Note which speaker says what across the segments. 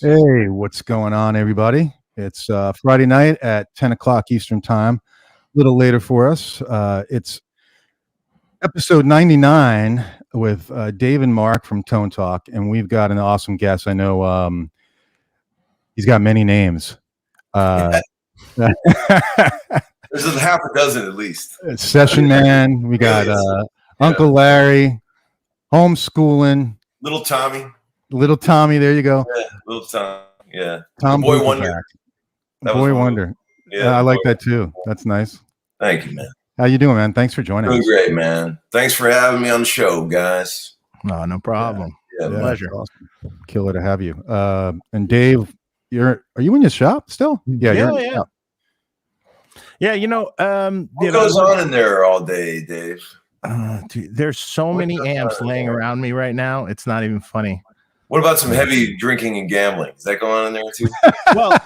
Speaker 1: Hey, what's going on, everybody? It's Friday night at 10 o'clock Eastern Time. A little later for us. It's episode 99 with Dave and Mark from Tone Talk, and we've got an awesome guest. I know he's got many names.
Speaker 2: There's a half a dozen at least.
Speaker 1: Session Man. We got Uncle Larry, Homeskoolin.
Speaker 2: Little Tommy.
Speaker 1: Little Tommy, there you go.
Speaker 2: Yeah, Little Tommy. Yeah.
Speaker 1: Tom
Speaker 2: Boy
Speaker 1: Bukovac.
Speaker 2: Wonder.
Speaker 1: Boy Wonder. Yeah, I like that too. That's nice.
Speaker 2: Thank you, man.
Speaker 1: How you doing, man? Thanks for joining us.
Speaker 2: Doing great, man. Thanks for having me on the show, guys.
Speaker 3: No problem.
Speaker 2: Yeah,
Speaker 3: pleasure.
Speaker 1: Awesome. Killer to have you. And Dave, are you in your shop still?
Speaker 3: Yeah.
Speaker 2: What goes on in there all day, Dave?
Speaker 3: Dude, there's so many amps laying around me right now. It's not even funny.
Speaker 2: What about some heavy drinking and gambling? Is that going on in there too?
Speaker 3: Well,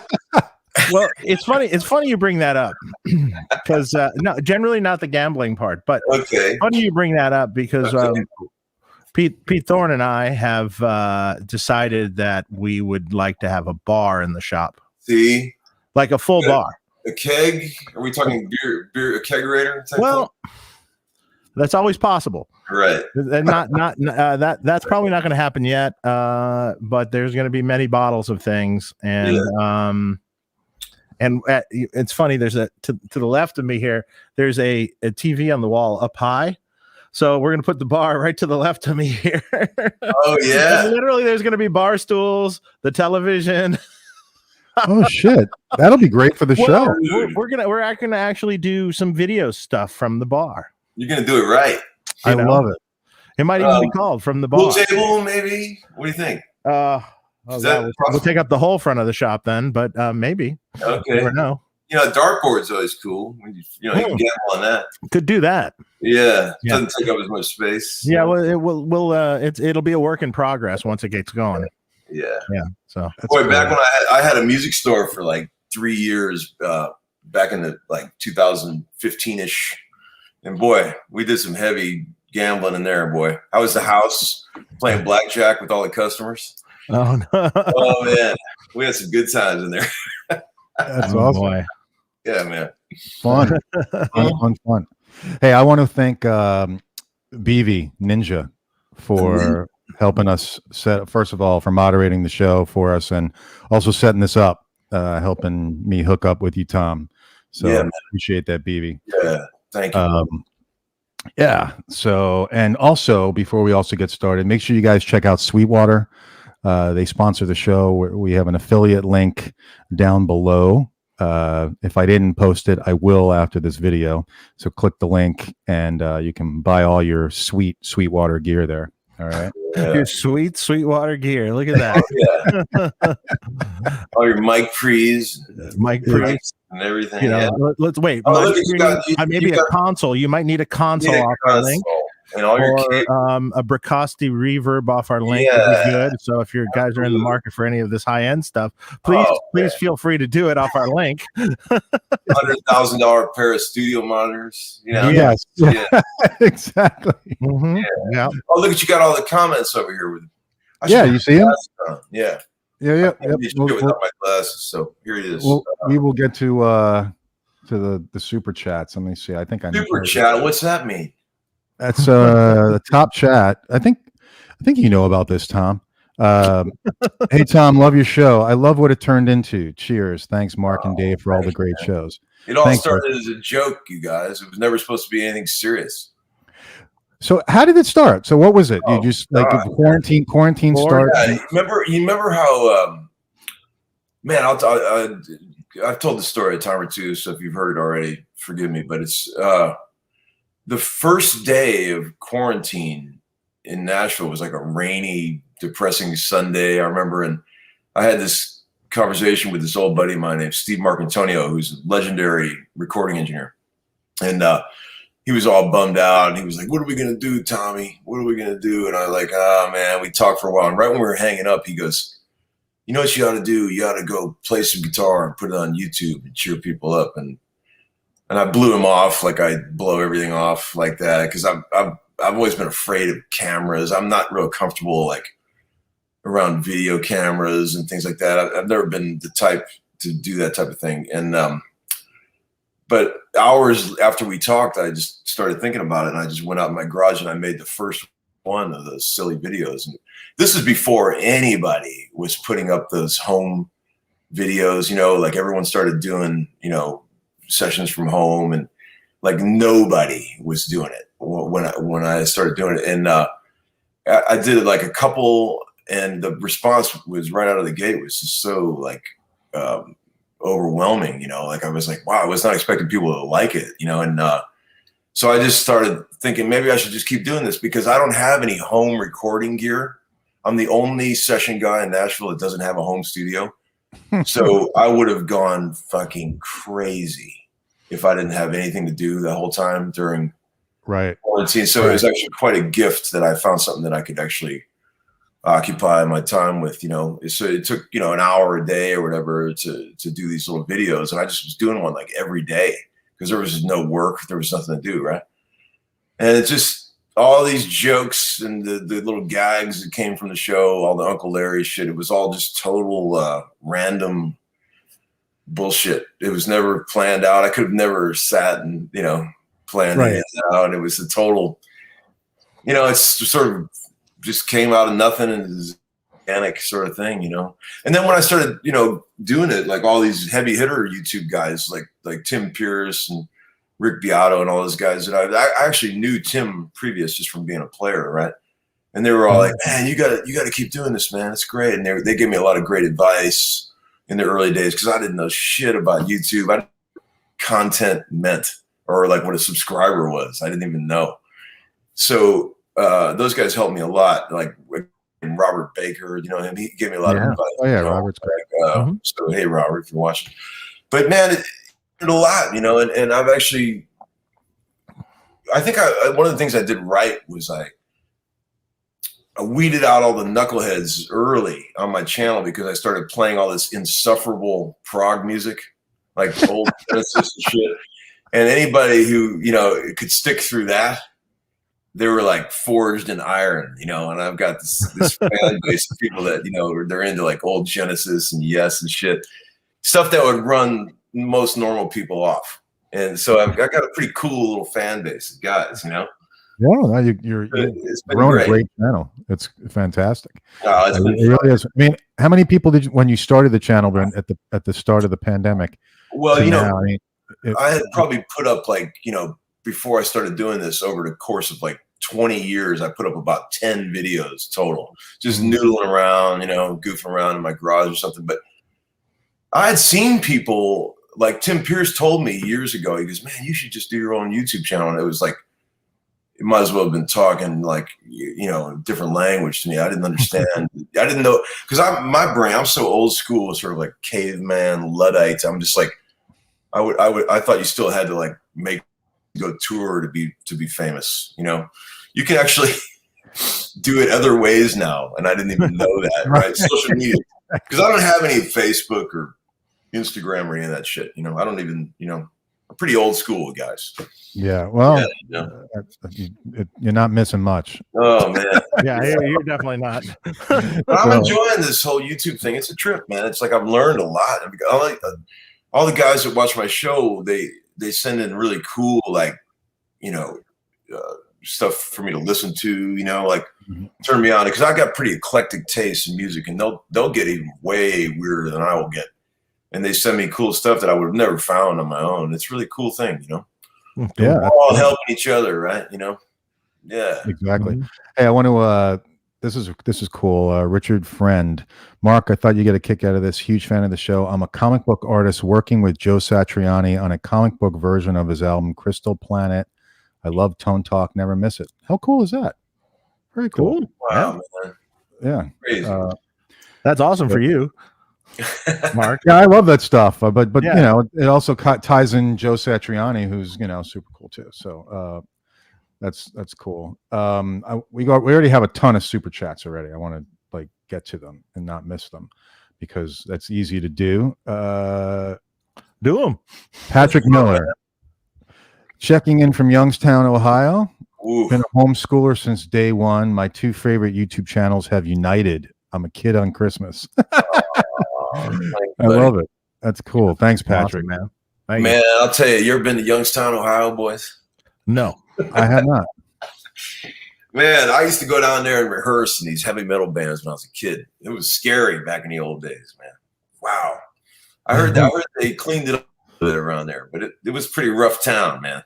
Speaker 3: it's funny. It's funny you bring that up because no, generally not the gambling part, but
Speaker 2: okay.
Speaker 3: Funny you bring that up because Pete Thorne and I have decided that we would like to have a bar in the shop.
Speaker 2: See,
Speaker 3: like a full bar.
Speaker 2: A keg? Are we talking beer, a kegerator?
Speaker 3: Well, that's always possible,
Speaker 2: right?
Speaker 3: And that's probably not going to happen yet. But there's going to be many bottles of things, and it's funny. There's to the left of me here. There's a TV on the wall up high. So we're going to put the bar right to the left of me here.
Speaker 2: Oh yeah.
Speaker 3: Literally, there's going to be bar stools, the television.
Speaker 1: Oh shit, that'll be great for the show.
Speaker 3: We're gonna actually do some video stuff from the bar.
Speaker 2: You're gonna do it right.
Speaker 1: I love it.
Speaker 3: It might even be called from the bar.
Speaker 2: Pool table, maybe. What do you think?
Speaker 3: We'll take up the whole front of the shop then, but maybe.
Speaker 2: Okay.
Speaker 3: You never know.
Speaker 2: Dartboard's always cool. You can gamble on that.
Speaker 3: Could do that.
Speaker 2: Yeah. Doesn't take up as much space.
Speaker 3: Yeah. Well, it'll be a work in progress once it gets going.
Speaker 2: Yeah.
Speaker 3: So
Speaker 2: boy, back when I had a music store for like 3 years, back in the like 2015-ish, and boy, we did some heavy gambling in there. Boy, I was the house playing blackjack with all the customers.
Speaker 3: Oh no!
Speaker 2: Oh man, we had some good times in there.
Speaker 1: That's awesome.
Speaker 3: Boy.
Speaker 2: Yeah, man.
Speaker 1: Fun. Hey, I want to thank BV Ninja for helping us first of all, for moderating the show for us, and also setting this up, helping me hook up with you, Tom. So I appreciate that, BV.
Speaker 2: Yeah, thank you.
Speaker 1: So, and also before we also get started, make sure you guys check out Sweetwater. They sponsor the show. We have an affiliate link down below. If I didn't post it, I will after this video. So click the link and you can buy all your Sweetwater gear there. All right.
Speaker 3: Your Sweetwater gear. Look at that.
Speaker 2: All your mic pre's, and everything.
Speaker 3: Let's wait.
Speaker 2: Maybe
Speaker 3: a console. You might need a console off our link.
Speaker 2: And all your
Speaker 3: a Bricasti reverb off our link would be good. So if your guys are in the market for any of this high end stuff, please feel free to do it off our link.
Speaker 2: $100,000 pair of studio monitors.
Speaker 1: Yes. Yeah. Exactly.
Speaker 3: Mm-hmm.
Speaker 2: Yeah. Oh, look at you! Got all the comments over here.
Speaker 1: You see them?
Speaker 2: Yeah.
Speaker 1: Without
Speaker 2: my glasses, so here it is.
Speaker 1: We will get to the super chats. Let me see. I think I know
Speaker 2: super chat. What's that mean?
Speaker 1: That's the top chat. I think you know about this, Tom. Hey, Tom, love your show. I love what it turned into. Cheers. Thanks, Mark and Dave, for all the great shows.
Speaker 2: It all started as a joke, you guys. It was never supposed to be anything serious.
Speaker 1: So how did it start? So what was it? You just quarantine started?
Speaker 2: Yeah. You remember how, man, I've told the story a time or two, so if you've heard it already, forgive me, but it's the first day of quarantine in Nashville was like a rainy, depressing Sunday. I remember, and I had this conversation with this old buddy of mine named Steve Marcantonio, who's a legendary recording engineer. And he was all bummed out, and he was like, "What are we going to do, Tommy? What are we going to do?" And I was like, "Oh, man." We talked for a while. And right when we were hanging up, he goes, "You know what you ought to do? You ought to go play some guitar and put it on YouTube and cheer people up." And I blew him off like I blow everything off like that, because I've always been afraid of cameras. I'm not real comfortable like around video cameras and things like that. I've never been the type to do that type of thing. And but hours after we talked, I just started thinking about it, and I just went out in my garage and I made the first one of those silly videos. And this is before anybody was putting up those home videos, you know, like everyone started doing, you know, sessions from home, and like nobody was doing it when I started doing it. And I did like a couple, and the response was right out of the gate was just so like overwhelming, you know, like I was like, wow, I was not expecting people to like it, you know. And so I just started thinking maybe I should just keep doing this, because I don't have any home recording gear. I'm the only session guy in Nashville that doesn't have a home studio. So I would have gone fucking crazy if I didn't have anything to do the whole time during quarantine. So it was actually quite a gift that I found something that I could actually occupy my time with, you know. So it took, you know, an hour a day or whatever to do these little videos. And I just was doing one like every day because there was no work. There was nothing to do. Right. And it's just all these jokes and the little gags that came from the show, all the Uncle Larry shit. It was all just total random bullshit. It was never planned out. I could have never sat and, you know, planned it out. It was a total, you know, it's sort of just came out of nothing, and it was organic sort of thing, you know. And then when I started, you know, doing it, like all these heavy hitter YouTube guys, like Tim Pierce and Rick Beato and all those guys, that I actually knew Tim previous just from being a player, right? And they were all like, man, you gotta keep doing this, man. It's great. And they gave me a lot of great advice in the early days, because I didn't know shit about YouTube. I didn't know what content meant, or like what a subscriber was. I didn't even know. So those guys helped me a lot. Like Robert Baker, you know him. He gave me a lot of advice.
Speaker 1: Oh yeah, Robert's great.
Speaker 2: So hey, Robert, if you're watching. But man, it did a lot, you know. And I've actually, I think one of the things I did right was I weeded out all the knuckleheads early on my channel, because I started playing all this insufferable prog music, like old Genesis and shit. And anybody who, you know, could stick through that, they were like forged in iron, you know. And I've got this fan base of people that, you know, they're into like old Genesis and Yes and shit, stuff that would run most normal people off. And so I got a pretty cool little fan base of guys, you know.
Speaker 1: Yeah, you're growing a great channel. It's fantastic.
Speaker 2: Oh,
Speaker 1: it really is. I mean, how many people did you, when you started the channel at the start of the pandemic?
Speaker 2: Well, you know,
Speaker 1: now, I mean,
Speaker 2: I had probably put up like, you know, before I started doing this, over the course of like 20 years, I put up about 10 videos total, just noodling around, you know, goofing around in my garage or something. But I had seen people, like Tim Pierce told me years ago, he goes, man, you should just do your own YouTube channel. And it was like, it might as well have been talking like, you know, a different language to me. I didn't understand. I didn't know, because my brain, I'm so old school, sort of like caveman Luddite. I'm just like, I thought you still had to like go tour to be famous. You know, you can actually do it other ways now, and I didn't even know that. Right? Social media, because I don't have any Facebook or Instagram or any of that shit. You know, I don't even, you know, I'm pretty old school, guys.
Speaker 1: Yeah, well,
Speaker 2: yeah, you know.
Speaker 1: You're not missing much.
Speaker 2: Oh man,
Speaker 3: yeah, you're definitely not.
Speaker 2: But I'm enjoying this whole YouTube thing. It's a trip, man. It's like I've learned a lot. All the guys that watch my show, they send in really cool, like, you know, stuff for me to listen to, you know, like turn me on, because I got pretty eclectic taste in music, and they'll get even way weirder than I will get. And they send me cool stuff that I would have never found on my own. It's a really cool thing, you know.
Speaker 1: Yeah,
Speaker 2: we're all helping each other, right? You know. Yeah,
Speaker 1: exactly. Hey, I want to. This is cool. Richard Friend, Mark, I thought you get a kick out of this. Huge fan of the show. I'm a comic book artist working with Joe Satriani on a comic book version of his album Crystal Planet. I love Tone Talk. Never miss it. How cool is that? Very cool.
Speaker 2: Wow, man.
Speaker 1: Yeah.
Speaker 2: Crazy.
Speaker 3: That's awesome for you, Mark.
Speaker 1: Yeah, I love that stuff. But yeah, you know, it also ties in Joe Satriani, who's, you know, super cool too. So that's cool. We already have a ton of super chats already. I want to like get to them and not miss them, because that's easy to do.
Speaker 3: Do them.
Speaker 1: Patrick Miller, checking in from Youngstown, Ohio.
Speaker 2: Oof.
Speaker 1: Been a homeschooler since day one. My two favorite YouTube channels have united I'm a kid on Christmas.
Speaker 2: Thanks,
Speaker 1: I
Speaker 2: buddy.
Speaker 1: love it. That's cool. Thanks, Patrick.
Speaker 3: Awesome, man. Thank
Speaker 2: Man,
Speaker 3: you.
Speaker 2: I'll tell you ever been to Youngstown, Ohio, boys?
Speaker 3: No.
Speaker 1: I have not.
Speaker 2: Man, I used to go down there and rehearse in these heavy metal bands when I was a kid. It was scary back in the old days, man. Wow. I heard they cleaned it up a bit around there, but it was pretty rough town, man.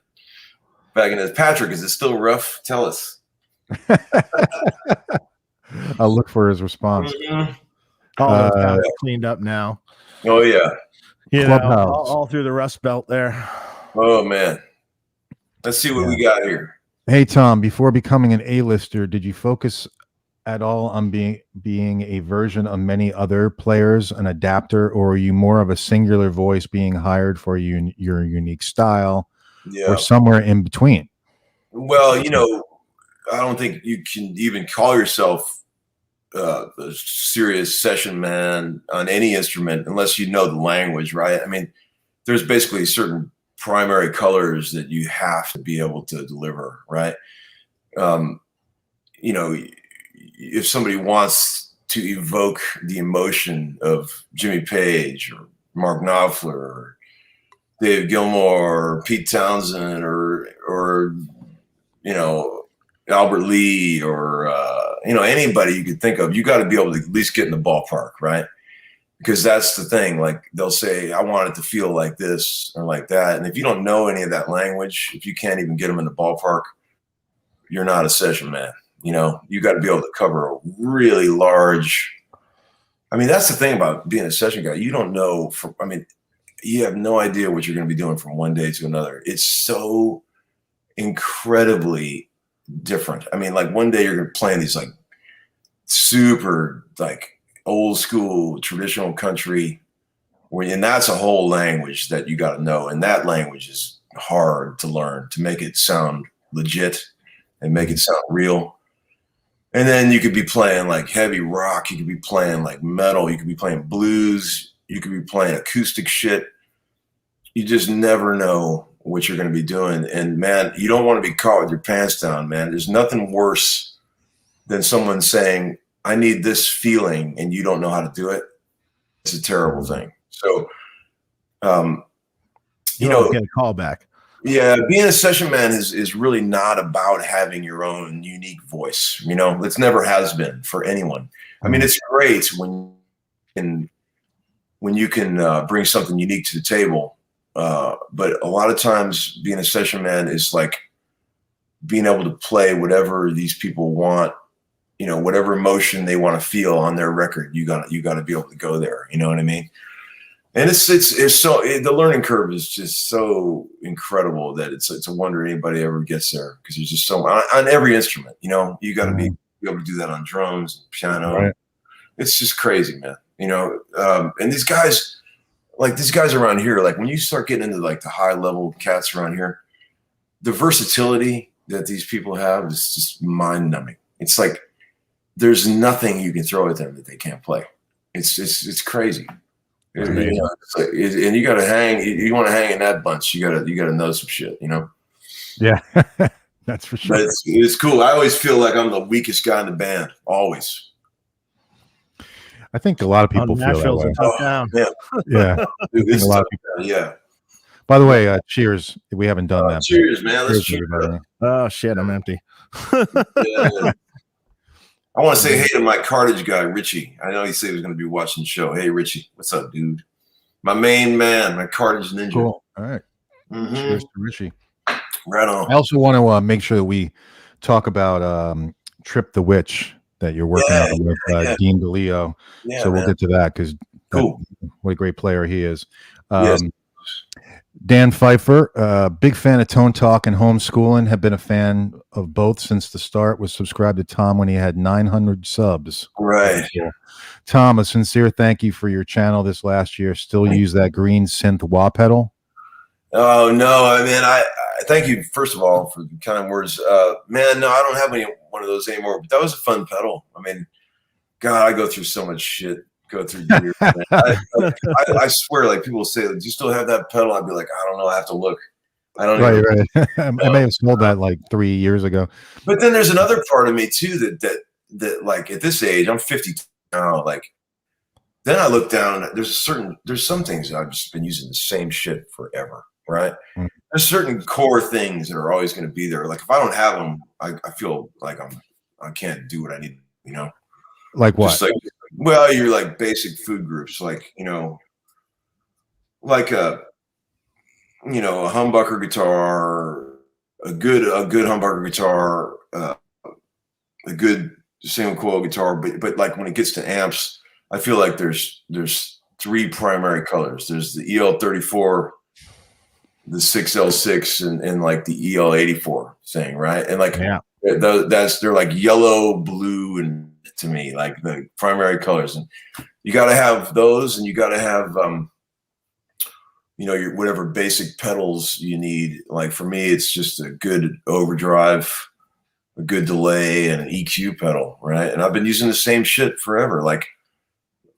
Speaker 2: Back in the Patrick, is it still rough? Tell us.
Speaker 1: I'll look for his response.
Speaker 3: All those towns are cleaned up now.
Speaker 2: Oh yeah.
Speaker 3: You know,
Speaker 1: Clubhouse.
Speaker 3: all through the Rust Belt there.
Speaker 2: Oh man. Let's see what we got here.
Speaker 1: Hey Tom, before becoming an A-lister, did you focus at all on being a version of many other players, an adapter, or are you more of a singular voice being hired for your unique style, or somewhere in between?
Speaker 2: Well, you know, I don't think you can even call yourself a serious session man on any instrument unless you know the language, right? I mean, there's basically certain primary colors that you have to be able to deliver, right? You know, if somebody wants to evoke the emotion of Jimmy Page or Mark Knopfler or Dave Gilmour or Pete Townsend or you know, Albert Lee or you know, anybody you could think of, you got to be able to at least get in the ballpark, right? Because that's the thing. Like they'll say, I want it to feel like this or like that. And if you don't know any of that language, if you can't even get them in the ballpark, you're not a session man. You know, you got to be able to cover a really large. I mean, that's the thing about being a session guy. You don't know. You have no idea what you're going to be doing from one day to another. It's so incredibly different. I mean, like one day you're playing these like super like old school traditional country, and that's a whole language that you got to know, and that language is hard to learn to make it sound legit and make it sound real. And then you could be playing like heavy rock, you could be playing like metal, you could be playing blues, you could be playing acoustic shit. You just never know what you're going to be doing. And man, you don't want to be caught with your pants down, man. There's nothing worse than someone saying, I need this feeling, and you don't know how to do it. It's a terrible thing. So, you know,
Speaker 3: get a call back.
Speaker 2: Yeah, being a session man is really not about having your own unique voice. You know, it's never has been for anyone. I mean, it's great when you can bring something unique to the table, but a lot of times being a session man is like being able to play whatever these people want. You know, whatever emotion they want to feel on their record, you got to be able to go there. You know what I mean? And it's the learning curve is just so incredible that it's a wonder anybody ever gets there, because there's just so on every instrument. You know, you got to be able to do that on drums, and piano. Right. It's just crazy, man. You know, and these guys around here, like when you start getting into like the high level cats around here, the versatility that these people have is just mind numbing. It's like there's nothing you can throw at them that they can't play. It's crazy. You know, and you got to hang. You want to hang in that bunch. You got to know some shit. You know.
Speaker 1: Yeah, that's for sure.
Speaker 2: But it's cool. I always feel like I'm the weakest guy in the band. Always.
Speaker 1: I think a lot of people feel that way.
Speaker 3: Down.
Speaker 2: Yeah.
Speaker 1: Dude,
Speaker 2: it's
Speaker 1: a lot of
Speaker 2: people. Yeah.
Speaker 1: By the way, cheers. We haven't done that.
Speaker 2: Cheers, man. Let's cheers.
Speaker 3: Oh shit, I'm empty.
Speaker 2: Yeah. I want to say hey to my cartage guy, Richie. I know he said he was going to be watching the show. Hey, Richie. What's up, dude? My main man, my cartage ninja.
Speaker 1: Cool. All right. Cheers to Richie.
Speaker 2: Right on.
Speaker 1: I also want to make sure that we talk about Trip the Witch that you're working on with Dean DeLeo. Yeah, so we'll get to that because what a great player he is.
Speaker 2: Yes.
Speaker 1: Dan Pfeiffer, big fan of Tone Talk and Homeskoolin, have been a fan of both since the start, was subscribed to Tom when he had 900 subs.
Speaker 2: Right.
Speaker 1: Tom, a sincere thank you for your channel this last year. Still use that green synth wah pedal?
Speaker 2: Oh, no. I mean, I thank you, first of all, for the kind words. Man, no, I don't have one of those anymore, but that was a fun pedal. I mean, God, I go through so much shit. Go through years. I swear, like people say, do you still have that pedal? I'd be like, I don't know. I have to look. I don't know.
Speaker 1: Right. I may have sold that like 3 years ago.
Speaker 2: But then there's another part of me too that like at this age, I'm 52 now, like, then I look down, there's some things that I've just been using the same shit forever, right?
Speaker 1: Mm.
Speaker 2: There's certain core things that are always going to be there. Like if I don't have them, I feel like I can't do what I need, you know?
Speaker 1: Like what?
Speaker 2: Just like, well, you're like basic food groups, like, you know, like a humbucker guitar, a good humbucker guitar, a good single coil guitar, but like when it gets to amps, I feel like there's three primary colors. There's the EL34, the 6L6, and like the EL84 thing, right? And like they're like yellow, blue, and to me, like the primary colors. And you got to have those, and you got to have your whatever basic pedals you need. Like for me, it's just a good overdrive, a good delay, and an EQ pedal, right? And I've been using the same shit forever. Like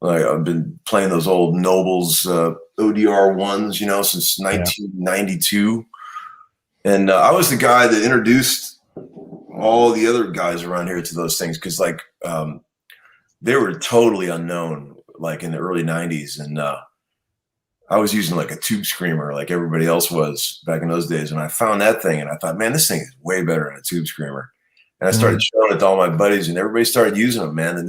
Speaker 2: I've been playing those old Nobles ODR ones, since 1992. And I was the guy that introduced all the other guys around here to those things, because like they were totally unknown, like in the early 90s. And I was using like a tube screamer like everybody else was back in those days. And I found that thing and I thought, man, this thing is way better than a tube screamer. And I started showing it to all my buddies, and everybody started using them, man. And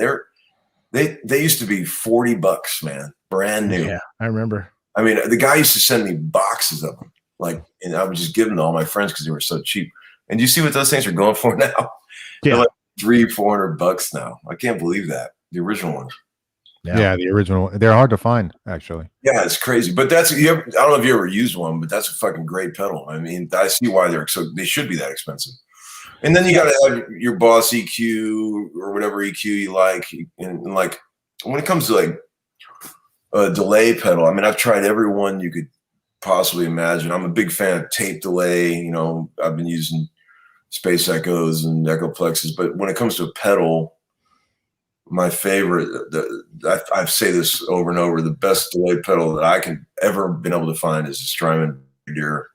Speaker 2: they used to be $40, man, brand new.
Speaker 3: Yeah, I remember. I
Speaker 2: mean, the guy used to send me boxes of them, like, and I would just give them to all my friends because they were so cheap. And you see what those things are going for now?
Speaker 3: Yeah,
Speaker 2: they're like $300-$400 now. I can't believe that. The original ones.
Speaker 1: Yeah, the original. They're hard to find, actually.
Speaker 2: Yeah, it's crazy. But I don't know if you ever used one, but that's a fucking great pedal. I mean, I see why they should be that expensive. And then you got to have your Boss EQ or whatever EQ you like. And like when it comes to like a delay pedal, I mean, I've tried every one you could possibly imagine. I'm a big fan of tape delay. I've been using Space Echoes and Echoplexes, but when it comes to a pedal, my favorite, I say this over and over, the best delay pedal that I can ever been able to find is a Strymon Greer.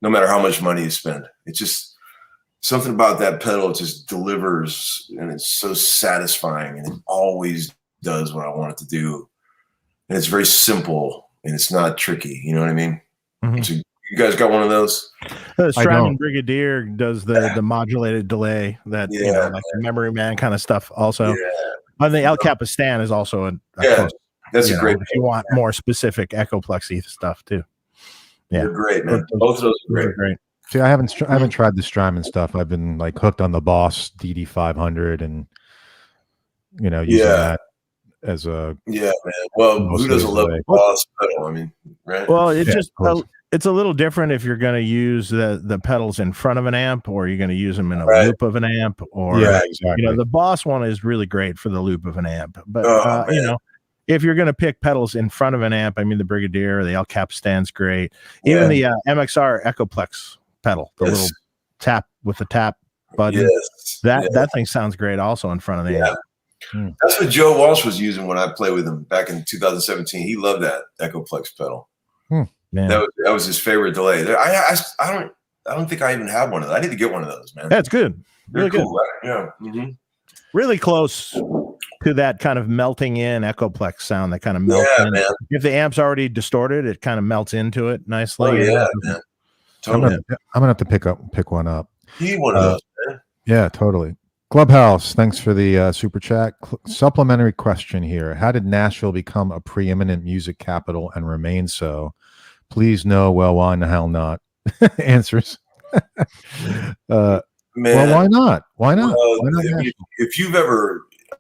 Speaker 2: No matter how much money you spend, it's just something about that pedal. It just delivers, and it's so satisfying, and it always does what I want it to do. And it's very simple, and it's not tricky. You know what I mean? Mm-hmm. So you guys got one of those?
Speaker 3: The Strymon Brigadier does the modulated delay that like the Memory Man kind of stuff. Also, and the El Capistan is also
Speaker 2: that's a great.
Speaker 3: If you want more specific Echoplexy stuff too. Yeah,
Speaker 2: they're great, man. Both of those are great.
Speaker 1: See, I haven't tried the Strymon stuff. I've been like hooked on the Boss DD500 and using that as a
Speaker 2: man. Well, who doesn't love a Boss pedal? I mean, right?
Speaker 3: Well, it's a little different if you're going to use the pedals in front of an amp, or you're going to use them in a loop of an amp, or
Speaker 1: exactly.
Speaker 3: The Boss one is really great for the loop of an amp. But if you're going to pick pedals in front of an amp, I mean, the Brigadier, the El Capistan's great. Even the MXR Echoplex pedal, the little tap with the tap button. That thing sounds great also in front of the amp.
Speaker 2: That's what Joe Walsh was using when I played with him back in 2017. He loved that Echoplex pedal. That was his favorite delay. I don't think I even have one of those. I need to get one of those, man.
Speaker 3: That's good. Really
Speaker 2: cool,
Speaker 3: good.
Speaker 2: Right? Yeah. Mm-hmm.
Speaker 3: Really close to that kind of melting in Echoplex sound that kind of melts in. Man. If the amp's already distorted, it kind of melts into it nicely.
Speaker 2: Oh, yeah, man.
Speaker 1: Totally. I'm gonna have to pick one up.
Speaker 2: Need one of those, man.
Speaker 1: Yeah, totally. Clubhouse, thanks for the super chat. Supplementary question here: how did Nashville become a preeminent music capital and remain so? Please no. Well, why the hell not? Answers.
Speaker 2: Man,
Speaker 1: well, why not? Why not? Why not
Speaker 2: if you've ever, I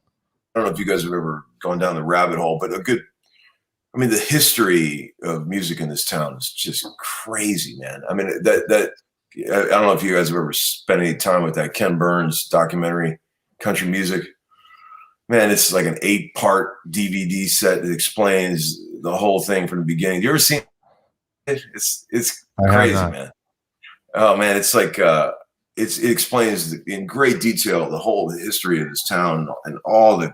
Speaker 2: don't know if you guys have ever gone down the rabbit hole, but the history of music in this town is just crazy, man. I mean, I don't know if you guys have ever spent any time with that Ken Burns documentary, Country Music. Man, it's like an 8-part DVD set that explains the whole thing from the beginning. You ever seen it? It's crazy, man. Oh man, it's like it explains in great detail the whole history of this town and all the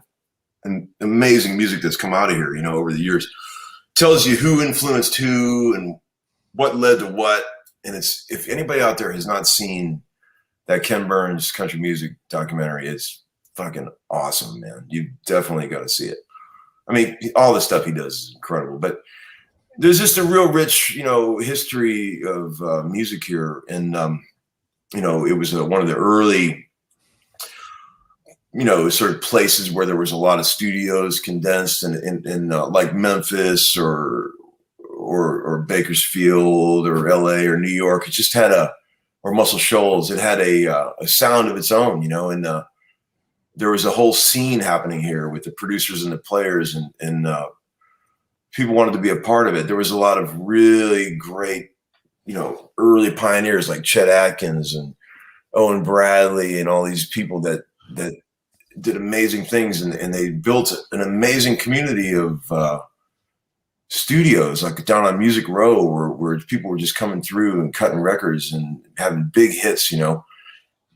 Speaker 2: amazing music that's come out of here, over the years. Tells you who influenced who and what led to what. And if anybody out there has not seen that Ken Burns country music documentary, fucking awesome, man. You definitely got to see it. I mean, all the stuff he does is incredible, but there's just a real rich, history of music here. And, it was one of the early, sort of places where there was a lot of studios condensed in like Memphis or Bakersfield or LA or New York. It just had or Muscle Shoals. It had a sound of its own, and there was a whole scene happening here with the producers and the players, and people wanted to be a part of it. There was a lot of really great, early pioneers like Chet Atkins and Owen Bradley and all these people that did amazing things, and they built an amazing community of studios like down on Music Row where people were just coming through and cutting records and having big hits,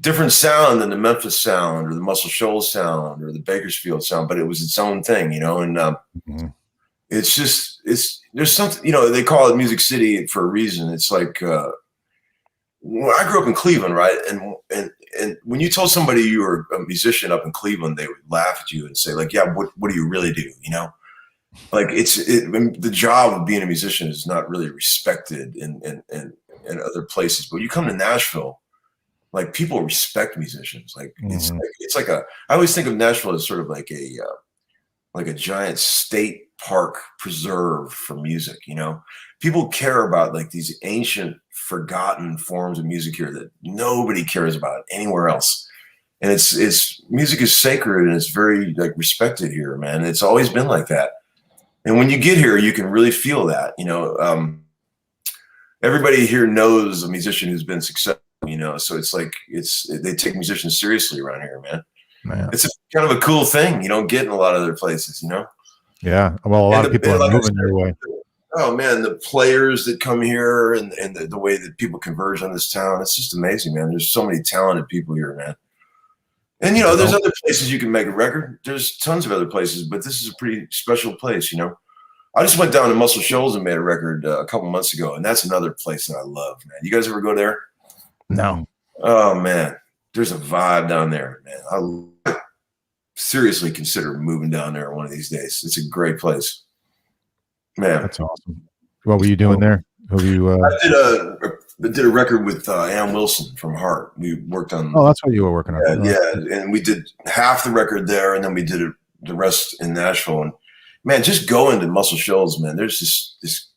Speaker 2: different sound than the Memphis sound or the Muscle Shoals sound or the Bakersfield sound, but it was its own thing, and there's something, they call it Music City for a reason. It's like, well, I grew up in Cleveland, right? And when you told somebody you were a musician up in Cleveland, they would laugh at you and say, like, yeah, what do you really do? Like the job of being a musician is not really respected in other places. But you come to Nashville, like people respect musicians. Like it's like I always think of Nashville as sort of like a giant state park preserve for music. People care about like these ancient forgotten forms of music here that nobody cares about anywhere else. And it's music is sacred and it's very like respected here, man. It's always been like that. And when you get here, you can really feel that, everybody here knows a musician who's been successful, so it's like, they take musicians seriously around here, man. It's kind of a cool thing. You don't get in a lot of other places,
Speaker 1: Yeah. Well, a lot of people are moving their way.
Speaker 2: Oh man, the players that come here and the way that people converge on this town, it's just amazing, man. There's so many talented people here, man. And there's other places you can make a record. There's tons of other places, but this is a pretty special place, I just went down to Muscle Shoals and made a record a couple months ago, and that's another place that I love, man. You guys ever go there?
Speaker 3: No.
Speaker 2: Oh man, there's a vibe down there, man. I seriously consider moving down there one of these days. It's a great place. Man,
Speaker 1: that's awesome. What were you doing there?
Speaker 2: I did a record with Ann Wilson from Heart. We worked on.
Speaker 1: Oh, that's what you were working on.
Speaker 2: Yeah, and we did half the record there, and then we did the rest in Nashville. And man, just going to Muscle Shoals, man. There's this.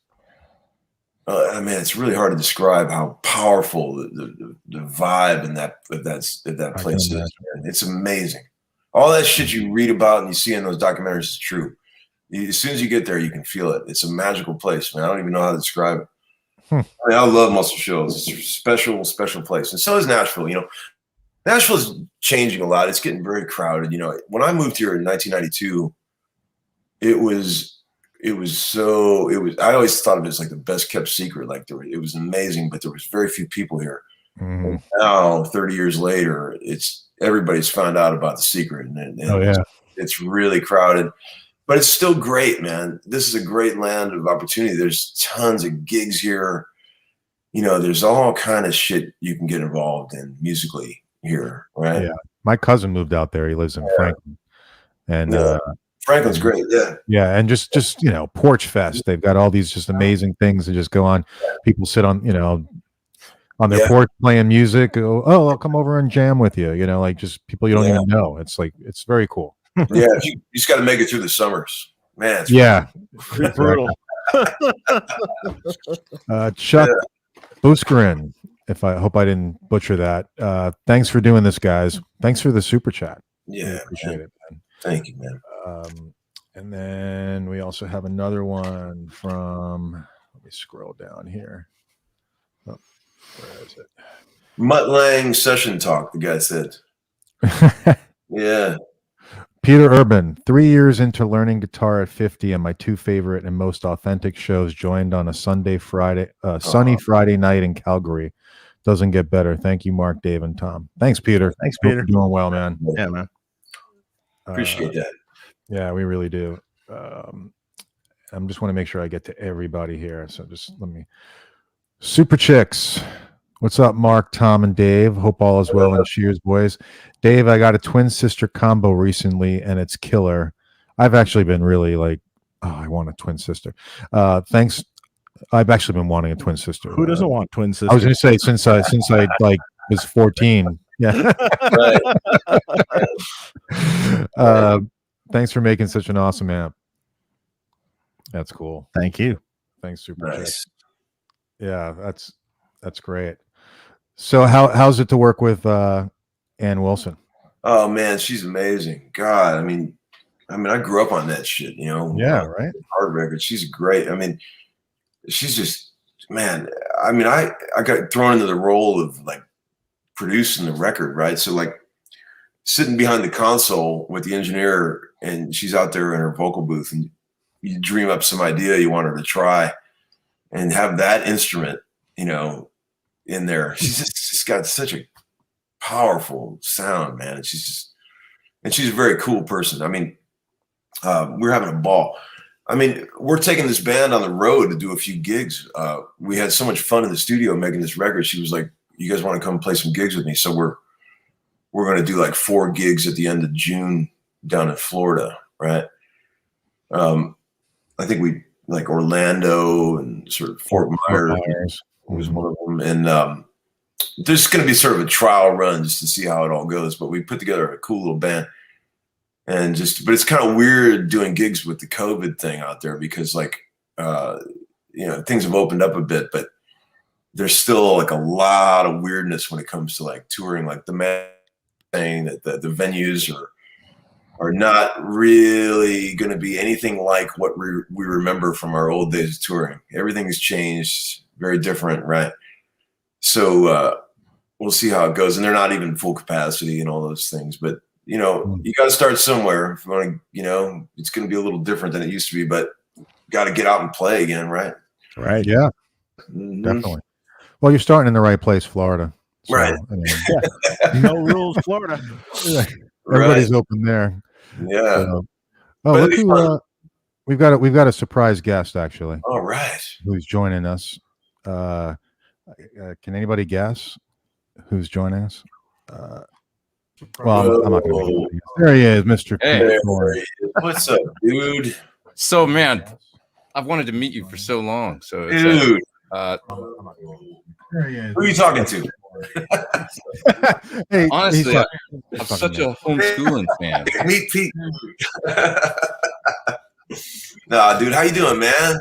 Speaker 2: Man, it's really hard to describe how powerful the vibe in that place is. Man. It's amazing. All that shit you read about and you see in those documentaries is true. As soon as you get there, you can feel it. It's a magical place, man. I don't even know how to describe it. I mean, I love Muscle Shoals. It's a special, special place. And so is Nashville. Nashville is changing a lot. It's getting very crowded. When I moved here in 1992, I always thought of it as like the best kept secret. Like it was amazing, but there was very few people here. And now, 30 years later, everybody's found out about the secret. And it's really crowded. But it's still great, man. This is a great land of opportunity. There's tons of gigs here. There's all kind of shit you can get involved in musically here, right?
Speaker 1: Yeah. My cousin moved out there. He lives in Franklin. And
Speaker 2: Franklin's great, yeah.
Speaker 1: Yeah, and just Porch Fest. They've got all these just amazing things that just go on. People sit on, on their porch playing music. I'll come over and jam with you. Like just people you don't even know. It's like it's very cool.
Speaker 2: Yeah, you just got to make it through the summers, man.
Speaker 3: It's brutal.
Speaker 1: Chuck Buskovac, I hope I didn't butcher that. Thanks for doing this, guys. Thanks for the super chat.
Speaker 2: Yeah,
Speaker 1: appreciate it, man.
Speaker 2: Thank you, man.
Speaker 1: And then we also have another one from. Let me scroll down here. Oh, where is it?
Speaker 2: Mutt Lang session talk. The guy said. Yeah.
Speaker 1: Peter Urban, 3 years into learning guitar at 50, and my two favorite and most authentic shows joined on a sunny Friday night in Calgary. Doesn't get better. Thank you, Mark, Dave, and Tom. Thanks, Peter.
Speaker 3: Thanks, Peter.
Speaker 1: Hope you're doing well, man.
Speaker 3: Yeah, man.
Speaker 2: Appreciate that.
Speaker 1: Yeah, we really do. I just want to make sure I get to everybody here. So just let me. Super Chicks. What's up, Mark, Tom, and Dave? Hope all is well and cheers, boys. Dave, I got a twin sister combo recently, and it's killer. I've actually been really like, oh, I want a twin sister. Thanks. I've actually been wanting a twin sister.
Speaker 3: Who doesn't want twin sisters?
Speaker 1: I was going to say since I like was 14. Yeah. Thanks for making such an awesome amp. That's cool.
Speaker 3: Thank you.
Speaker 1: Thanks, Super
Speaker 2: Nice.
Speaker 1: Chick. Yeah, that's great. So how's it to work with Ann Wilson?
Speaker 2: Oh man, she's amazing. God, I mean, I grew up on that shit, you know.
Speaker 1: Yeah, right.
Speaker 2: Hard record. She's great. I mean, she's just, man. I mean, I got thrown into the role of like producing the record, right? So like sitting behind the console with the engineer, and she's out there in her vocal booth, and you dream up some idea you want her to try, and have that instrument, you know, in there. She's just got such a powerful sound, man. And she's a very cool person. I mean, we're having a ball. I mean, we're taking this band on the road to do a few gigs. We had so much fun in the studio making this record. She was like, "You guys want to come play some gigs with me?" So we're going to do like 4 gigs at the end of June down in Florida, right? I think we like Orlando and sort of Fort Myers was one of them. And there's going to be sort of a trial run just to see how it all goes. But we put together a cool little band. And but it's kind of weird doing gigs with the COVID thing out there because like, you know, things have opened up a bit, but there's still like a lot of weirdness when it comes to like touring. Like the man saying that the venues are not really going to be anything like what we remember from our old days of touring. Everything has changed, very different, right? So we'll see how it goes. And they're not even full capacity and all those things, but you know, you got to start somewhere. If you want to, you know, it's going to be a little different than it used to be, but got to get out and play again, right?
Speaker 3: Right.
Speaker 1: Yeah, definitely. Well, you're starting in the right place, Florida. So,
Speaker 2: right.
Speaker 1: I mean,
Speaker 3: No rules, Florida.
Speaker 1: Everybody's open there.
Speaker 2: Yeah.
Speaker 1: So, look who, we've got a surprise guest actually.
Speaker 2: All right.
Speaker 1: Who's joining us? Can anybody guess who's joining us? Well, I'm not going to. There he is, Mr.
Speaker 4: Hey.
Speaker 2: What's up, dude?
Speaker 4: So, man, I've wanted to meet you for so long. So, it's,
Speaker 2: Dude,
Speaker 1: There he is.
Speaker 2: who are you talking to?
Speaker 1: Hey,
Speaker 4: honestly,
Speaker 1: he's
Speaker 4: I'm such a homeschooling fan.
Speaker 2: Meet Pete. Nah, dude, how you doing, man?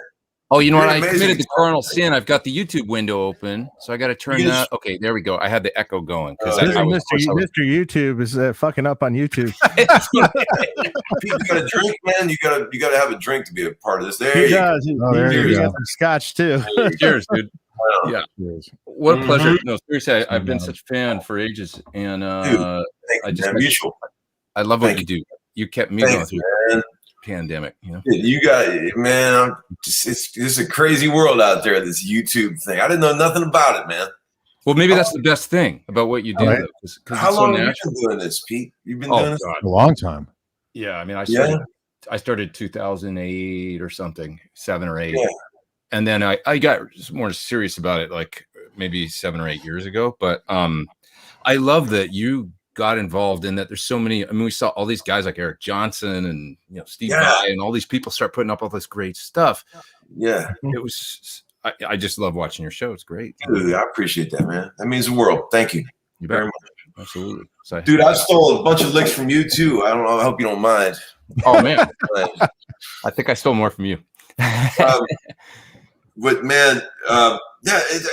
Speaker 4: Oh, you know what?
Speaker 2: You're
Speaker 4: I
Speaker 2: amazing.
Speaker 4: committed the carnal sin. I've got the YouTube window open, so I got to turn that. Okay, there we go. I had the echo going because
Speaker 3: Mr. YouTube is fucking up on YouTube.
Speaker 2: Pete, you got a drink, man. You gotta have a drink to be a part of this. There
Speaker 3: He
Speaker 2: you
Speaker 3: does.
Speaker 1: there you
Speaker 3: He
Speaker 1: go.
Speaker 3: got some scotch too.
Speaker 4: Cheers, dude.
Speaker 2: go.
Speaker 4: Yeah,
Speaker 1: Cheers.
Speaker 4: what a pleasure.
Speaker 2: Mm-hmm.
Speaker 4: No, seriously, I've been such a fan for ages, and
Speaker 2: Thank
Speaker 4: I
Speaker 2: you,
Speaker 4: just
Speaker 2: man. Mutual.
Speaker 4: I love what
Speaker 2: Thank
Speaker 4: you do. You kept me going
Speaker 2: Thanks,
Speaker 4: through
Speaker 2: man.
Speaker 4: the pandemic. You know,
Speaker 2: You got, man. It's a crazy world out there. This YouTube thing. I didn't know nothing about it, man.
Speaker 4: well, maybe that's the best thing about what you do.
Speaker 1: Right.
Speaker 4: Though, 'cause
Speaker 2: How
Speaker 4: it's so
Speaker 2: long have
Speaker 4: natural.
Speaker 2: you been doing this, Pete? You've been
Speaker 4: Oh
Speaker 2: doing this?
Speaker 4: God.
Speaker 1: A long time.
Speaker 4: Yeah, I mean,
Speaker 2: Yeah.
Speaker 4: I started 2008 or something, 7 or 8,
Speaker 2: Yeah.
Speaker 4: and then I got more serious about it like maybe 7 or 8 years ago. But I love that you got involved in that. There's so many. I mean, we saw all these guys like Eric Johnson and Steve Vai and all these people start putting up all this great stuff.
Speaker 2: Yeah.
Speaker 4: It was. I just love watching your show. It's great.
Speaker 2: Dude, I appreciate that, man. That means the world. Thank you.
Speaker 4: You
Speaker 2: Very
Speaker 4: bet.
Speaker 2: much.
Speaker 4: Absolutely. So,
Speaker 2: Dude, I stole a bunch of licks from you too. I don't know. I hope you don't mind.
Speaker 4: oh man, I think I stole more from you.
Speaker 2: But man, yeah,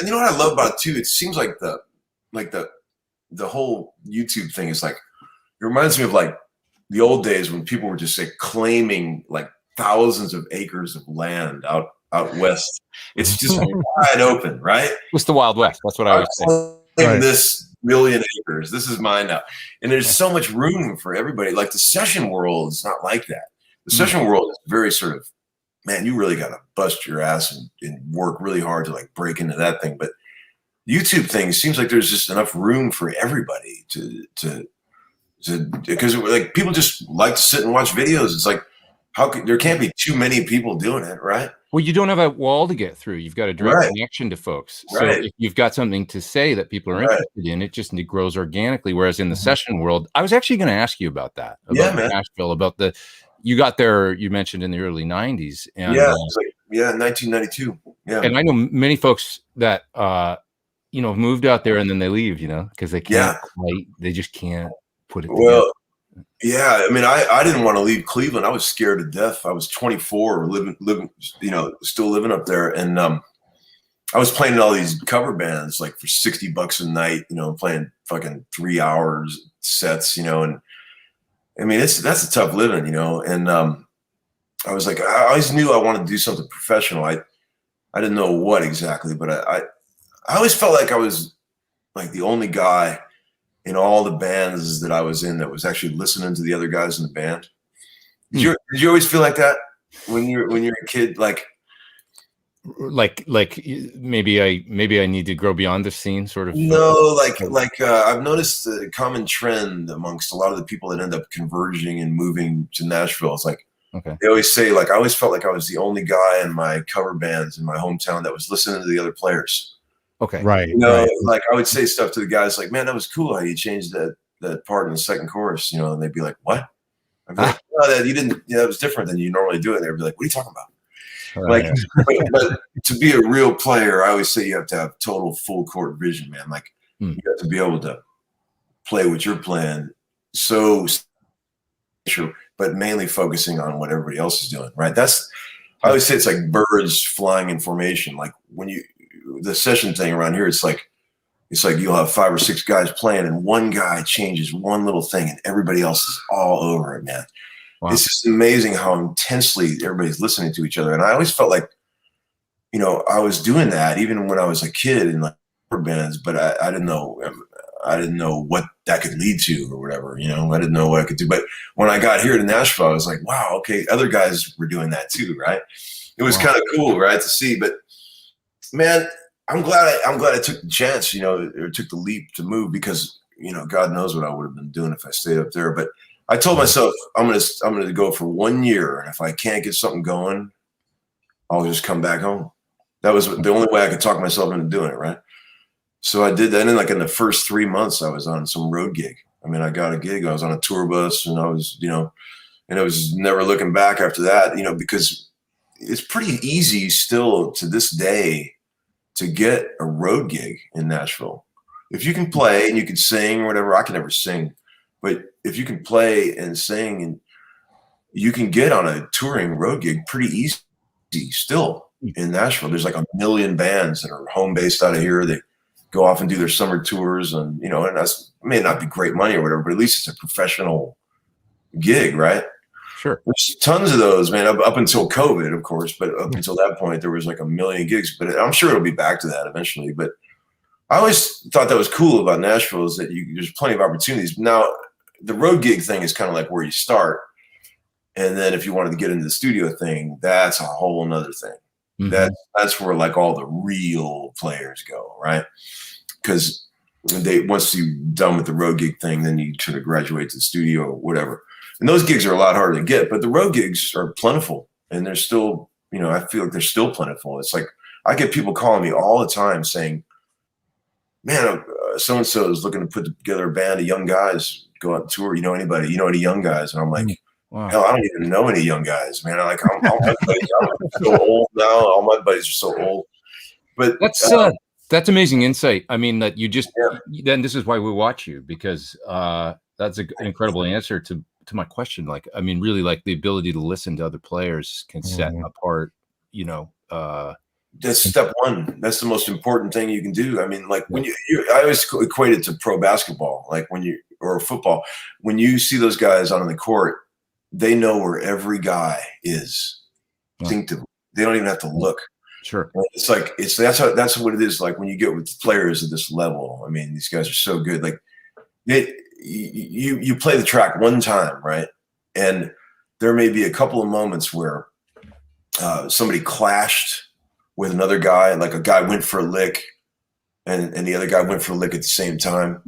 Speaker 2: you know what I love about it too? It seems like the whole YouTube thing is like, it reminds me of like the old days when people were just like claiming like thousands of acres of land out west. It's just wide open, right?
Speaker 4: It's the Wild West. That's what I always say.
Speaker 2: Claim
Speaker 1: Right.
Speaker 2: this million acres. This is mine now. And there's so much room for everybody. Like the session world is not like that. The session world is very sort of, man, you really got to bust your ass and work really hard to like break into that thing. But YouTube thing seems like there's just enough room for everybody to because like people just like to sit and watch videos. It's like, there can't be too many people doing it, right?
Speaker 4: Well, you don't have a wall to get through. You've got a direct
Speaker 2: Right.
Speaker 4: connection to folks. So
Speaker 2: Right.
Speaker 4: if you've got something to say that people are
Speaker 2: Right.
Speaker 4: interested in, it grows organically. Whereas in the
Speaker 3: Mhm.
Speaker 4: session world, I was actually going to ask you about that,
Speaker 2: Yeah,
Speaker 4: about
Speaker 2: man.
Speaker 4: Nashville, about you got there, you mentioned in the early 90s. And,
Speaker 2: Yeah, it's like 1992. Yeah.
Speaker 4: and I know many folks that, moved out there and then they leave, because they can't they just can't put it together.
Speaker 2: Well, yeah. I mean, I didn't want to leave Cleveland. I was scared to death. I was 24, living, still living up there. And I was playing in all these cover bands like for $60 a night, playing fucking 3 hours sets, and I mean, that's a tough living, and I was like, I always knew I wanted to do something professional. I didn't know what exactly, but I always felt like I was like the only guy in all the bands that I was in that was actually listening to the other guys in the band. Did you always feel like that when you're a kid? Like
Speaker 4: maybe I need to grow beyond the scene, sort of.
Speaker 2: No, I've noticed a common trend amongst a lot of the people that end up converging and moving to Nashville. It's like,
Speaker 4: okay,
Speaker 2: they always say, like, I always felt like I was the only guy in my cover bands in my hometown that was listening to the other players.
Speaker 4: Okay.
Speaker 3: Right.
Speaker 2: Like I would say stuff to the guys like, man, that was cool how you changed that part in the second chorus, and they'd be like, what? I'd be like, no, that you didn't, that was different than you normally do it. They'd be like, what are you talking about? Like, but to be a real player, I always say you have to have total full court vision, man. Like you have to be able to play what you're playing. So sure, but mainly focusing on what everybody else is doing. Right. I always say it's like birds flying in formation. Like the session thing around here, it's like you'll have 5 or 6 guys playing and one guy changes one little thing and everybody else is all over it, man. Wow. It's just amazing how intensely everybody's listening to each other. And I always felt like, I was doing that even when I was a kid in like bands, but I didn't know what that could lead to or whatever, I didn't know what I could do. But when I got here to Nashville, I was like, wow, okay, other guys were doing that too, right? It was kind of cool, right, to see. But man, I'm glad I took the chance, or took the leap to move because, God knows what I would have been doing if I stayed up there. But I told myself I'm gonna go for 1 year, and if I can't get something going, I'll just come back home. That was the only way I could talk myself into doing it, right? So I did that. And then, like in the first 3 months, I was on some road gig. I mean, I got a gig. I was on a tour bus, and I was, and I was never looking back after that, because it's pretty easy still to this day to get a road gig in Nashville. If you can play and you can sing or whatever, I can never sing. But if you can play and sing, and you can get on a touring road gig pretty easy still in Nashville. There's like a million bands that are home based out of here. They go off and do their summer tours, and and that's may not be great money or whatever, but at least it's a professional gig, right?
Speaker 4: Sure.
Speaker 2: There's tons of those, man, up until COVID, of course. But up until that point, there was like a million gigs. But I'm sure it'll be back to that eventually. But I always thought that was cool about Nashville is that there's plenty of opportunities. Now, the road gig thing is kind of like where you start. And then if you wanted to get into the studio thing, that's a whole nother thing. Mm-hmm. That's where like all the real players go, right? Because once you're done with the road gig thing, then you sort of graduate to the studio or whatever. And those gigs are a lot harder to get, but the road gigs are plentiful, and they're still, I feel like they're still plentiful. It's like I get people calling me all the time saying, man, so-and-so is looking to put together a band of young guys, go out and tour. Anybody, any young guys? And I'm like, wow. Hell, I don't even know any young guys, man. I'm so old now. All my buddies are so old. But
Speaker 4: that's amazing insight. I mean, that you just, then this is why we watch you, because that's an incredible answer to my question. Like, I mean, really, like the ability to listen to other players can set apart,
Speaker 2: that's step one. That's the most important thing you can do. I mean, like when I always equate it to pro basketball, like or football, when you see those guys on the court, they know where every guy is instinctively. They don't even have to look.
Speaker 4: Sure.
Speaker 2: It's like that's what it is like when you get with players at this level. I mean, these guys are so good. Like you play the track one time, right? And there may be a couple of moments where somebody clashed with another guy, like a guy went for a lick and the other guy went for a lick at the same time.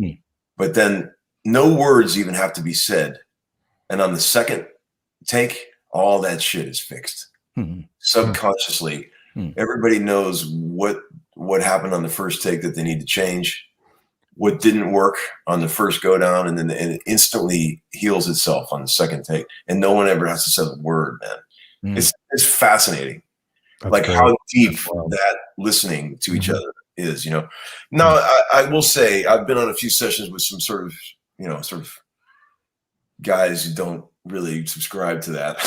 Speaker 2: But then no words even have to be said. And on the second take, all that shit is fixed. subconsciously. Everybody knows what happened on the first take that they need to change, what didn't work on the first go down, and then it instantly heals itself on the second take, and no one ever has to say the word, man. It's fascinating.
Speaker 1: That's
Speaker 2: like
Speaker 1: great.
Speaker 2: how deep that listening to each other is, you know. Now, I will say I've been on a few sessions with some sort of guys who don't really subscribe to that.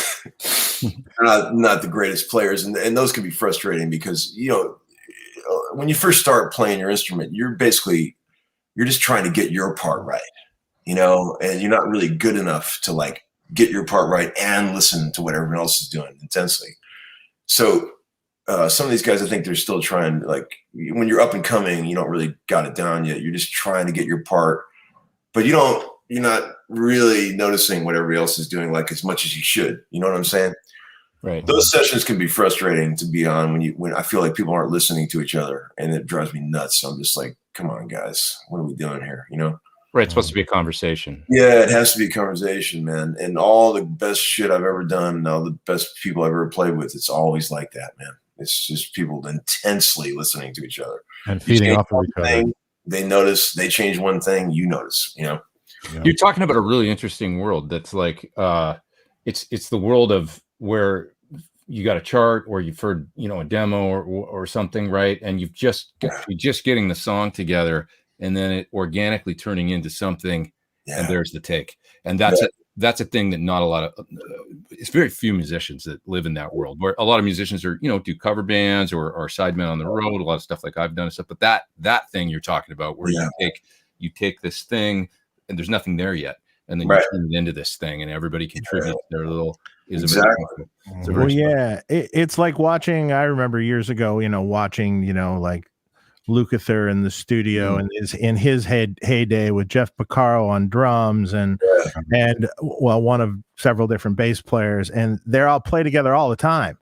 Speaker 2: They're not the greatest players, and those can be frustrating because, you know, when you first start playing your instrument, you're just trying to get your part right, you know, and you're not really good enough to like get your part right and listen to what everyone else is doing intensely. So some of these guys, I think they're still trying, like, when you're up and coming, you don't really got it down yet. You're just trying to get your part, but you're not really noticing what everybody else is doing like as much as you should. You know what I'm saying?
Speaker 4: Right.
Speaker 2: Those sessions can be frustrating to be on when I feel like people aren't listening to each other, and it drives me nuts. So I'm just like, come on, guys, what are we doing here? You know?
Speaker 4: Right. It's supposed to be a conversation.
Speaker 2: Yeah, it has to be a conversation, man. And all the best shit I've ever done, and all the best people I've ever played with, it's always like that, man. It's just people intensely listening to each other
Speaker 1: and feeding off of each other.
Speaker 2: They notice, they change one thing, you notice, you know.
Speaker 1: Yeah.
Speaker 4: You're talking about a really interesting world that's like it's the world of where you got a chart or you've heard, you know, a demo or something, right? And you're just getting the song together, and then it organically turning into something, and there's the take. And that's a thing that not a lot of it's very few musicians that live in that world, where a lot of musicians are, you know, do cover bands or sidemen on the road, a lot of stuff like I've done and stuff. But that thing you're talking about, where you take this thing and there's nothing there yet, and then you turn it into this thing, and everybody contributes their little
Speaker 2: exactly.
Speaker 3: Well, yeah, it's like watching. I remember years ago, you know, watching, you know, like Lukather in the studio and in his heyday with Jeff Porcaro on drums and well, one of several different bass players, and they're all play together all the time.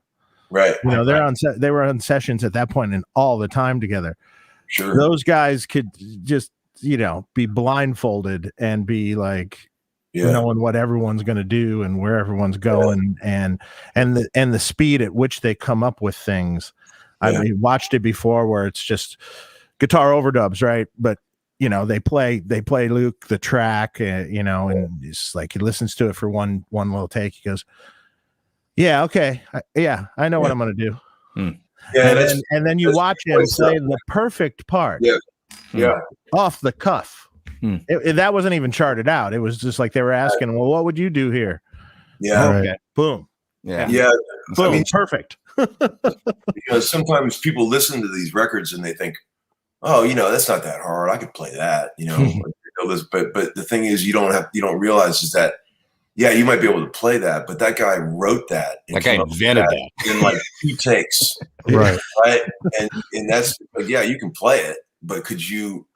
Speaker 2: Right.
Speaker 3: You know, they were on sessions at that point and all the time together.
Speaker 2: Sure.
Speaker 3: Those guys could just, you know, be blindfolded and be like knowing what everyone's going to do and where everyone's going and the speed at which they come up with things. I watched it before where it's just guitar overdubs, right? But, you know, they play Luke the track, you know, and it's like he listens to it for one little take. He goes, "Yeah, okay, I know what I'm going to do."
Speaker 2: Yeah,
Speaker 3: and then you watch him play the perfect part.
Speaker 2: Yeah,
Speaker 3: off the cuff. That wasn't even charted out. It was just like they were asking, "Well, what would you do here?"
Speaker 2: Yeah,
Speaker 3: okay, boom.
Speaker 2: Yeah,
Speaker 3: boom,
Speaker 2: I mean,
Speaker 3: perfect.
Speaker 2: Because sometimes people listen to these records and they think, "Oh, you know, that's not that hard. I could play that." You know, but the thing is, you don't realize is that you might be able to play that, but that guy wrote that.
Speaker 4: That guy invented that
Speaker 2: in like 2 takes,
Speaker 1: right?
Speaker 2: And that's like, you can play it, but could you,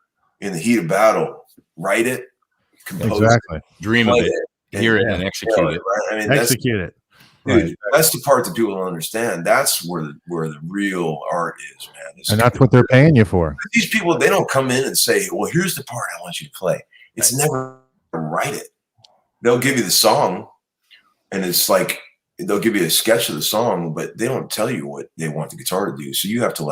Speaker 2: in the heat of battle, write it, compose it,
Speaker 4: dream of it, hear it, and execute it?
Speaker 2: Right? I mean,
Speaker 3: execute it.
Speaker 2: Dude, that's the part that people don't understand. That's where the real art is, man.
Speaker 1: And that's what they're paying you for.
Speaker 2: These people, they don't come in and say, "Well, here's the part I want you to play." It's never write it. They'll give you the song, and it's like they'll give you a sketch of the song, but they don't tell you what they want the guitar to do. So you have to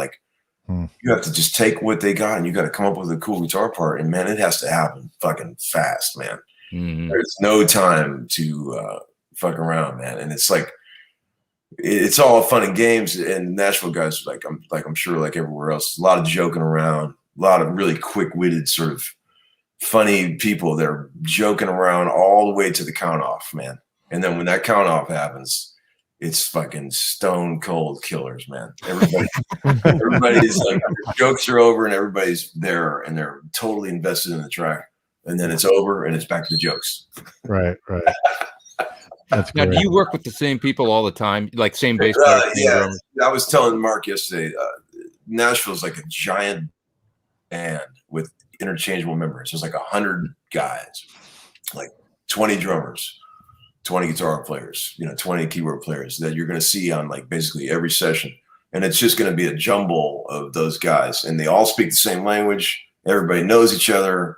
Speaker 2: you have to just take what they got, and you got to come up with a cool guitar part. And man, it has to happen fucking fast, man. There's no time to fuck around, man. And it's like it's all fun and games. And Nashville guys, I'm sure, like everywhere else, a lot of joking around, a lot of really quick-witted, sort of funny people that are joking around all the way to the count off, man. And then when that count off happens, it's fucking stone cold killers, man. Everybody's like, jokes are over and everybody's there and they're totally invested in the track. And then it's over and it's back to the jokes.
Speaker 1: Right. That's
Speaker 4: now,
Speaker 1: great.
Speaker 4: do you work with the same people all the time? Like same bass player?
Speaker 2: I was telling Mark yesterday, Nashville's like a giant band with interchangeable members. There's like 100 guys, like 20 drummers, 20 guitar players, 20 keyboard players that you're going to see on like basically every session. And it's just going to be a jumble of those guys. And they all speak the same language. Everybody knows each other.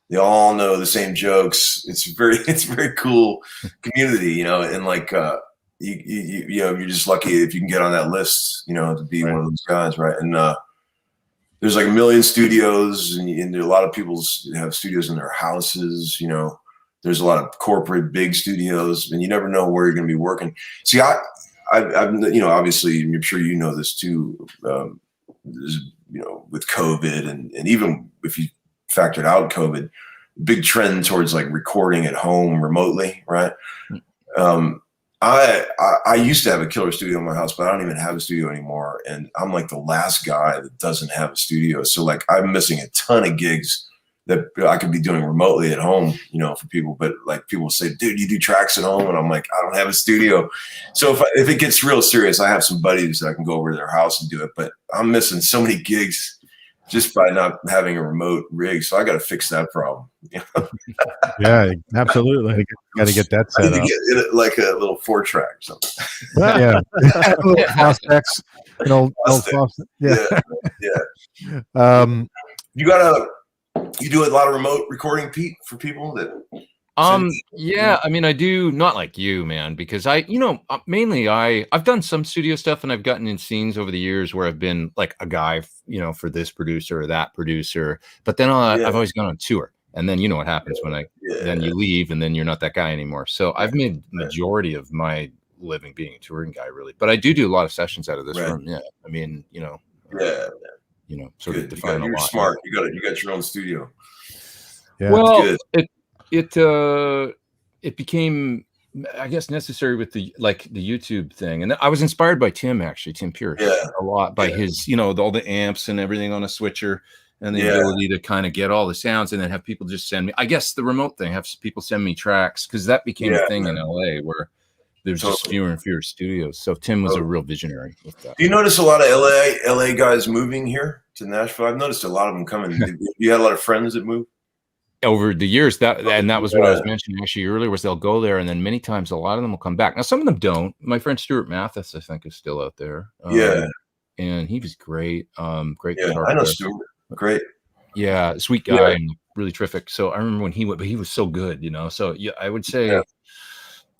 Speaker 2: They all know the same jokes. It's very cool community, and like, you know, you're just lucky if you can get on that list, you know, to be one of those guys, right? And there's like a million studios, and a lot of people have studios in their houses. You know, there's a lot of corporate big studios, and you never know where you're going to be working. See, I've you know, obviously, I'm sure you know this too. You know, with COVID, and even if you factored out COVID, big trend towards like recording at home remotely, right? I used to have a killer studio in my house, but I don't even have a studio anymore. And I'm like the last guy that doesn't have a studio. So like I'm missing a ton of gigs that I could be doing remotely at home, you know, for people. But like people say, dude, you do tracks at home? And I'm like, I don't have a studio. So if it gets real serious, I have some buddies that I can go over to their house and do it. But I'm missing so many gigs just by not having a remote rig. So I got to fix that problem. You know?
Speaker 3: Yeah, absolutely.
Speaker 1: Got to get that
Speaker 2: I
Speaker 1: set
Speaker 2: need
Speaker 1: up.
Speaker 2: to get it like a little 4-track or something.
Speaker 1: Yeah. Little Fostex, an old
Speaker 2: Yeah. You do a lot of remote recording, Pete, for people that.
Speaker 4: Yeah, I mean, I do not like you, man, because mainly I've done some studio stuff, and I've gotten in scenes over the years where I've been like a guy, you know, for this producer or that producer, but then I've always gone on tour, and then you know what happens when then you leave, and then you're not that guy anymore. So I've made majority of my living being a touring guy, really, but I do a lot of sessions out of this room. Yeah, I mean, you know, you know, sort of define a lot.
Speaker 2: You're smart. You got your own studio.
Speaker 1: Yeah.
Speaker 4: Well, it became, I guess, necessary with the YouTube thing, and I was inspired by Tim Pierce a lot by his, you know, all the amps and everything on a switcher, and the ability to kind of get all the sounds, and then have people just send me, I guess the remote thing, have people send me tracks, because that became a thing in LA where there's just fewer and fewer studios. So Tim was a real visionary with that.
Speaker 2: Do you notice a lot of LA guys moving here to Nashville? I've noticed a lot of them coming. You had a lot of friends that moved
Speaker 4: over the years, that was what I was mentioning actually earlier, was they'll go there, and then many times a lot of them will come back. Now some of them don't. My friend Stuart Mathis, I think, is still out there. And he was great. Great guitar.
Speaker 2: I know Stuart. Great.
Speaker 4: Yeah, sweet guy and really terrific. So I remember when he went, but he was so good, you know. So yeah, I would say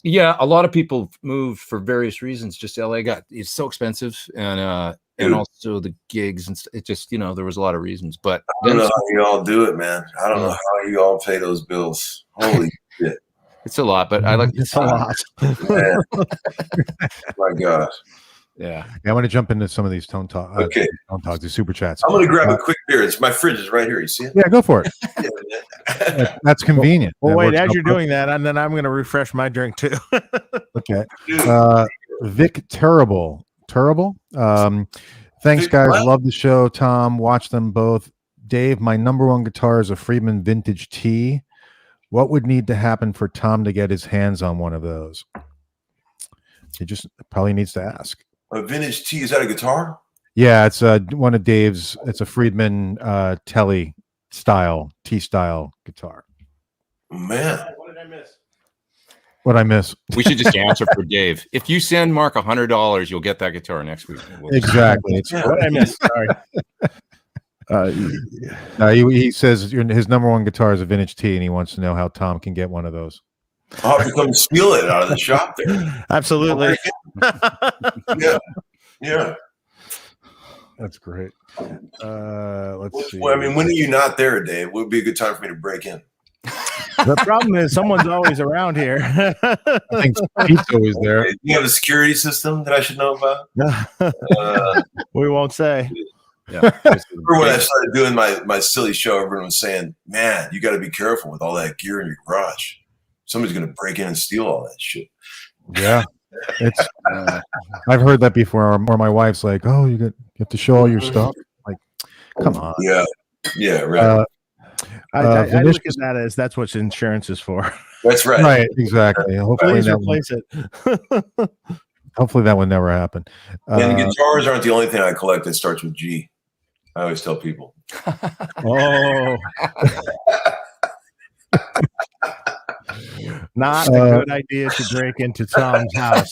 Speaker 4: a lot of people moved for various reasons. Just LA it's so expensive, and also the gigs, and it just, you know, there was a lot of reasons. But
Speaker 2: I don't know how you all do it, man. I don't know how you all pay those bills. Holy shit.
Speaker 4: It's a lot, but I like
Speaker 3: it's a lot.
Speaker 2: My gosh.
Speaker 1: Yeah, I want to jump into some of these tone talks, the super chats.
Speaker 2: I'm going to grab a quick beer. My fridge is right here. You see it?
Speaker 1: Yeah, go for it. That's convenient.
Speaker 3: Well, wait, as you're doing that, and then I'm going to refresh my drink too.
Speaker 1: Okay. Vic Terrible. Thanks, guys. Love the show. Tom, watch them both. Dave, my number one guitar is a Friedman Vintage T. What would need to happen for Tom to get his hands on one of those? He just probably needs to ask.
Speaker 2: A Vintage T, is that a guitar?
Speaker 1: Yeah, it's one of Dave's. It's a Friedman Telly style, T style guitar.
Speaker 2: Man,
Speaker 3: what did I miss?
Speaker 1: What I miss?
Speaker 4: We should just answer for Dave. If you send Mark $100, you'll get that guitar next week.
Speaker 1: Exactly.
Speaker 3: What did I miss? Sorry.
Speaker 1: He says his number one guitar is a Vintage T, and he wants to know how Tom can get one of those.
Speaker 2: I'll have to come steal it out of the shop there.
Speaker 3: Absolutely.
Speaker 2: Yeah.
Speaker 1: That's great. Let's see.
Speaker 2: Well, I mean, when are you not there, Dave? Would be a good time for me to break in.
Speaker 3: The problem is someone's always around here.
Speaker 1: I think Pete's always there.
Speaker 2: Okay. You have a security system that I should know about?
Speaker 3: We won't say.
Speaker 4: Yeah.
Speaker 2: Remember when I started doing my silly show, everyone was saying, man, you got to be careful with all that gear in your garage. Somebody's going to break in and steal all that shit.
Speaker 1: Yeah. It's I've heard that before, or my wife's like, oh, you have to show all your stuff. Like, come on.
Speaker 2: Yeah, right.
Speaker 3: I look at that as that's what insurance is for.
Speaker 2: That's right.
Speaker 1: Right, exactly. Hopefully
Speaker 3: replace it.
Speaker 1: Hopefully that would never happen.
Speaker 2: And guitars aren't the only thing I collect that starts with G. I always tell people.
Speaker 3: Oh. Not a good idea to break into Tom's house.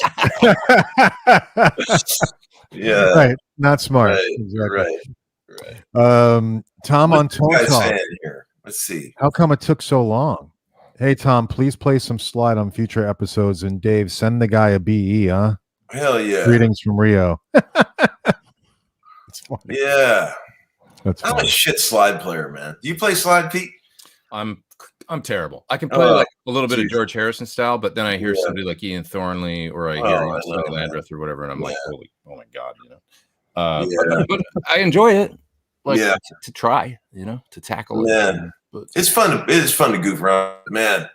Speaker 2: Yeah.
Speaker 1: Right. Not smart.
Speaker 2: Right.
Speaker 1: Exactly.
Speaker 2: Right.
Speaker 1: Tom, on Tone Talk.
Speaker 2: Here. Let's see.
Speaker 1: How come it took so long? Hey Tom, please play some Slide on future episodes. And Dave, send the guy a BE, huh?
Speaker 2: Hell yeah.
Speaker 1: Greetings from Rio.
Speaker 3: It's funny.
Speaker 2: Yeah.
Speaker 1: That's
Speaker 2: I'm a
Speaker 1: funny.
Speaker 2: shit slide player, man. Do you play slide, Pete?
Speaker 4: I'm terrible. I can play like a little bit of
Speaker 2: geez.
Speaker 4: George Harrison style, but then I hear
Speaker 2: Yeah.
Speaker 4: somebody like Ian Thornley or I hear
Speaker 2: Oh, I
Speaker 4: Sonny
Speaker 2: know, man.
Speaker 4: Landreth or whatever, and I'm like, holy, oh my god, you know.
Speaker 2: Yeah.
Speaker 4: But I enjoy it, like
Speaker 2: Yeah.
Speaker 4: to try, you know, to tackle it.
Speaker 2: Man.
Speaker 4: But
Speaker 2: It's fun to goof around, man.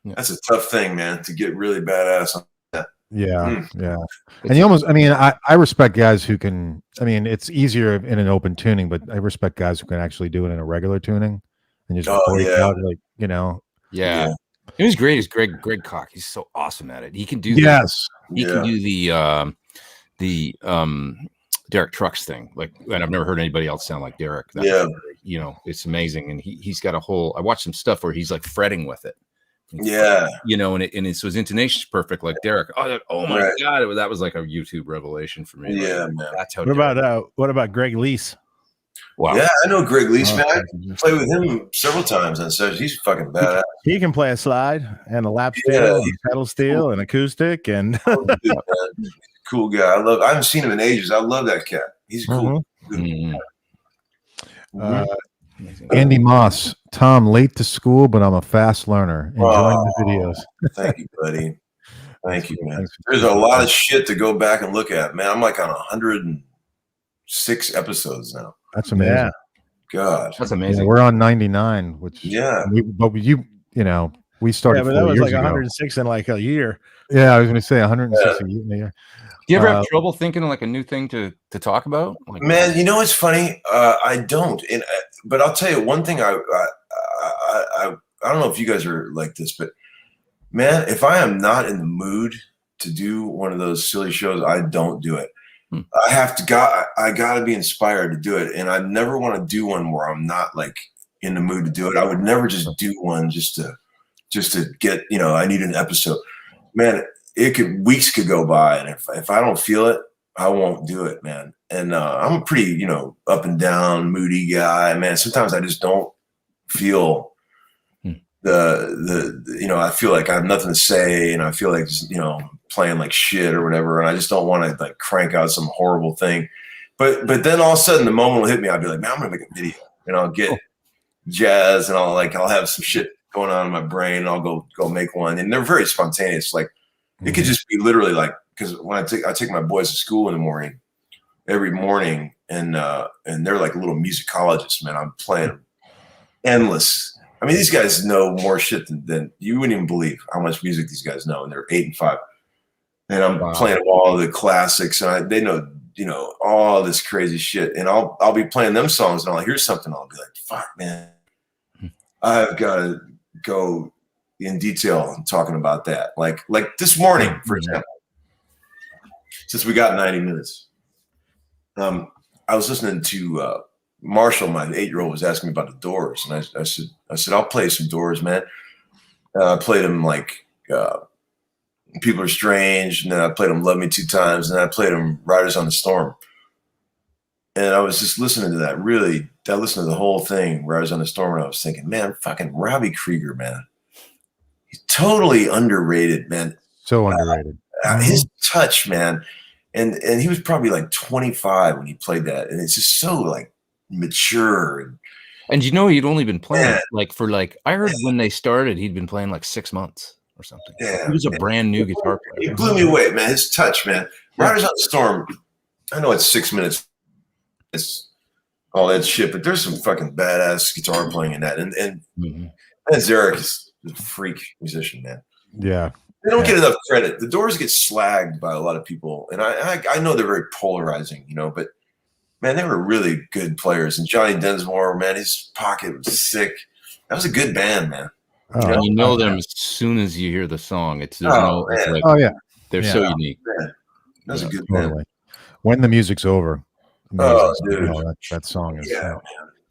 Speaker 4: Yeah.
Speaker 2: That's a tough thing, man, to get really badass on that.
Speaker 1: Yeah, yeah. And you almost, I mean, I respect guys who can, I mean, it's easier in an open tuning, but I respect guys who can actually do it in a regular tuning and just break out, like, you know.
Speaker 4: yeah. It was great. Is Greg Koch. He's so awesome at it. He can do
Speaker 1: Yes.
Speaker 4: he can do the Derek Trucks thing. Like, and I've never heard anybody else sound like Derek. You know, it's amazing. And he's got a whole, I watched some stuff where he's like fretting with it.
Speaker 2: Yeah.
Speaker 4: You know, and so his intonation's perfect, like Derek. Oh my god, that was like a YouTube revelation for me.
Speaker 2: Yeah,
Speaker 4: like,
Speaker 2: man.
Speaker 4: That's how.
Speaker 3: What about Greg Lease?
Speaker 4: Wow.
Speaker 2: Yeah, I know Greg Lease, man. I played with him several times on stage. He's fucking badass.
Speaker 3: He can play a slide and a lap steel, and pedal steel, and acoustic, and
Speaker 2: Cool guy. I haven't seen him in ages. I love that cat. He's cool.
Speaker 1: Andy Moss, Tom, late to school, but I'm a fast learner. Enjoying the videos.
Speaker 2: Thank you, buddy. Thank you, man. There's a lot of shit to go back and look at, man. I'm like on 106 episodes now.
Speaker 1: That's amazing.
Speaker 3: Yeah.
Speaker 2: God,
Speaker 4: that's amazing.
Speaker 1: Yeah, we're on 99, which but you know, we started.
Speaker 3: Yeah, but that was like 106 in like a year.
Speaker 1: Yeah, I was going to say 106 a year.
Speaker 4: Do you ever have trouble thinking of like a new thing to talk about? Like,
Speaker 2: man, you know what's funny? I don't. But I'll tell you one thing. I don't know if you guys are like this, but man, if I am not in the mood to do one of those silly shows, I don't do it. I gotta be inspired to do it, and I never want to do one where I'm not like in the mood to do it. I would never just do one just to get, you know, I need an episode. Man, weeks could go by, and if I don't feel it, I won't do it, man. And I'm a pretty, you know, up and down, moody guy, man. Sometimes I just don't feel the you know, I feel like I have nothing to say, and I feel like, you know, playing like shit or whatever, and I just don't want to like crank out some horrible thing. But then all of a sudden the moment will hit me. I'll be like, man, I'm gonna make a video, and I'll get jazz, and I'll have some shit going on in my brain, and I'll go make one. And they're very spontaneous. Like it could just be literally like, because when I take my boys to school in the morning, every morning, and they're like little musicologists, man. I'm playing endless. I mean, these guys know more shit than you wouldn't even believe how much music these guys know, and they're 8 and 5. And I'm playing all the classics, and they know, you know, all this crazy shit. And I'll be playing them songs, and I'll hear something, I'll be like, fuck, man, I've got to go in detail talking about that. Like this morning, for example, since we got 90 minutes, I was listening to Marshall, my 8-year-old, was asking me about the Doors, and I said I'll play some Doors, man. I played them like People Are Strange, and then I played them Love Me Two Times, and then I played them Riders on the Storm. And I was just listening to that. Really, I listened to the whole thing, Riders on the Storm, and I was thinking, man, fucking Robbie Krieger, man, he's totally underrated, man.
Speaker 1: So underrated.
Speaker 2: His touch, man, and he was probably like 25 when he played that, and it's just so like mature.
Speaker 4: And you know, he'd only been playing like for like, I heard when they started, he'd been playing like 6 months or something.
Speaker 2: Yeah,
Speaker 4: he was a brand new guitar player.
Speaker 2: He blew me away, man. His touch, man. Riders on the Storm. I know it's 6 minutes. It's all that shit, but there's some fucking badass guitar playing in that. And Zarek is a freak musician, man.
Speaker 1: Yeah.
Speaker 2: They don't get enough credit. The Doors get slagged by a lot of people, and I know they're very polarizing, you know, but man, they were really good players. And Johnny Densmore, man, his pocket was sick. That was a good band, man.
Speaker 4: And you know them as soon as you hear the song. They're so unique.
Speaker 2: Man. That was a good
Speaker 1: band.
Speaker 2: Totally.
Speaker 1: When the Music's Over.
Speaker 2: Oh, dude.
Speaker 1: You know, that song is.
Speaker 2: Man.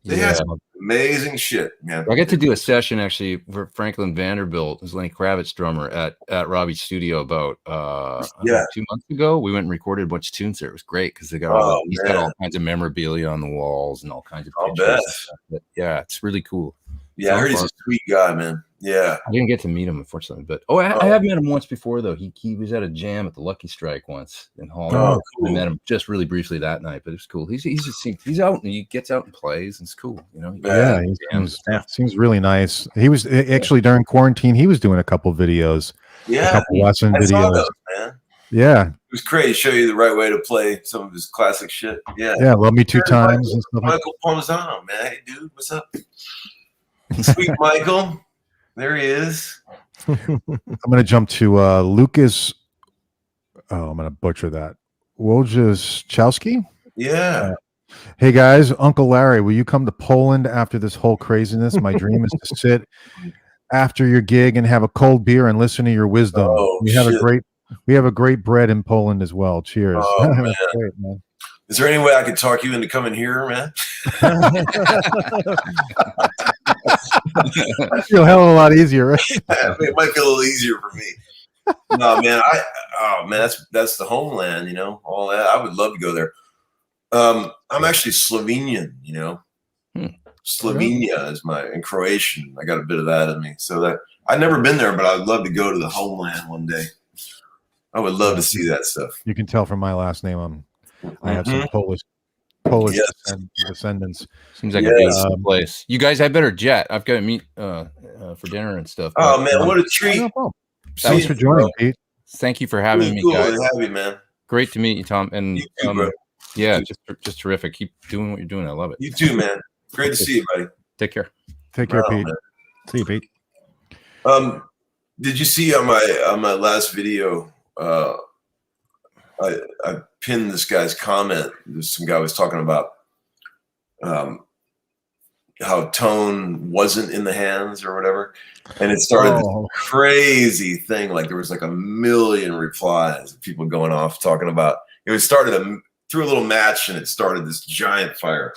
Speaker 2: They had some amazing shit, man.
Speaker 4: I got to do a session actually for Franklin Vanderbilt, who's Lenny Kravitz's drummer, at Robbie's studio about 2 months ago. We went and recorded a bunch of tunes there. It was great because they got he's got all kinds of memorabilia on the walls and all kinds of pictures. But yeah, it's really cool.
Speaker 2: Yeah, I heard he's a sweet guy, man. Yeah.
Speaker 4: I didn't get to meet him, unfortunately, but I have met him once before though. He was at a jam at the Lucky Strike once in Holland.
Speaker 2: Oh, cool.
Speaker 4: I met him just really briefly that night, but it was cool. He's out and he gets out and plays, and it's cool, you know.
Speaker 1: Yeah, seems really nice. He was actually during quarantine. He was doing a couple videos, a couple lesson videos.
Speaker 2: Saw those, man.
Speaker 1: Yeah,
Speaker 2: it was great. Show you the right way to play some of his classic shit. Yeah,
Speaker 1: Love Me Two Times and stuff.
Speaker 2: Michael Pomzano, man. Hey, dude, what's up? Sweet Michael. There he is.
Speaker 1: I'm going to jump to Lucas. Oh, I'm going to butcher that. Wojciechowski?
Speaker 2: Yeah.
Speaker 1: Hey, guys. Uncle Larry, will you come to Poland after this whole craziness? My dream is to sit after your gig and have a cold beer and listen to your wisdom. We have a great bread in Poland as well. Cheers.
Speaker 2: Oh, man. Great, man. Is there any way I could talk you into coming here, man?
Speaker 1: I feel a hell of a lot easier, right?
Speaker 2: It might feel a little easier for me. No, man. That's the homeland, you know. All that. I would love to go there. I'm actually Slovenian, you know. Slovenia is in Croatian. I got a bit of that in me. So that I've never been there, but I'd love to go to the homeland one day. I would love to see that stuff.
Speaker 1: You can tell from my last name, I have some Polish descendants.
Speaker 4: Seems like a beautiful place. You guys had better jet. I've got to meet for dinner and stuff.
Speaker 2: Oh man, what a treat!
Speaker 1: Thanks for joining, Pete.
Speaker 4: Thank you for having me, guys.
Speaker 2: To have you, man.
Speaker 4: Great to meet you, Tom. And
Speaker 2: you too, bro.
Speaker 4: Yeah, just terrific. Keep doing what you're doing. I love it.
Speaker 2: You too, man. Great to see you, buddy.
Speaker 4: Take care.
Speaker 1: Take care, Pete. Man.
Speaker 3: See you, Pete.
Speaker 2: Did you see on my last video? I pinned this guy's comment. Some guy was talking about how tone wasn't in the hands or whatever, and it started this crazy thing. Like there was like 1 million replies of people going off talking about it. Started through a little match, and it started this giant fire.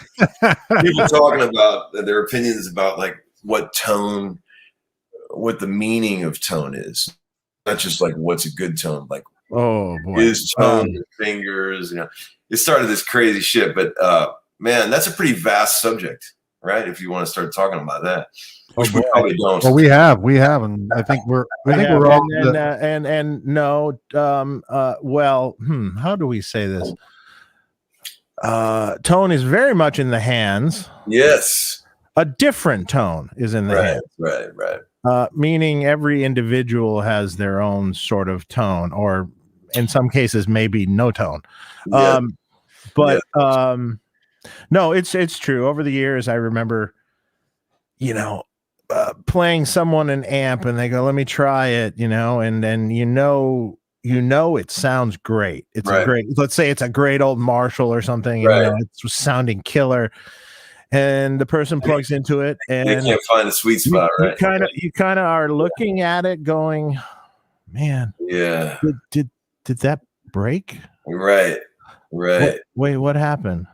Speaker 2: People talking about their opinions about like what the meaning of tone is, not just like what's a good tone, like.
Speaker 3: Oh boy,
Speaker 2: his tongue, his fingers, you know, it started this crazy shit. But man, that's a pretty vast subject, right? If you want to start talking about that, which we probably don't.
Speaker 1: Well, we have, and I think we're all. How do we say this?
Speaker 3: Tone is very much in the hands.
Speaker 2: Yes,
Speaker 3: a different tone is in the hands.
Speaker 2: Right.
Speaker 3: Meaning every individual has their own sort of tone, or in some cases, maybe no tone.
Speaker 2: Yeah.
Speaker 3: No, it's true. Over the years, I remember, playing someone an amp, and they go, "Let me try it," and then it sounds great. It's let's say it's a great old Marshall or something. And, it's sounding killer. And the person plugs into it, and
Speaker 2: you can't find a sweet spot, right?
Speaker 3: You kind of are looking at it, going, "Man,
Speaker 2: yeah,
Speaker 3: did that break?"
Speaker 2: Right.
Speaker 3: Wait, what happened?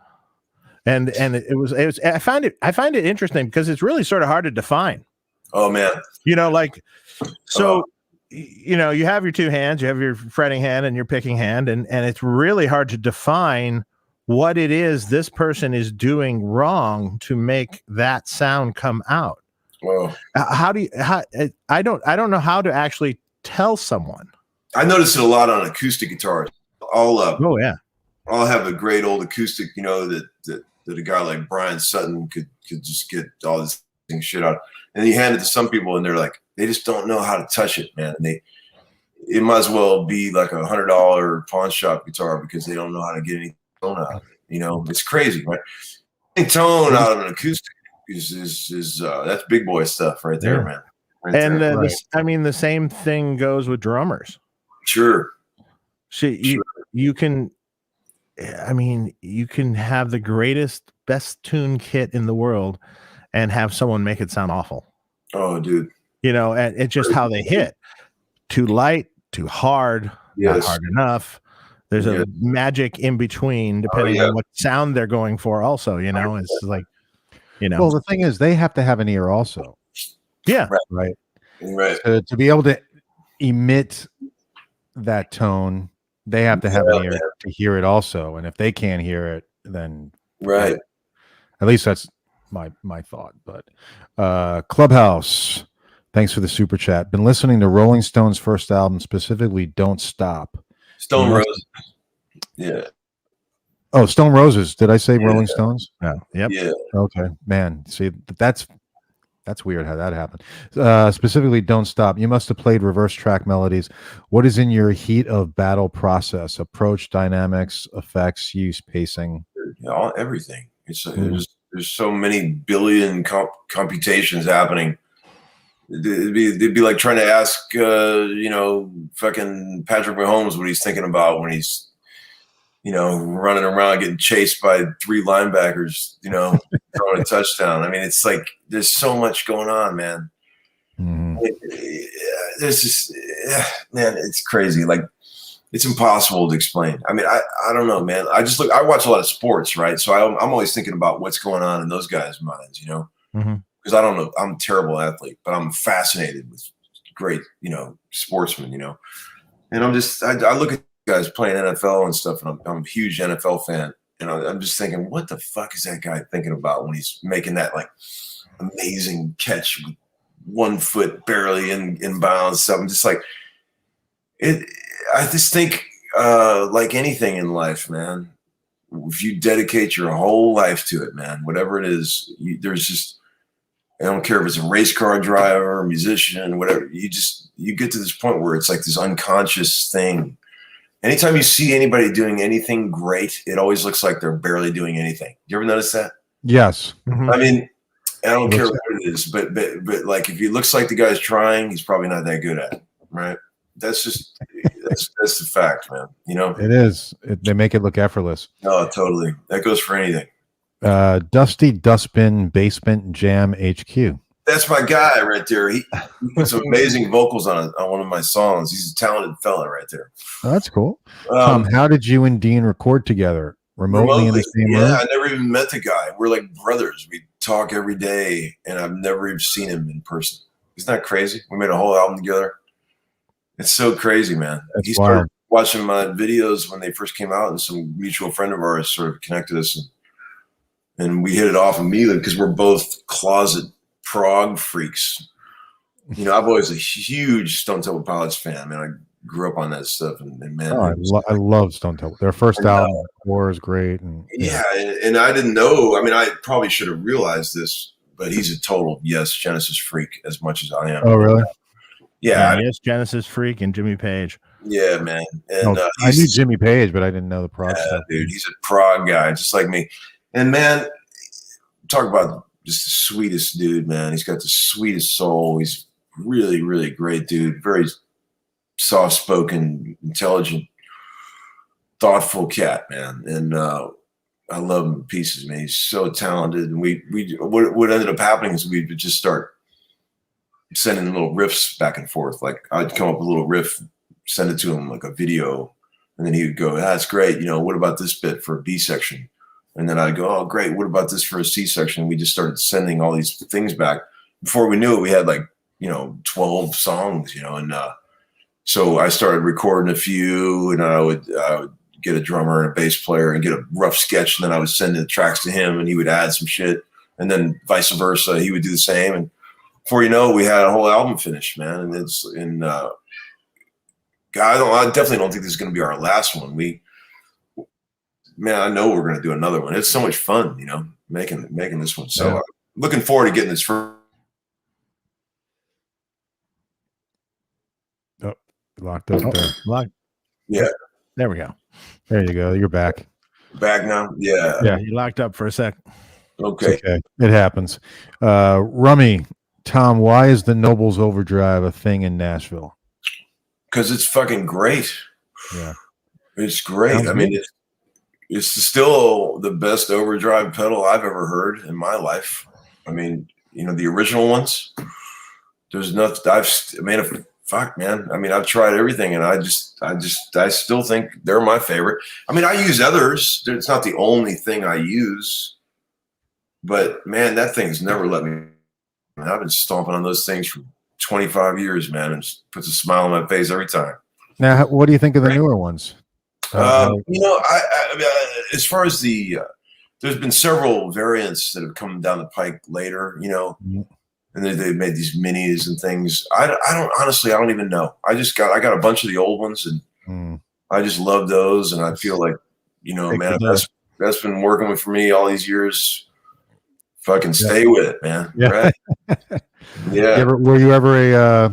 Speaker 3: And it was. I find it interesting because it's really sort of hard to define.
Speaker 2: Oh man,
Speaker 3: you have your two hands, you have your fretting hand and your picking hand, and it's really hard to define what it is this person is doing wrong to make that sound come out.
Speaker 2: Well,
Speaker 3: I don't know how to actually tell someone.
Speaker 2: I notice it a lot on acoustic guitars. I'll have a great old acoustic, that a guy like Brian Sutton could just get all this shit out. And you hand it to some people, and they're like, they just don't know how to touch it, man. And it might as well be like $100 pawn shop guitar because they don't know how to get any tone out of it. It's crazy, right? Getting tone out of an acoustic is that's big boy stuff right there, man.
Speaker 3: The same thing goes with drummers.
Speaker 2: Sure.
Speaker 3: You can have the greatest, best tune kit in the world and have someone make it sound awful.
Speaker 2: Oh, dude.
Speaker 3: And it's just how they hit. Too light, too hard, not hard enough. There's a magic in between, depending on what sound they're going for. Also, it's like,
Speaker 1: Well, the thing is, they have to have an ear also.
Speaker 3: Yeah.
Speaker 2: Right.
Speaker 1: To be able to emit that tone, they have to have an ear to hear it also. And if they can't hear it, then at least that's my thought. But Clubhouse, Thanks for the super chat. Been listening to Rolling Stones' first album, specifically "Don't Stop."
Speaker 2: Stone Roses. Yeah.
Speaker 1: Oh, Stone Roses. Did I say
Speaker 2: Yeah.
Speaker 1: Rolling Stones?
Speaker 3: No. Yep.
Speaker 2: Yeah.
Speaker 1: Okay, man. See, that's weird how that happened. Specifically, "Don't Stop." You must have played reverse track melodies. What is in your heat of battle process? Approach, dynamics, effects, use, pacing.
Speaker 2: Everything. There's so many billion computations happening. It'd be like trying to ask, fucking Patrick Mahomes what he's thinking about when he's, running around getting chased by 3 linebackers, throwing a touchdown. I mean, it's like there's so much going on, man.
Speaker 1: Mm-hmm.
Speaker 2: There's just, man, it's crazy. Like, it's impossible to explain. I mean, I don't know, man. I watch a lot of sports, right? So I'm always thinking about what's going on in those guys' minds,
Speaker 1: Mm-hmm.
Speaker 2: because I don't know. I'm a terrible athlete, but I'm fascinated with great, sportsmen, and I look at guys playing NFL and stuff, and I'm a huge NFL fan, and I'm just thinking, what the fuck is that guy thinking about when he's making that like amazing catch with 1 foot barely in bounds? So I'm just like, I just think, like anything in life, man, if you dedicate your whole life to it, man, whatever it is, there's just, I don't care if it's a race car driver, musician, whatever. You get to this point where it's like this unconscious thing. Anytime you see anybody doing anything great, it always looks like they're barely doing anything. You ever notice that?
Speaker 1: Yes.
Speaker 3: Mm-hmm.
Speaker 2: I mean, I don't care what it is, but like if it looks like the guy's trying, he's probably not that good at it, right? That's the fact, man.
Speaker 1: It is. They make it look effortless.
Speaker 2: No, totally. That goes for anything.
Speaker 1: Dusty Dustbin Basement Jam HQ.
Speaker 2: That's my guy right there. He put some amazing vocals on one of my songs. He's a talented fella right there.
Speaker 1: Oh, that's cool. How did you and Dean record together? Remotely in the same room?
Speaker 2: Yeah, I never even met the guy. We're like brothers. We talk every day, and I've never even seen him in person. Isn't that crazy? We made a whole album together. It's so crazy, man. He started watching my videos when they first came out, and some mutual friend of ours sort of connected us, and we hit it off immediately because we're both closet prog freaks. I've always a huge Stone Temple Pilots fan. Man, I grew up on that stuff, and man,
Speaker 1: I love Stone Temple. Their first album, War, is great. And
Speaker 2: I didn't know. I mean, I probably should have realized this, but he's a total Genesis freak as much as I am.
Speaker 1: Oh, really?
Speaker 2: Yeah,
Speaker 3: yes, Genesis freak and Jimmy Page.
Speaker 2: Yeah, man. And
Speaker 1: I knew Jimmy Page, but I didn't know the prog stuff.
Speaker 2: Dude, he's a prog guy, just like me. And man, talk about just the sweetest dude, man. He's got the sweetest soul. He's really, really great dude. Very soft-spoken, intelligent, thoughtful cat, man. And I love him to pieces, man. He's so talented. And what ended up happening is we would just start sending little riffs back and forth. Like I'd come up with a little riff, send it to him like a video, and then he would go, "That's great. What about this bit for a B section?" And then I'd go, "Oh, great. What about this for a C section?" We just started sending all these things back. Before we knew it, we had like 12 songs, and so I started recording a few, and I would get a drummer and a bass player and get a rough sketch, and then I would send the tracks to him, and he would add some shit, and then vice versa, he would do the same, and before you know, we had a whole album finished, man. And I definitely don't think this is going to be our last one. I know we're going to do another one. It's so much fun, making this one. So I'm looking forward to getting this first.
Speaker 1: Oh, locked up there.
Speaker 3: Locked.
Speaker 2: Yeah.
Speaker 3: There we go.
Speaker 1: There you go. You're back.
Speaker 2: Back now? Yeah.
Speaker 3: Yeah, you locked up for a sec.
Speaker 2: Okay.
Speaker 1: It happens. Rummy, Tom, why is the Nobles Overdrive a thing in Nashville?
Speaker 2: Because it's fucking great.
Speaker 1: Yeah.
Speaker 2: It's great. I mean, it's still the best overdrive pedal I've ever heard in my life. I mean, the original ones, there's nothing. Fuck, man. I mean, I've tried everything, and I still think they're my favorite. I mean, I use others. It's not the only thing I use, but man, that thing's never let me. I've been stomping on those things for 25 years, man, and it puts a smile on my face every time.
Speaker 1: Now, what do you think of the newer ones?
Speaker 2: I as far as there's been several variants that have come down the pike later, and they made these minis and things. I don't even know. I got a bunch of the old ones, and I just love those. And I feel like, man, that's been working with for me all these years. Fucking stay with it, man.
Speaker 1: Yeah.
Speaker 2: Right? Yeah.
Speaker 1: Were you ever a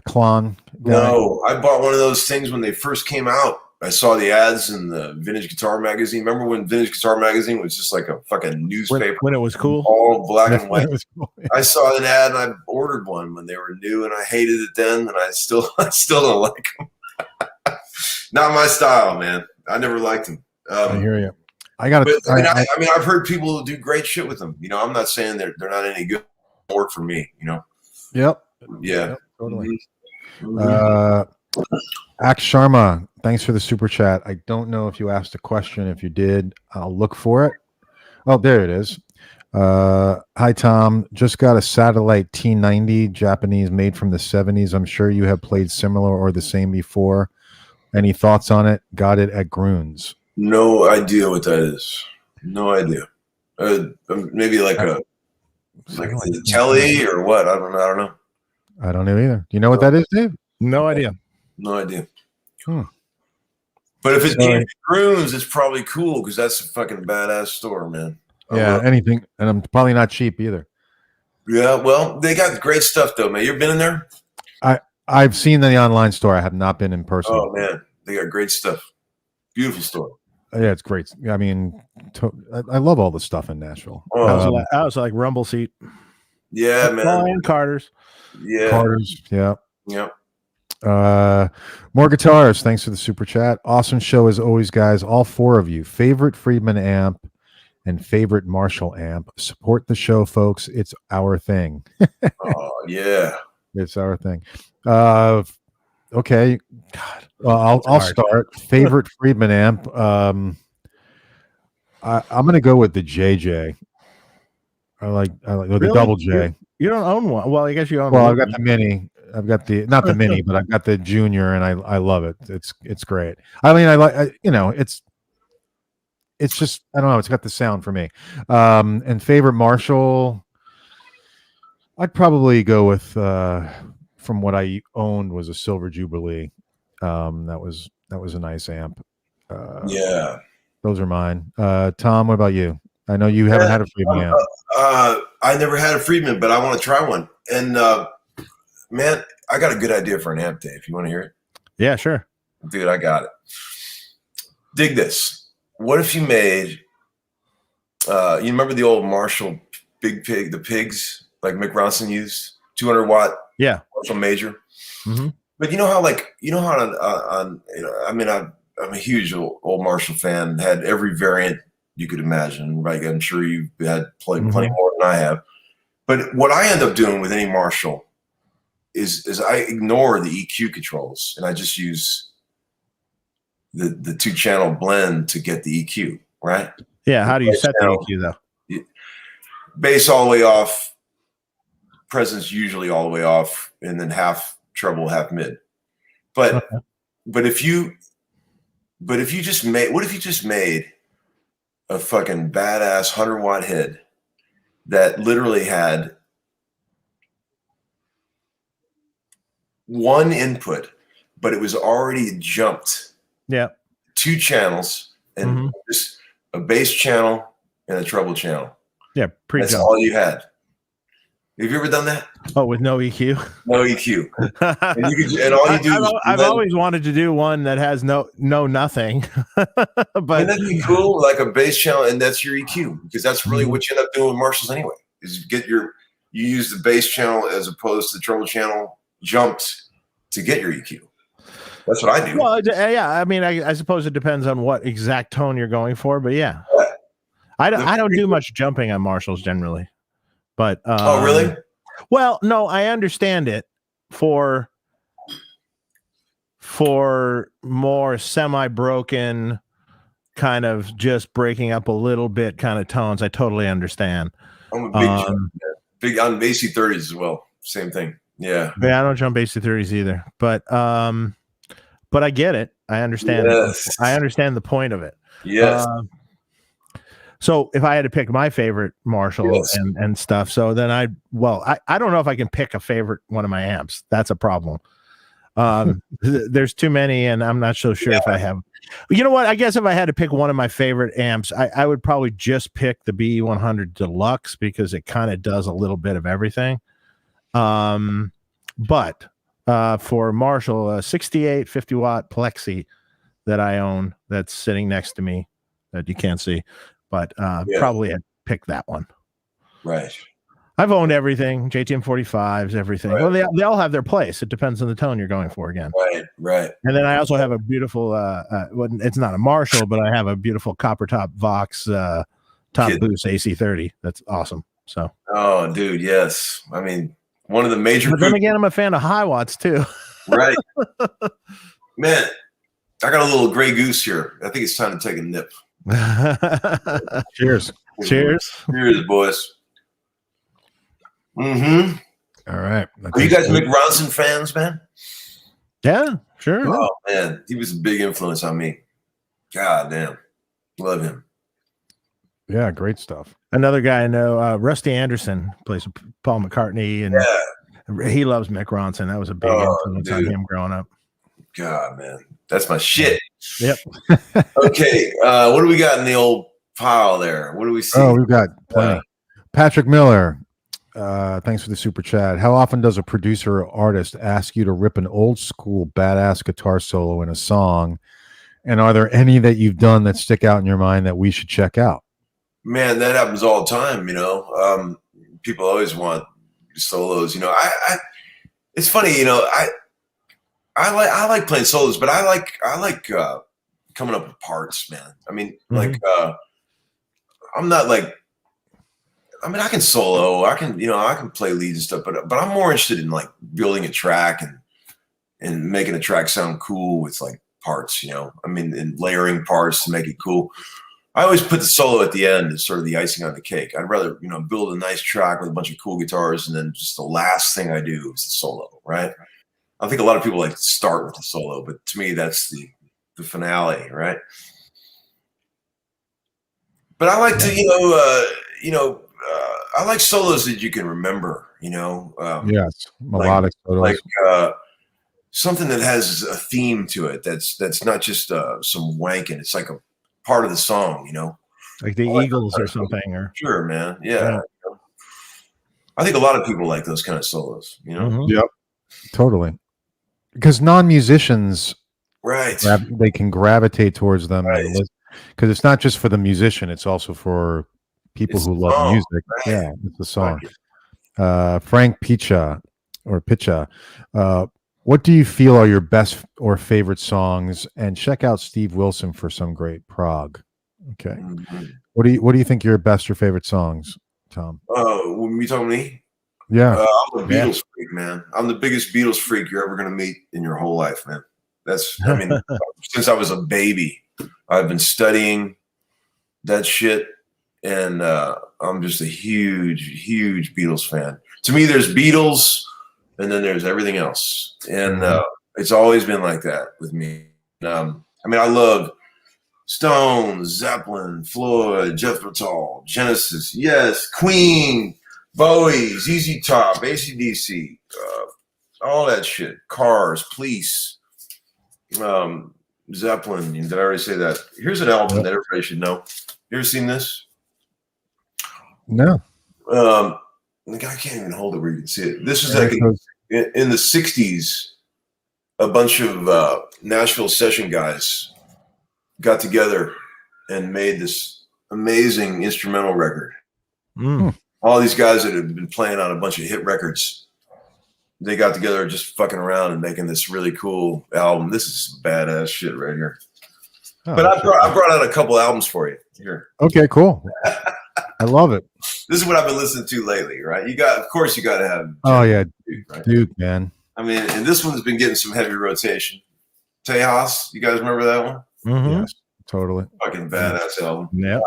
Speaker 1: Klon guy?
Speaker 2: No, I bought one of those things when they first came out. I saw the ads in the Vintage Guitar Magazine. Remember when Vintage Guitar Magazine was just like a fucking newspaper?
Speaker 3: When it was cool?
Speaker 2: All black and white.
Speaker 1: Cool, yeah.
Speaker 2: I saw an ad and I ordered one when they were new, and I hated it then, and I still don't like them. Not my style, man. I never liked them.
Speaker 1: I hear you.
Speaker 2: I've heard people do great shit with them. I'm not saying they're not any good. Work for me,
Speaker 1: Yep.
Speaker 2: Yeah.
Speaker 1: Yep, totally. Ax Sharma, thanks for the super chat. I don't know if you asked a question. If you did, I'll look for it. Oh, there it is. Hi, Tom. Just got a satellite T90, Japanese, made from the 70s. I'm sure you have played similar or the same before. Any thoughts on it? Got it at Groon's.
Speaker 2: No idea what that is. No idea. Maybe like a telly or what? I don't know.
Speaker 1: I don't know either. Do you know what that is, Dave?
Speaker 3: No idea.
Speaker 2: No idea. But if it came to Groon's, it's probably cool because that's a fucking badass store, man.
Speaker 1: Yeah, anything. And I'm probably not cheap either.
Speaker 2: Yeah, well, they got great stuff though, man. You've been in there?
Speaker 1: I've seen the online store. I have not been in person.
Speaker 2: Oh man, they got great stuff. Beautiful store.
Speaker 1: Yeah, it's great. I mean, I love all the stuff in Nashville.
Speaker 3: I was like Rumble Seat.
Speaker 2: Yeah, man.
Speaker 3: And Carter's.
Speaker 2: Yeah.
Speaker 1: Carter's. Yeah.
Speaker 2: Yep.
Speaker 1: More guitars. Thanks for the super chat. Awesome show as always, guys. All four of you. Favorite Friedman amp and favorite Marshall amp. Support the show, folks. It's our thing.
Speaker 2: Oh yeah.
Speaker 1: It's our thing. Okay. God. Well, I'll start. Favorite Friedman amp. I'm gonna go with the JJ. I like with the double J.
Speaker 3: You don't own one. Well, I guess you own.
Speaker 1: Well,
Speaker 3: one.
Speaker 1: I've got the mini. I've got the not the mini, but I've got the junior, and I love it. It's great. I mean, it's just I don't know. It's got the sound for me. And favorite Marshall, I'd probably go with from what I owned was a Silver Jubilee. That was a nice amp.
Speaker 2: Yeah,
Speaker 1: those are mine. Tom, what about you? I know you haven't had a Friedman amp.
Speaker 2: I never had a Friedman, but I want to try one. And man, I got a good idea for an amp, Dave. You want to hear it?
Speaker 3: Yeah, sure.
Speaker 2: Dude, I got it. Dig this. What if you made, you remember the old Marshall Big Pig, the pigs, like Mick Ronson used? 200 watt Marshall Major.
Speaker 3: Mm-hmm.
Speaker 2: But I'm a huge old Marshall fan, had every variant you could imagine. Right? I'm sure you've had plenty more than I have. But what I end up doing with any Marshall is I ignore the EQ controls and I just use the 2-channel blend to get the EQ, right?
Speaker 3: Yeah, how do you set the EQ though?
Speaker 2: Bass all the way off, presence usually all the way off, and then half treble, half mid. But if you just made a fucking badass 100-watt head that literally had one input, but it was already jumped.
Speaker 3: Yeah. 2
Speaker 2: channels and just a bass channel and a treble channel.
Speaker 3: Yeah,
Speaker 2: that's all you had. Have you ever done that?
Speaker 3: Oh, with no EQ?
Speaker 2: No EQ. and all you do
Speaker 3: I've always wanted to do one that has no nothing. But
Speaker 2: wouldn't that be cool? Like a bass channel, and that's your EQ, because that's really what you end up doing with Marshalls anyway. Is you use the bass channel as opposed to the treble channel jumped to get your EQ. That's what I do.
Speaker 3: Well, yeah. I mean, I suppose it depends on what exact tone you're going for, but yeah. I don't do much jumping on Marshalls generally. But
Speaker 2: oh, really?
Speaker 3: Well, no, I understand it for more semi-broken kind of just breaking up a little bit kind of tones. I totally understand.
Speaker 2: I'm a big on AC30s as well. Same thing. Yeah.
Speaker 3: Yeah, I don't jump AC30s either. But I get it. I understand.
Speaker 2: Yes.
Speaker 3: I understand the point of it.
Speaker 2: Yes.
Speaker 3: So if I had to pick my favorite Marshall
Speaker 2: Yes.
Speaker 3: and stuff, so then I don't know if I can pick a favorite one of my amps. That's a problem. There's too many, and I'm not so sure if I have. You know what? I guess if I had to pick one of my favorite amps, I would probably just pick the BE100 Deluxe because it kind of does a little bit of everything. But for Marshall, a 68 50-watt Plexi that I own that's sitting next to me that you can't see, but probably I'd pick that one.
Speaker 2: Right.
Speaker 3: I've owned everything, JTM 45s, everything.
Speaker 2: Right.
Speaker 3: Well, they all have their place. It depends on the tone you're going for again.
Speaker 2: Right.
Speaker 3: And then I also have a beautiful, well, it's not a Marshall, but I have a beautiful copper top Vox top boost AC30. That's awesome. So.
Speaker 2: Oh, dude, yes. I mean, one of the major.
Speaker 3: But then again, I'm a fan of high watts too.
Speaker 2: Right. Man, I got a little gray goose here. I think it's time to take a nip.
Speaker 1: Cheers.
Speaker 3: Cheers.
Speaker 2: Cheers, boys. Mm-hmm.
Speaker 1: All right.
Speaker 2: Are you guys Mick Ronson fans, man?
Speaker 3: Yeah, sure.
Speaker 2: Oh, man. He was a big influence on me. God damn. Love him.
Speaker 1: Yeah, great stuff.
Speaker 3: Another guy I know, Rusty Anderson, plays with Paul McCartney, and he loves Mick Ronson. That was a big influence on him growing up.
Speaker 2: God, man. That's my shit.
Speaker 3: Yep.
Speaker 2: Okay. What do we got in the old pile there? What do we see?
Speaker 1: Oh, we've got plenty. Patrick Miller. Thanks for the super chat. How often does a producer or artist ask you to rip an old school badass guitar solo in a song? And are there any that you've done that stick out in your mind that we should check out?
Speaker 2: Man, that happens all the time. You know, people always want solos. You know, I it's funny. You know, I like playing solos, but I like coming up with parts, man. I mean, like I'm not like. I mean, I can solo. I can play leads and stuff, but I'm more interested in like building a track and making a track sound cool with like parts. You know, I mean, and layering parts to make it cool. I always put the solo at the end as sort of the icing on the cake. I'd rather, you know, build a nice track with a bunch of cool guitars, and then just the last thing I do is the solo, right? I think a lot of people like to start with the solo, but to me, that's the finale, right? But I like to, I like solos that you can remember, you know.
Speaker 1: Yes, melodic solos.
Speaker 2: Like something that has a theme to it. That's not just some wanking. It's like a part of the song, you know,
Speaker 3: like the Eagles or something. Or
Speaker 2: sure, man, yeah. I think a lot of people like those kind of solos, you know.
Speaker 1: Yep, totally. Because non-musicians,
Speaker 2: right,
Speaker 1: they can gravitate towards them,
Speaker 2: right.
Speaker 1: Because it's not just for the musician; it's also for people who love music. Right. Yeah, it's a song. Frank Picha. What do you feel are your best or favorite songs? And check out Steve Wilson for some great prog. Okay. Mm-hmm. What do you think your best or favorite songs, Tom?
Speaker 2: When you talking to me?
Speaker 1: Yeah.
Speaker 2: I'm a Beatles freak, man. I'm the biggest Beatles freak you're ever gonna meet in your whole life, man. I mean, since I was a baby, I've been studying that shit, and I'm just a huge, huge Beatles fan. To me, there's Beatles, and then there's everything else, and it's always been like that with me. I mean, I love Stones, Zeppelin, Floyd, Jethro Tull, Genesis, yes, Queen, Bowie, ZZ Top, AC/DC, all that shit. Cars, Police, Zeppelin. Did I already say that? Here's an album that everybody should know. You ever seen this?
Speaker 1: No.
Speaker 2: I can't even hold it where you can see it. This is like in the 60s, a bunch of Nashville session guys got together and made this amazing instrumental record. All these guys that had been playing on a bunch of hit records, they got together just fucking around and making this really cool album. This is some badass shit right here. Oh, but I brought out a couple albums for you here.
Speaker 1: Okay, cool. I love it.
Speaker 2: This is what I've been listening to lately, right? Of course you got to have.
Speaker 1: Oh yeah,
Speaker 2: Duke, right?
Speaker 1: Duke, man.
Speaker 2: I mean, and this one's been getting some heavy rotation. Tejas, you guys remember that one?
Speaker 3: Mm-hmm.
Speaker 1: Yes, totally.
Speaker 2: Fucking badass album.
Speaker 3: Yeah.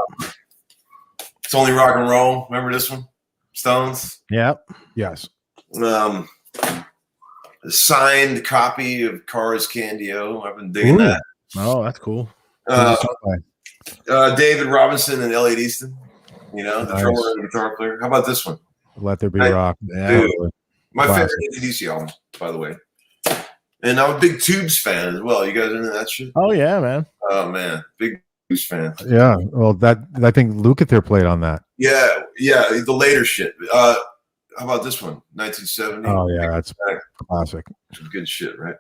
Speaker 2: It's Only Rock and Roll. Remember this one? Stones.
Speaker 3: Yep.
Speaker 1: Yes.
Speaker 2: A signed copy of Cars Candio. I've been digging that.
Speaker 3: Oh, that's cool.
Speaker 2: David Robinson and Elliot Easton. You know, the
Speaker 1: Nice.
Speaker 2: drummer and the guitar player. How about this one?
Speaker 1: Let There Be
Speaker 2: Hey,
Speaker 1: Rock.
Speaker 2: dude. My
Speaker 1: Classic.
Speaker 2: favorite AC/DC album, by the way. And I'm a big Tubes fan as well. You guys into that shit?
Speaker 3: Oh yeah, man.
Speaker 2: Oh man, big Tubes fan.
Speaker 1: Yeah. Well, I think Lukather played on that.
Speaker 2: Yeah, the later shit. How about this one? 1970.
Speaker 1: Oh yeah, that's classic.
Speaker 2: Some good shit, right?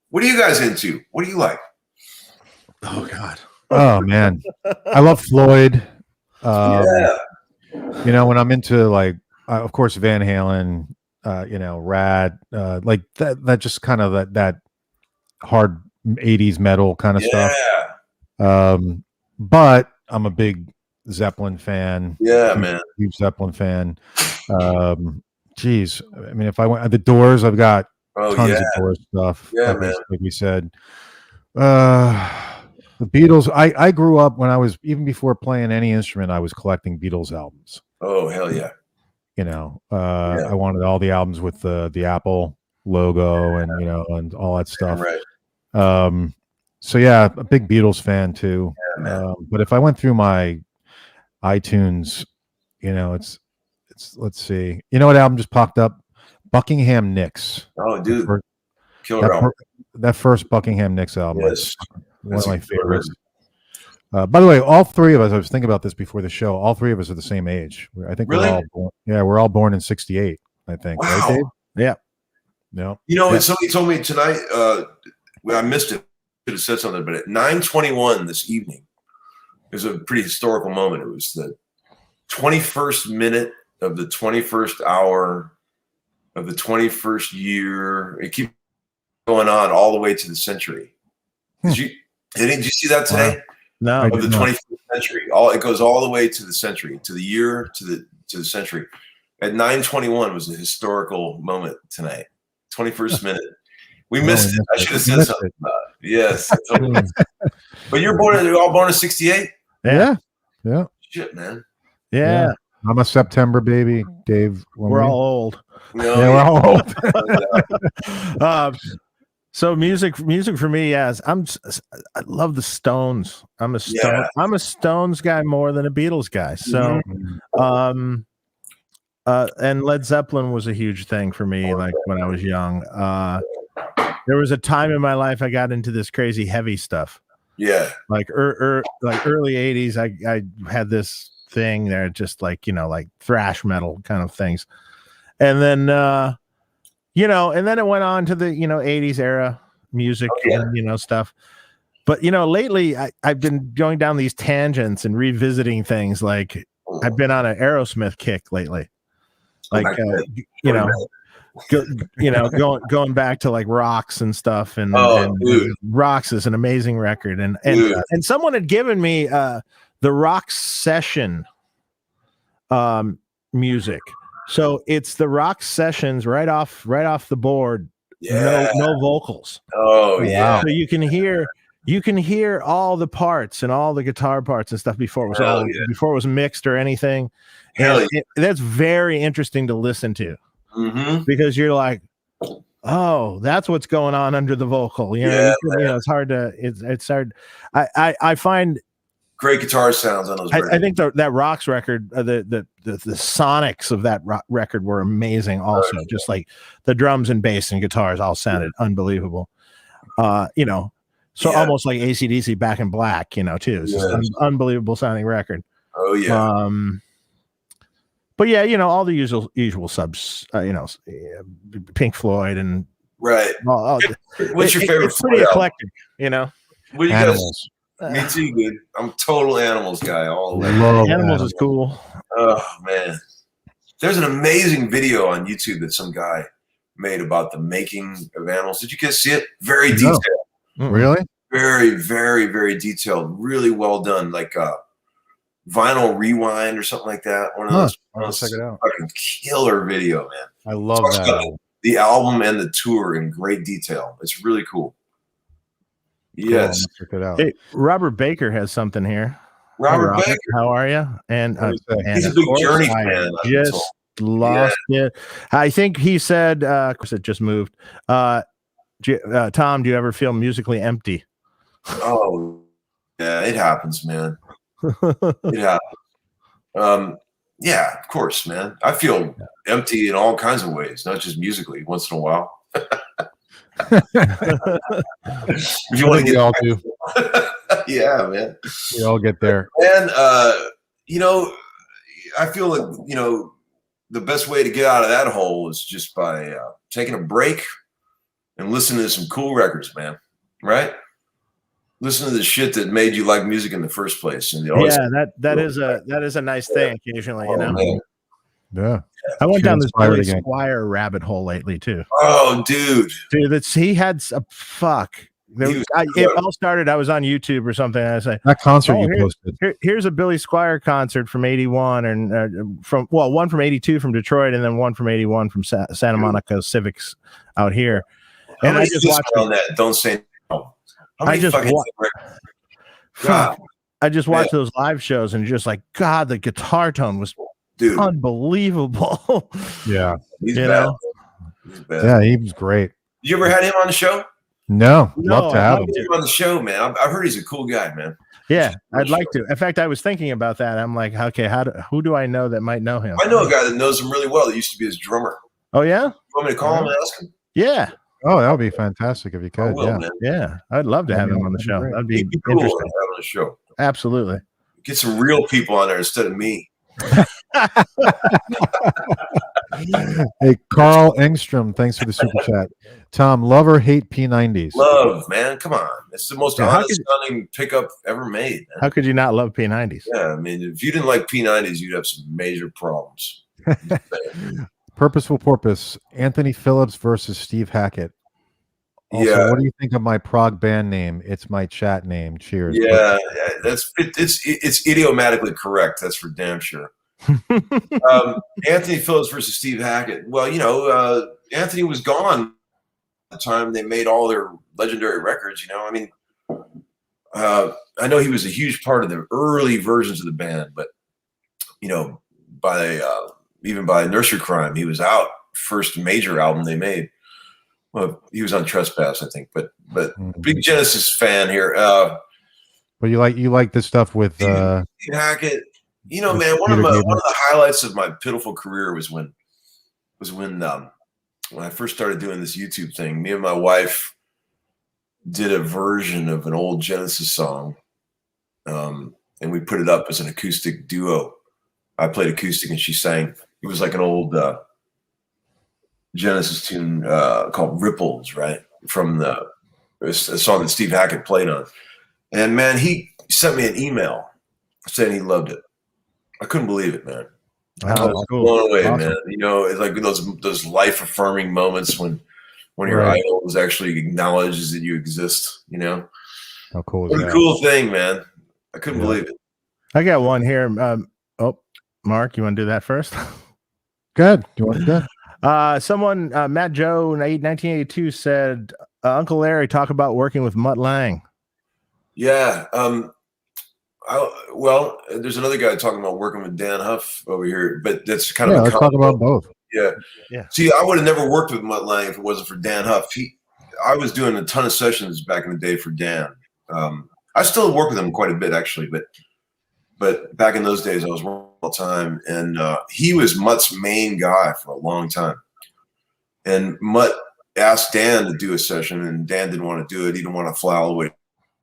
Speaker 2: What are you guys into? What do you like?
Speaker 3: Oh God.
Speaker 1: Oh man, I love Floyd.
Speaker 2: Yeah.
Speaker 1: You know, when I'm into like, of course, Van Halen. You know, Rad, like that just kind of that hard 80s metal kind of stuff. But I'm a big Zeppelin fan.
Speaker 2: Yeah, man.
Speaker 1: Huge Zeppelin fan. Geez, I mean, if I went the Doors, I've got tons of Doors stuff.
Speaker 2: Yeah, man.
Speaker 1: Like we said, the Beatles. I grew up when I was, even before playing any instrument, I was collecting Beatles albums.
Speaker 2: Oh hell yeah.
Speaker 1: You know, I wanted all the albums with the Apple logo and, you know, and all that stuff.
Speaker 2: Right.
Speaker 1: So yeah, a big Beatles fan too.
Speaker 2: Yeah,
Speaker 1: But if I went through my iTunes, you know, it's let's see, you know what album just popped up? Buckingham Nicks.
Speaker 2: Oh, dude, killer album.
Speaker 1: That first Buckingham Nicks album.
Speaker 2: Yes,
Speaker 1: one of my favorites. By the way, all three of us, I was thinking about this before the show, all three of us are the same age. I think
Speaker 2: really?
Speaker 1: we're all born in 68, I think.
Speaker 2: Wow.
Speaker 1: Right, Dave?
Speaker 3: Yeah.
Speaker 1: No.
Speaker 2: You know, somebody told me tonight, I missed it, could have said something, but at 9:21 this evening, it was a pretty historical moment. It was the 21st minute of the 21st hour of the 21st year. It keeps going on all the way to the century. Did you see that today?
Speaker 3: No.
Speaker 2: Of the 21st century. It goes all the way to the century, to the year, to the century. At 9:21 was a historical moment tonight. 21st minute. We missed it. I should have said something about it. Yes. But you're all born in 68?
Speaker 1: Yeah.
Speaker 2: Shit, man.
Speaker 3: Yeah.
Speaker 1: I'm a September baby, Dave.
Speaker 3: We're all old.
Speaker 2: No,
Speaker 1: we're all old.
Speaker 3: So music for me, yes. I love the Stones. I'm a Stones guy more than a Beatles guy. So, and Led Zeppelin was a huge thing for me. Like when I was young, there was a time in my life I got into this crazy heavy stuff.
Speaker 2: Yeah,
Speaker 3: like like early '80s. I had this thing there, just like, you know, like thrash metal kind of things, and then. You know, and then it went on to the, you know, 80s era music and, you know, stuff. But, you know, lately I've been going down these tangents and revisiting things. Like I've been on an Aerosmith kick lately. Like, you know, going back to like Rocks and stuff. And Rocks is an amazing record. And someone had given me the Rocks session music. So it's the Rock sessions right off the board.
Speaker 2: Yeah.
Speaker 3: No vocals.
Speaker 2: Oh yeah.
Speaker 3: So you can hear all the parts and all the guitar parts and stuff before it was mixed or anything. And that's very interesting to listen to, because you're like, oh, that's what's going on under the vocal. You know, it's hard to. It's hard. I find.
Speaker 2: Great guitar sounds on those.
Speaker 3: I think that Rocks record, the sonics of that record were amazing. Also, just like the drums and bass and guitars all sounded unbelievable. You know, so almost like AC/DC Back in Black. You know, too. It's just an unbelievable sounding record.
Speaker 2: Oh yeah.
Speaker 3: But yeah, you know, all the usual subs. You know, Pink Floyd and
Speaker 2: right. What's your favorite?
Speaker 3: It's pretty eclectic. You know.
Speaker 2: What do you guys? Me too, dude. I'm a total Animals guy all the way.
Speaker 3: Animals is cool.
Speaker 2: Oh man, there's an amazing video on YouTube that some guy made about the making of Animals. Did you guys see it? Very detailed.
Speaker 1: Really?
Speaker 2: Very, very, very detailed. Really well done. Like Vinyl Rewind or something like that. One of those.
Speaker 1: I'll check it out.
Speaker 2: Fucking killer video, man.
Speaker 1: I love that.
Speaker 2: The album and the tour in great detail. It's really cool. Yes.
Speaker 1: Check it out.
Speaker 3: Hey, Robert Baker has something here.
Speaker 2: Robert Baker.
Speaker 3: How are you? And
Speaker 2: he's a big Journey fan.
Speaker 3: Just lost it. I think he said, of course, it just moved. Tom, do you ever feel musically empty?
Speaker 2: Oh, Yeah, it happens, man. It happens. Yeah, of course, man. I feel empty in all kinds of ways, not just musically. Once in a while. If you want to get
Speaker 1: all do.
Speaker 2: yeah, man.
Speaker 1: We all get there.
Speaker 2: And you know, I feel like, you know, the best way to get out of that hole is just by taking a break and listening to some cool records, man. Right? Listen to the shit that made you like music in the first place. And
Speaker 3: that is a nice thing occasionally, you know.
Speaker 2: Man.
Speaker 1: Yeah.
Speaker 3: I went down this Billy
Speaker 1: again.
Speaker 3: Squire rabbit hole lately too.
Speaker 2: Oh, dude.
Speaker 3: He had a fuck. It all started. I was on YouTube or something. And I was like,
Speaker 1: that concert you posted.
Speaker 3: Here's a Billy Squire concert from '81 and one from '82 from Detroit, and then one from '81 from Santa Monica Civics out here. And I just watched
Speaker 2: on that. Don't say no.
Speaker 3: I just watched those live shows and just like, God, the guitar tone was unbelievable.
Speaker 1: Yeah,
Speaker 2: he's bad.
Speaker 1: Yeah, he was great.
Speaker 2: You ever had him on the show?
Speaker 1: No, love to have him
Speaker 2: on the show, man. I've heard he's a cool guy, man.
Speaker 3: Yeah, I'd like to. In fact, I was thinking about that. I'm like, okay, who do I know that might know him?
Speaker 2: I know a guy that knows him really well. That used to be his drummer.
Speaker 3: Oh yeah?
Speaker 2: You want me to call him and ask him?
Speaker 3: Yeah.
Speaker 1: Oh, that would be fantastic if you could.
Speaker 3: Yeah. I'd love to have him on the show. That'd be
Speaker 2: cool
Speaker 3: interesting.
Speaker 2: to have on the show.
Speaker 3: Absolutely.
Speaker 2: Get some real people on there instead of me.
Speaker 1: Hey, Carl Engstrom, thanks for the super chat. Tom, love or hate P90s?
Speaker 2: Love, man. Come on. It's the most honest sounding pickup ever made, man.
Speaker 3: How could you not love P90s?
Speaker 2: Yeah, I mean, if you didn't like P90s, you'd have some major problems.
Speaker 1: Purposeful Porpoise, Anthony Phillips versus Steve Hackett. Also, what do you think of my prog band name? It's my chat name. Cheers.
Speaker 2: Yeah, it's idiomatically correct. That's for damn sure. Anthony Phillips versus Steve Hackett. Well, you know, Anthony was gone at the time they made all their legendary records. You know, I mean, I know he was a huge part of the early versions of the band, but you know, even by Nursery Crime, he was out. First major album they made. Well, he was on Trespass, I think, but big Genesis fan here.
Speaker 1: But you like the stuff with
Speaker 2: Steve Hackett. You know, man, one of the highlights of my pitiful career was when I first started doing this YouTube thing. Me and my wife did a version of an old Genesis song, and we put it up as an acoustic duo. I played acoustic and she sang. It was like an old Genesis tune called Ripples, right? From a song that Steve Hackett played on. And man, he sent me an email saying he loved it. I couldn't believe it, man. I was blown away, man. You know, it's like those life-affirming moments when your idol is actually acknowledges that you exist, you know?
Speaker 1: How cool is
Speaker 2: what
Speaker 1: that?
Speaker 2: A cool thing, man. I couldn't believe it.
Speaker 3: I got one here. Mark, you want to do that first?
Speaker 1: Good. You want to do
Speaker 3: someone, Matt Joe, 1982 said, Uncle Larry, talk about working with Mutt Lange.
Speaker 2: Yeah. Well, there's another guy talking about working with Dan Huff over here, but that's kind of
Speaker 1: let's talk about both.
Speaker 2: Yeah. See, I would have never worked with Mutt Lange if it wasn't for Dan Huff. I was doing a ton of sessions back in the day for Dan. I still work with him quite a bit, actually, but back in those days, I was working all the time, and he was Mutt's main guy for a long time. And Mutt asked Dan to do a session, and Dan didn't want to do it. He didn't want to fly all the way.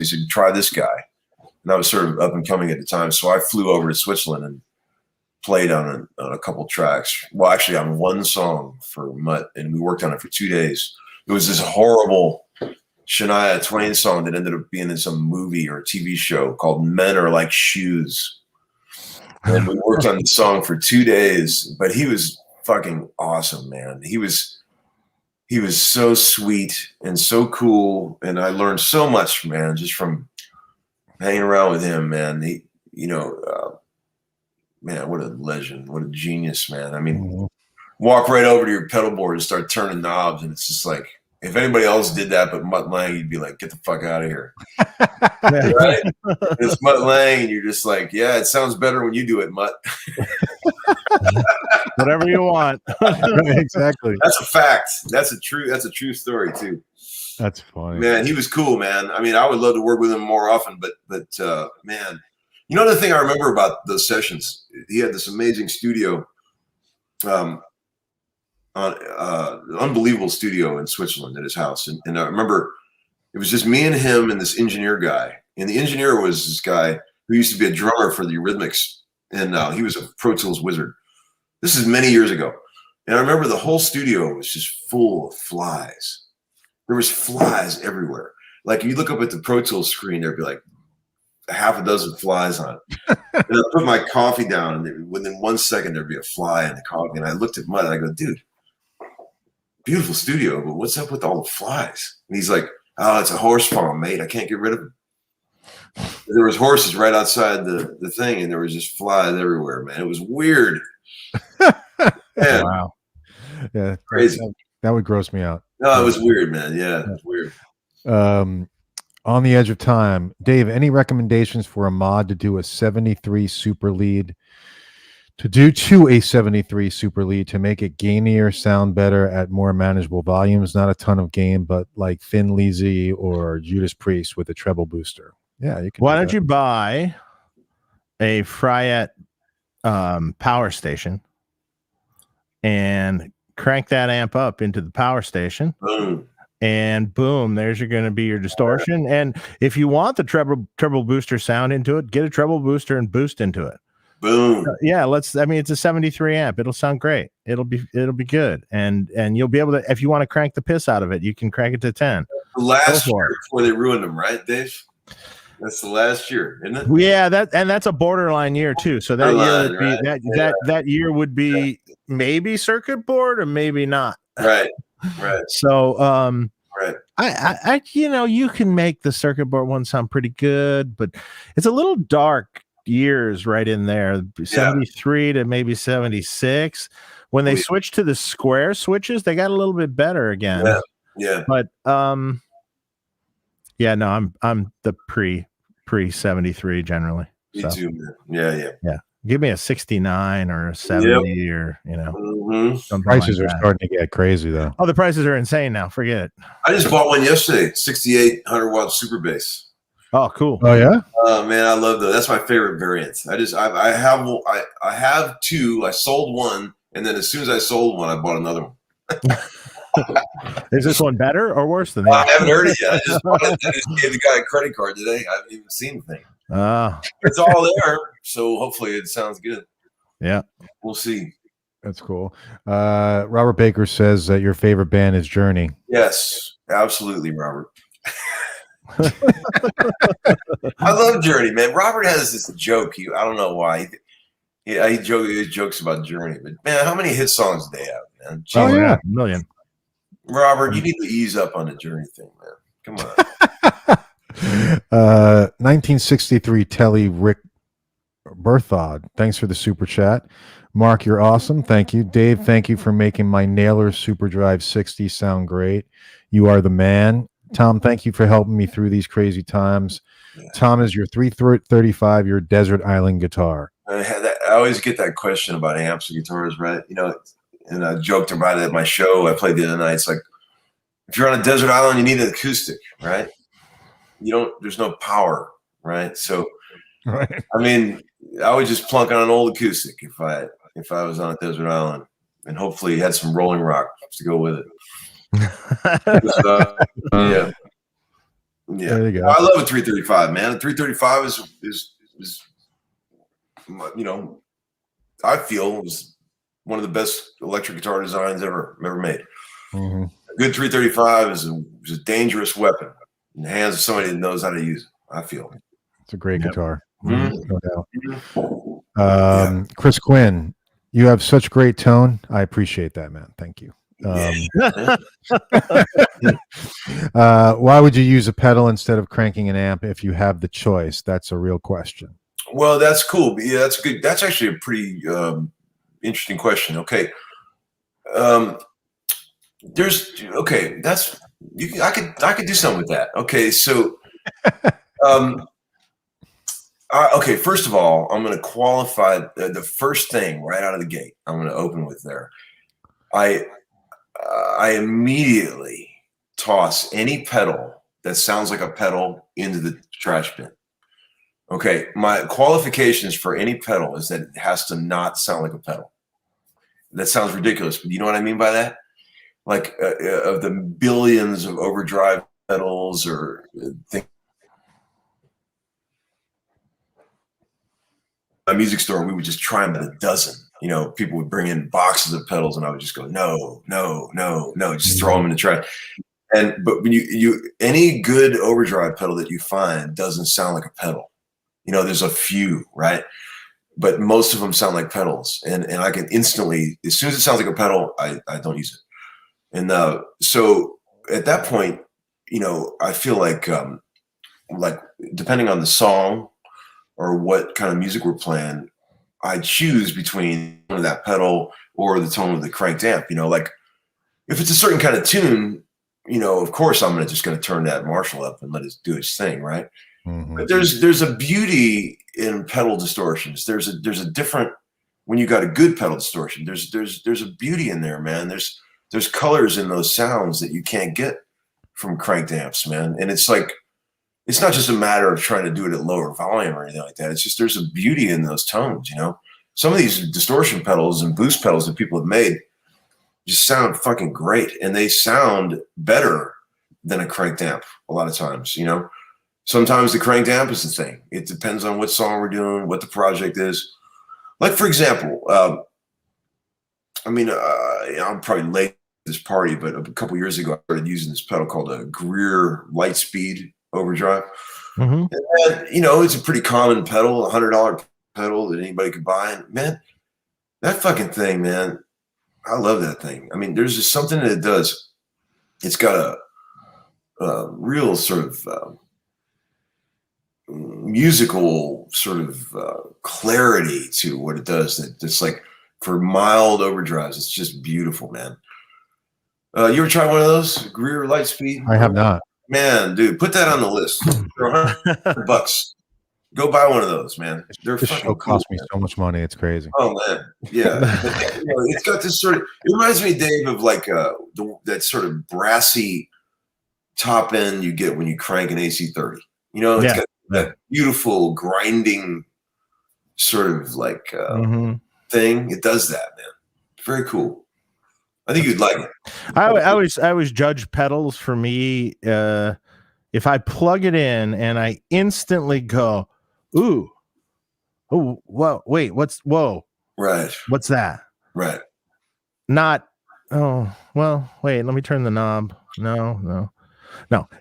Speaker 2: He said, "Try this guy." And I was sort of up and coming at the time. So I flew over to Switzerland and played on a couple tracks. Well, actually on one song for Mutt, and we worked on it for 2 days. It was this horrible Shania Twain song that ended up being in some movie or TV show called Men Are Like Shoes. And we worked on the song for 2 days, but he was fucking awesome, man. He was so sweet and so cool. And I learned so much, man, just from hanging around with him, man. Man, what a legend, what a genius, man. I mean, walk right over to your pedal board and start turning knobs, and it's just like, if anybody else did that but Mutt Lange, you'd be like, get the fuck out of here. Right? It's Mutt Lange, and you're just like, yeah, it sounds better when you do it, Mutt.
Speaker 3: Whatever you want.
Speaker 1: Exactly.
Speaker 2: That's a fact. That's a true story too.
Speaker 1: That's funny.
Speaker 2: Man, he was cool, man. I mean, I would love to work with him more often, but man, you know the thing I remember about those sessions? He had this amazing studio, unbelievable studio in Switzerland at his house, and I remember it was just me and him and this engineer guy, and the engineer was this guy who used to be a drummer for the Eurythmics, and he was a Pro Tools wizard. This is many years ago, and I remember the whole studio was just full of flies. There was flies everywhere. Like you look up at the Pro Tools screen, there'd be like a half a dozen flies on it. And I put my coffee down, and within 1 second there'd be a fly in the coffee. And I looked at Mud, and I go, "Dude, beautiful studio, but what's up with all the flies?" And he's like, "Oh, it's a horse farm, mate. I can't get rid of them." There was horses right outside the thing, and there was just flies everywhere, man. It was weird. Man,
Speaker 1: Wow. Yeah,
Speaker 2: crazy.
Speaker 1: That would gross me out.
Speaker 2: No, it was weird, man. Yeah, it was weird.
Speaker 1: On the edge of time, Dave, any recommendations for a mod to do a 73 super lead to a 73 super lead to make it gainier, sound better at more manageable volumes? Not a ton of gain, but like Thin Lizzy or Judas Priest with a treble booster. Yeah, you can.
Speaker 3: Why don't you buy a Fryette power station and crank that amp up into the power station?
Speaker 2: Boom.
Speaker 3: And boom, there's going to be your distortion. And if you want the treble booster sound into it, get a treble booster and boost into it.
Speaker 2: Boom.
Speaker 3: Yeah, it's a 73 amp. It'll sound great. It'll be good. And you'll be able to, if you want to crank the piss out of it, you can crank it to 10.
Speaker 2: The last year before they ruined them, right, Dave? That's the last year, isn't it?
Speaker 3: Yeah, that's a borderline year too. So that year would be that year would be maybe circuit board or maybe not.
Speaker 2: Right.
Speaker 3: So
Speaker 2: right.
Speaker 3: I you can make the circuit board one sound pretty good, but it's a little dark years right in there. 73 to maybe 76. When they switched to the square switches, they got a little bit better again.
Speaker 2: Yeah.
Speaker 3: But I'm the pre 73 generally.
Speaker 2: Me too, man. Yeah.
Speaker 3: Give me a 69 or a 70 or
Speaker 1: prices are starting to get crazy though.
Speaker 3: Oh, the prices are insane now. Forget it.
Speaker 2: I just bought one yesterday, 6800 watt super bass.
Speaker 3: Oh, cool.
Speaker 1: Oh yeah.
Speaker 2: Oh man, I love those. That's my favorite variant. I have two. I sold one, and then as soon as I sold one, I bought another one.
Speaker 3: Is this one better or worse than that?
Speaker 2: I haven't heard it yet. I just gave the guy a credit card today. I haven't even seen the thing. It's all there, so hopefully it sounds good.
Speaker 3: Yeah,
Speaker 2: we'll see.
Speaker 1: That's cool. Robert Baker says that your favorite band is Journey.
Speaker 2: Yes, absolutely, Robert. I love Journey, man. Robert has this joke. I don't know why. He jokes about Journey, but man, how many hit songs do they have, man?
Speaker 3: Oh yeah, a million.
Speaker 2: Robert, you need to ease up on the Journey thing, man. Come on.
Speaker 1: 1963 Telly Rick Berthod. Thanks for the super chat. Mark, you're awesome. Thank you. Dave, thank you for making my Nailer Super Drive 60 sound great. You are the man. Tom, thank you for helping me through these crazy times. Yeah. Tom is your 335, your Desert Island guitar.
Speaker 2: I always get that question about amps and guitars, right? And I joked about it at my show I played the other night. It's like, if you're on a desert island, you need an acoustic, right? There's no power, right? So,
Speaker 1: right.
Speaker 2: I mean, I would just plunk on an old acoustic if I was on a desert island, and hopefully had some Rolling Rock to go with it. Yeah.
Speaker 1: There you go.
Speaker 2: I love a 335, man. A 335 is I feel was one of the best electric guitar designs ever made.
Speaker 1: Mm-hmm.
Speaker 2: A good 335 is a dangerous weapon in the hands of somebody that knows how to use it. I feel
Speaker 1: it's a great guitar.
Speaker 2: Mm-hmm.
Speaker 1: No doubt. Chris Quinn, you have such great tone. I appreciate that, man. Thank you. Why would you use a pedal instead of cranking an amp if you have the choice? That's a real question.
Speaker 2: Well, that's cool. Yeah, that's good. That's actually a pretty interesting question. Okay. I could do something with that. Okay. So, okay. First of all, I'm going to qualify the first thing right out of the gate. I'm going to open with there. I immediately toss any pedal that sounds like a pedal into the trash bin. Okay, my qualifications for any pedal is that it has to not sound like a pedal. That sounds ridiculous, but you know what I mean by that? Like of the billions of Overdrive pedals or things. A music store, we would just try them at a dozen. You know, people would bring in boxes of pedals, and I would just go, no, just throw them in the trash. But when you any good Overdrive pedal that you find doesn't sound like a pedal. You know, there's a few, right? But most of them sound like pedals, and I can instantly, as soon as it sounds like a pedal, I don't use it. And so at that point, you know, I feel like depending on the song or what kind of music we're playing, I choose between that pedal or the tone of the cranked amp. You know, like if it's a certain kind of tune, you know, of course I'm just going to turn that Marshall up and let it do its thing, right? Mm-hmm. But there's a beauty in pedal distortions. There's a different, when you got a good pedal distortion, there's a beauty in there, man. There's colors in those sounds that you can't get from cranked amps, man. And it's like, it's not just a matter of trying to do it at lower volume or anything like that. It's just, there's a beauty in those tones, you know? Some of these distortion pedals and boost pedals that people have made just sound fucking great. And they sound better than a cranked amp a lot of times, you know? Sometimes the cranked amp is the thing. It depends on what song we're doing, what the project is. Like, for example, I'm probably late to this party, but a couple years ago, I started using this pedal called a Greer Lightspeed Overdrive. Mm-hmm. And, you know, it's a pretty common pedal, $100 pedal that anybody could buy. And man, that fucking thing, man, I love that thing. I mean, there's just something that it does. It's got a real sort of musical sort of clarity to what it does. That it's like for mild overdrives, it's just beautiful, man. You ever try one of those Greer Lightspeed?
Speaker 1: I have not.
Speaker 2: Man, dude, put that on the list. They're $100. Go buy one of those, man. They're
Speaker 1: this
Speaker 2: fucking
Speaker 1: show cost
Speaker 2: cool,
Speaker 1: me so much money. It's crazy.
Speaker 2: Oh man, yeah. But, you know, it's got this sort of. It reminds me, Dave, of like that sort of brassy top end you get when you crank an AC30. You know, it's got that beautiful grinding sort of like thing. It does that, man. Very cool. I think you'd like it.
Speaker 3: I always judge pedals for me. If I plug it in and I instantly go, ooh, oh, whoa, wait,
Speaker 2: right,
Speaker 3: what's that?
Speaker 2: Right.
Speaker 3: Not, oh, well, wait, let me turn the knob. No.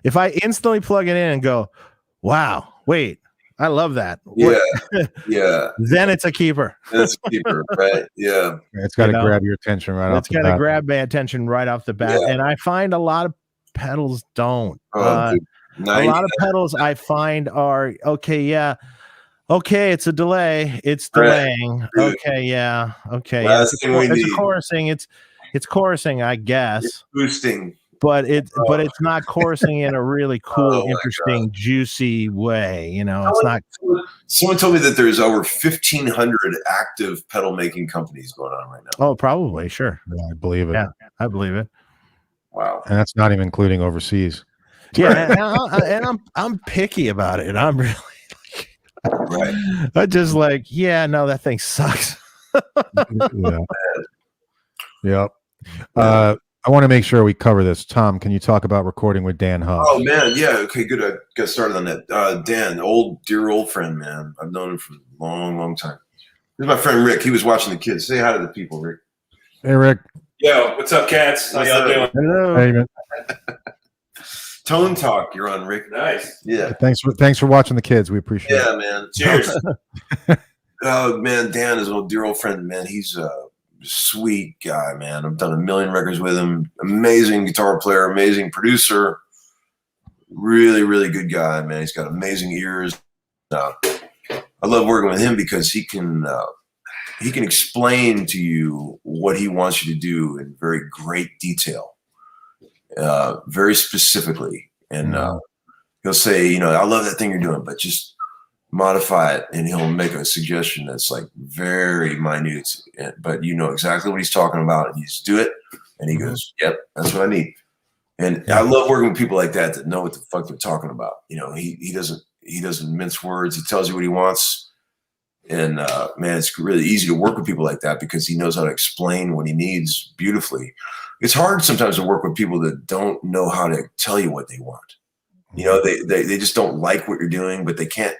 Speaker 3: If I instantly plug it in and go, wow, wait, I love that.
Speaker 2: Yeah. Yeah.
Speaker 3: Then it's a keeper.
Speaker 2: That's a keeper, right? Yeah.
Speaker 1: It's got to grab your attention right off the bat.
Speaker 3: It's got to grab my attention right off the bat. Yeah. And I find a lot of pedals don't. A lot of pedals I find are, okay, yeah. Okay, it's a delay. It's delaying. Right. Okay, yeah. Okay. Yeah. It's chorusing. It's chorusing, I guess.
Speaker 2: It's boosting.
Speaker 3: But it's not chorusing in a really cool, interesting, juicy way. You know, it's not.
Speaker 2: Someone told me that there's over 1,500 active pedal making companies going on right now.
Speaker 3: Oh, probably, sure.
Speaker 1: Yeah, I believe it.
Speaker 3: Yeah, I believe it.
Speaker 2: Wow,
Speaker 1: and that's not even including overseas.
Speaker 3: Yeah, and I'm picky about it. I'm really
Speaker 2: right.
Speaker 3: I just like, yeah, no, that thing sucks.
Speaker 1: Yeah. Yep. I want to make sure we cover this. Tom, can you talk about recording with Dan Huff?
Speaker 2: Oh man, yeah. Okay, good. I got started on that. Dan, dear old friend, man. I've known him for a long, long time. This is my friend Rick. He was watching the kids. Say hi to the people, Rick.
Speaker 1: Hey, Rick.
Speaker 5: Yo, what's up, cats? How y'all doing?
Speaker 3: Hello.
Speaker 1: Hey, man.
Speaker 2: Tone Talk. You're on, Rick.
Speaker 5: Nice.
Speaker 2: Yeah.
Speaker 1: Thanks for watching the kids. We appreciate it.
Speaker 2: Yeah, man.
Speaker 5: Cheers.
Speaker 2: Oh man, Dan is a dear old friend, man. He's sweet guy, man. I've done a million records with him. Amazing guitar player, amazing producer. Really, really good guy, man. He's got amazing ears. I love working with him because he can explain to you what he wants you to do in very great detail, very specifically. And he'll say, you know, I love that thing you're doing, but just modify it, and he'll make a suggestion that's like very minute, but you know exactly what he's talking about, and you just do it, and he goes, yep, that's what I need. And I love working with people like that know what the fuck they're talking about. You know, he doesn't mince words. He tells you what he wants. And man, it's really easy to work with people like that because he knows how to explain what he needs beautifully. It's hard sometimes to work with people that don't know how to tell you what they want. You know, they just don't like what you're doing, but they can't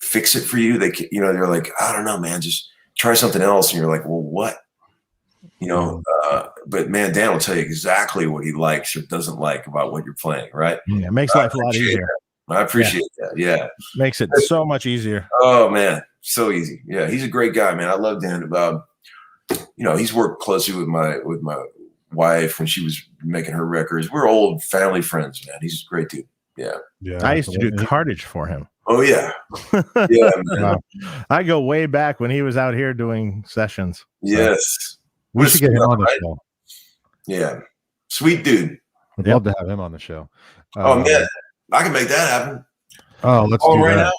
Speaker 2: fix it for you. They're like, I don't know, man, just try something else. And you're like, well, what? You know, but man, Dan will tell you exactly what he likes or doesn't like about what you're playing, right?
Speaker 3: Yeah, it makes life a lot easier.
Speaker 2: I appreciate that. Yeah.
Speaker 3: Makes it so much easier.
Speaker 2: Oh man, so easy. Yeah, he's a great guy, man. I love Dan. You know, he's worked closely with my wife when she was making her records. We're old family friends, man. He's a great dude. Yeah.
Speaker 3: Yeah. I used to do cartage for him.
Speaker 2: Oh yeah. Yeah, man.
Speaker 3: I go way back when he was out here doing sessions. So.
Speaker 2: Yes.
Speaker 1: We should get him on the show.
Speaker 2: Yeah. Sweet dude.
Speaker 1: I'd love to have him on the show.
Speaker 2: Oh man, I can make that happen.
Speaker 1: Oh, let's do
Speaker 2: right
Speaker 1: that.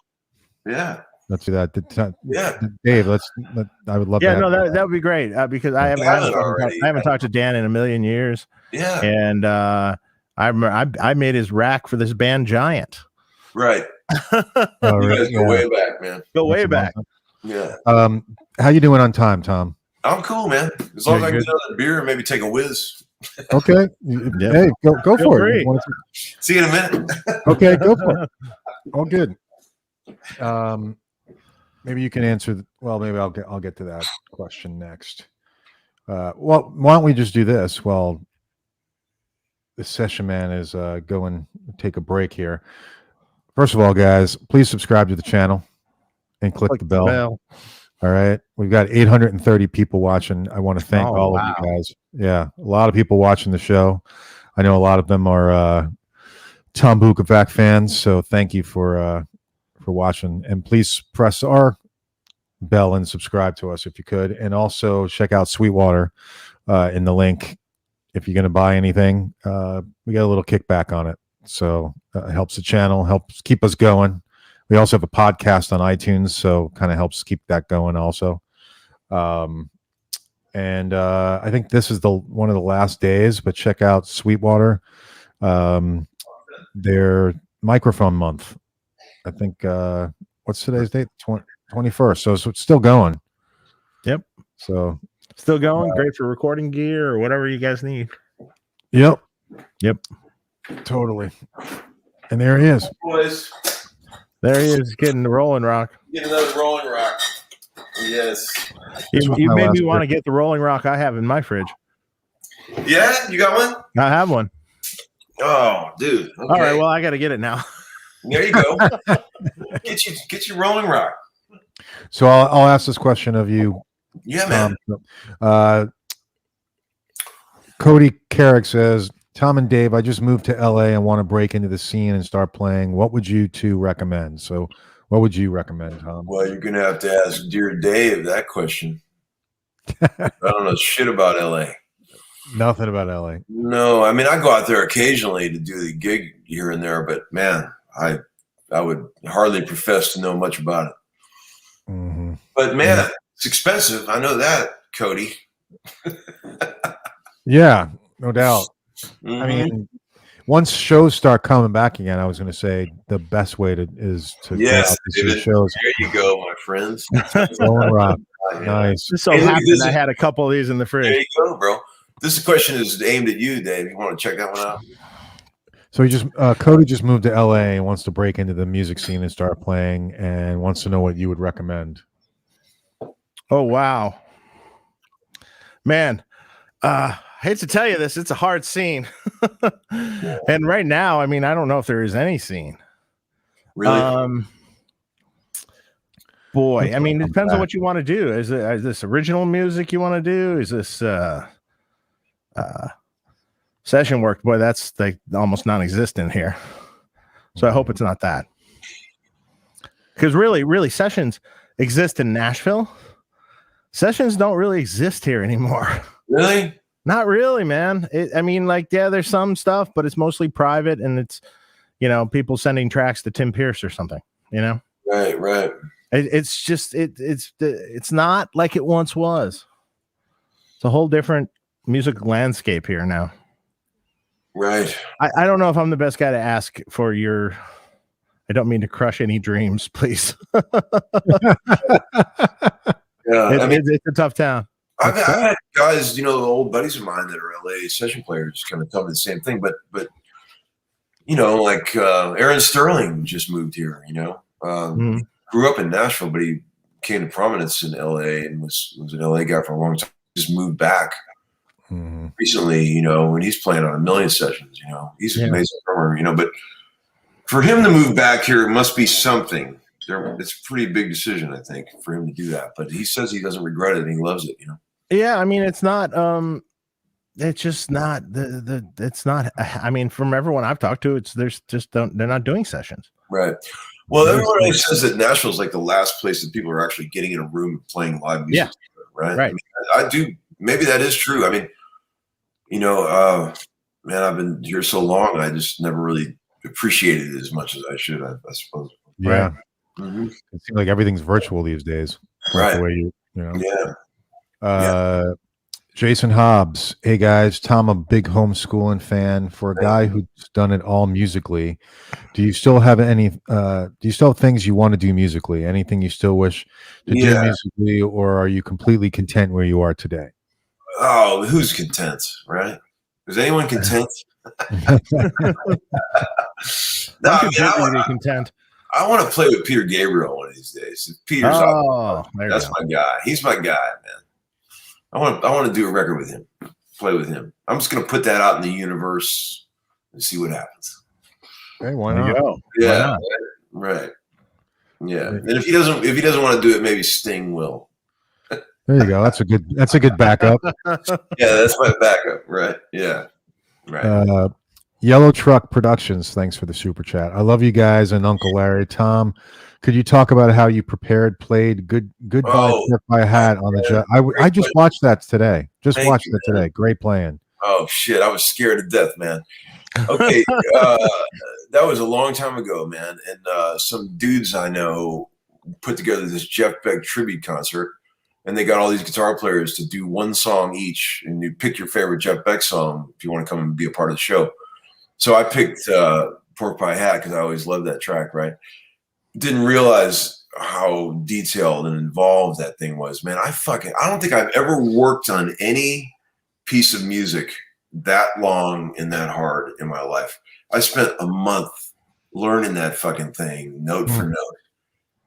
Speaker 2: Now. Yeah.
Speaker 1: Let's do that.
Speaker 2: Yeah.
Speaker 1: Dave, I would love
Speaker 3: to. Yeah,
Speaker 1: no,
Speaker 3: that would be great because I haven't talked to Dan in a million years.
Speaker 2: Yeah.
Speaker 3: And I remember I made his rack for this band Giant.
Speaker 2: Right. You guys go way back, man.
Speaker 3: Go way back.
Speaker 2: Yeah.
Speaker 1: How you doing on time, Tom?
Speaker 2: I'm cool, man. As long as I can get another beer and maybe take a whiz.
Speaker 1: Okay. Hey, go for it.
Speaker 2: See you in a minute.
Speaker 1: Okay, go for it. All good. Maybe you can answer. Well, maybe I'll get to that question next. Well, why don't we just do this? Well, the session man is going to take a break here. First of all, guys, please subscribe to the channel and click the bell. All right. We've got 830 people watching. I want to thank all of you guys. Yeah. A lot of people watching the show. I know a lot of them are Tom Bukovac fans. So thank you for watching. And please press our bell and subscribe to us if you could. And also check out Sweetwater in the link. If you're going to buy anything, we got a little kickback on it. So it helps the channel, helps keep us going. We also have a podcast on iTunes, so kind of helps keep that going also. And I think this is one of the last days, but check out Sweetwater. Their microphone month. I think what's today's date? 21st. So it's still going.
Speaker 3: Yep.
Speaker 1: So
Speaker 3: still going. Great for recording gear or whatever you guys need.
Speaker 1: Yep.
Speaker 3: Totally.
Speaker 1: And there he is.
Speaker 2: Boys.
Speaker 3: There he is getting the Rolling Rock.
Speaker 2: Get another Rolling Rock. Yes.
Speaker 3: You made me want to get the Rolling Rock I have in my fridge.
Speaker 2: Yeah? You got one?
Speaker 3: I have one.
Speaker 2: Oh, dude. Okay.
Speaker 3: All right. Well, I got to get it now.
Speaker 2: There you go. Get your Rolling Rock.
Speaker 1: So I'll ask this question of you.
Speaker 2: Yeah, man.
Speaker 1: Cody Carrick says, Tom and Dave, I just moved to LA and want to break into the scene and start playing. What would you two recommend? So what would you recommend, Tom?
Speaker 2: Well, you're going to have to ask dear Dave that question. I don't know shit about LA.
Speaker 1: Nothing about LA.
Speaker 2: No, I mean, I go out there occasionally to do the gig here and there, but man, I would hardly profess to know much about it.
Speaker 1: Mm-hmm.
Speaker 2: But man, it's expensive. I know that, Cody.
Speaker 1: Yeah, no doubt.
Speaker 2: Mm-hmm.
Speaker 1: I mean, once shows start coming back again, I was going to say the best way is to
Speaker 2: yes,
Speaker 1: see shows.
Speaker 2: There you go, my friends.
Speaker 1: Nice.
Speaker 3: Just so happened I had a couple of these in the fridge.
Speaker 2: There you go, bro. This question is aimed at you, Dave. You want to check that one out?
Speaker 1: So Cody just moved to LA and wants to break into the music scene and start playing, and wants to know what you would recommend.
Speaker 3: Oh wow, man. I hate to tell you this, it's a hard scene. And right now, I mean, I don't know if there is any scene.
Speaker 2: Really?
Speaker 3: Boy, I mean, it depends on what you want to do. Is this original music you want to do? Is this session work? Boy, that's like almost non-existent here. So I hope it's not that. Because really, sessions exist in Nashville. Sessions don't really exist here anymore.
Speaker 2: Really?
Speaker 3: Not really, man. I mean, like, yeah, there's some stuff, but it's mostly private, and it's, people sending tracks to Tim Pierce or something,
Speaker 2: Right.
Speaker 3: It's just, it's not like it once was. It's a whole different music landscape here now.
Speaker 2: Right.
Speaker 3: I don't know if I'm the best guy to ask for your. I don't mean to crush any dreams, please.
Speaker 2: Yeah, I mean,
Speaker 3: it's a tough town.
Speaker 2: I've had guys, old buddies of mine that are LA session players kind of tell me the same thing, but like Aaron Sterling just moved here, grew up in Nashville, but he came to prominence in LA and was an LA guy for a long time. Just moved back recently, when he's playing on a million sessions, he's an amazing drummer, but for him to move back here, it must be something. It's a pretty big decision, I think, for him to do that. But he says he doesn't regret it and he loves it,
Speaker 3: Yeah, I mean, it's not. It's just not it's not. I mean, from everyone I've talked to, they're not doing sessions.
Speaker 2: Right. Well, everybody says that Nashville's like the last place that people are actually getting in a room and playing live music. Yeah. Right.
Speaker 3: Right.
Speaker 2: I mean, I do. Maybe that is true. I mean, man, I've been here so long, I just never really appreciated it as much as I should. I suppose.
Speaker 1: Yeah.
Speaker 2: Right. Mm-hmm.
Speaker 1: It seems like everything's virtual these days.
Speaker 2: Right.
Speaker 1: The way
Speaker 2: Yeah.
Speaker 1: Jason Hobbs. Hey guys, Tom, a big homeschooling fan. For a guy who's done it all musically, do you still have things you want to do musically? Anything you still wish to do musically, or are you completely content where you are today?
Speaker 2: Oh, who's content, right? Is anyone content?
Speaker 3: I'm content.
Speaker 2: I want to play with Peter Gabriel one of these days. Peter's that's my guy. He's my guy, man. I want to do a record with him, play with him. I'm just gonna put that out in the universe and see what happens.
Speaker 1: Okay, why not?
Speaker 2: Yeah, right. Yeah, and if he doesn't want to do it, maybe Sting will.
Speaker 1: There you go. That's a good backup.
Speaker 2: Yeah, that's my backup. Right. Yeah. Right.
Speaker 1: Yellow Truck Productions. Thanks for the super chat. I love you guys and Uncle Larry. Tom, could you talk about how you played Goodbye Pork Pie Hat on the job? I just watched that today. Watched it today. Great playing.
Speaker 2: Oh shit! I was scared to death, man. Okay, that was a long time ago, man. And some dudes I know put together this Jeff Beck tribute concert. And they got all these guitar players to do one song each, and you pick your favorite Jeff Beck song if you want to come and be a part of the show. So I picked Pork Pie Hat because I always loved that track, right? Didn't realize how detailed and involved that thing was, man. I don't think I've ever worked on any piece of music that long and that hard in my life. I spent a month learning that fucking thing, note for note.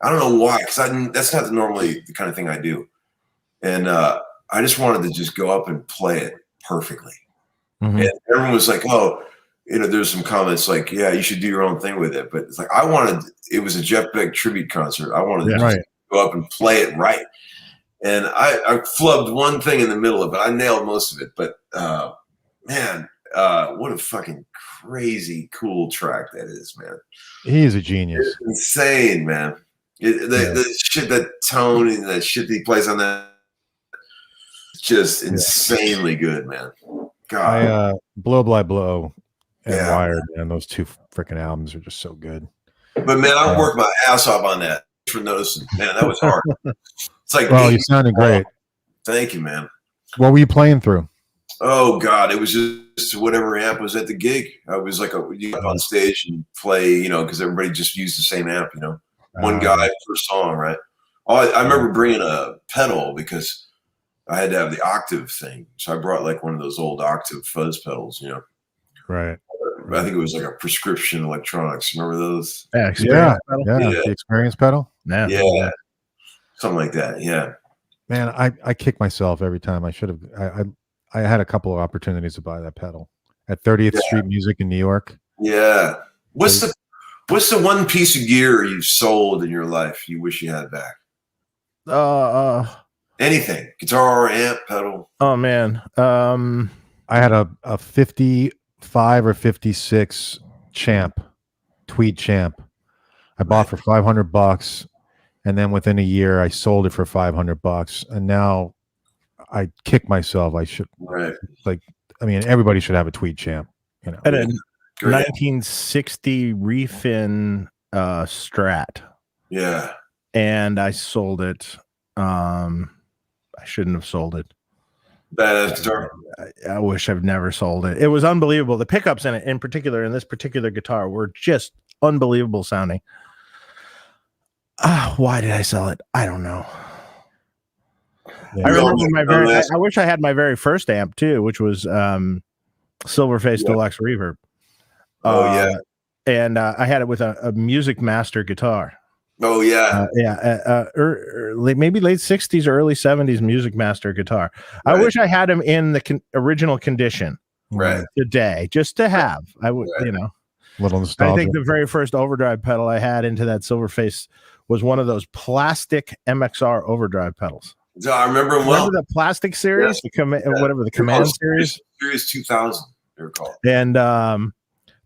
Speaker 2: I don't know why, because that's not normally the kind of thing I do. And I just wanted to just go up and play it perfectly. Mm-hmm. And everyone was like, oh, there's some comments like, yeah, you should do your own thing with it. But it's like, it was a Jeff Beck tribute concert. I wanted to just go up and play it right. And I flubbed one thing in the middle of it. I nailed most of it. But man, what a fucking crazy cool track that is, man.
Speaker 1: He is a genius.
Speaker 2: It's insane, man. The shit, that tone and that shit that he plays on that. Just insanely good, man. God,
Speaker 1: Blow by Blow and Wired, man. Those two freaking albums are just so good.
Speaker 2: But man, I worked my ass off on that. Thanks for noticing, man. That was hard. It's like,
Speaker 1: well, you sounded great.
Speaker 2: Thank you, man.
Speaker 1: What were you playing through?
Speaker 2: Oh God, it was just whatever amp was at the gig. I was like you on stage and play, because everybody just used the same amp, one guy per song, right? I remember bringing a pedal because I had to have the octave thing. So I brought like one of those old octave fuzz pedals,
Speaker 1: Right.
Speaker 2: I think it was like a Prescription Electronics. Remember those?
Speaker 1: Yeah. The Experience pedal.
Speaker 2: Yeah. Something like that. Yeah.
Speaker 1: Man, I kick myself every time. I should have. I had a couple of opportunities to buy that pedal at 30th Street Music in New York.
Speaker 2: Yeah. What's the one piece of gear you've sold in your life you wish you had back? Anything, guitar, amp, pedal.
Speaker 3: Oh man,
Speaker 1: I had a 55 or 56 Tweed Champ. I bought for $500, and then within a year, I sold it for $500, and now I kick myself. I should everybody should have a Tweed Champ.
Speaker 3: And a 1960 Refin Strat.
Speaker 2: Yeah,
Speaker 3: and I sold it. I shouldn't have sold it.
Speaker 2: Badass guitar.
Speaker 3: I wish I've never sold it. It was unbelievable. The pickups in it, in particular, in this particular guitar, were just unbelievable sounding. Why did I sell it? I don't know.
Speaker 1: Yeah.
Speaker 3: I remember I wish I had my very first amp too, which was Silverface Deluxe Reverb. And I had it with a Music Master guitar.
Speaker 2: Oh yeah,
Speaker 3: maybe late 60s or early 70s Music Master guitar.
Speaker 2: Right.
Speaker 3: I wish I had him in the original condition today, just to have. I would,
Speaker 1: little nostalgia.
Speaker 3: I think the very first overdrive pedal I had into that Silverface was one of those plastic MXR overdrive pedals.
Speaker 2: I remember them well.
Speaker 3: Remember the plastic series, whatever the Command series?
Speaker 2: Series 2000, they're called.
Speaker 3: And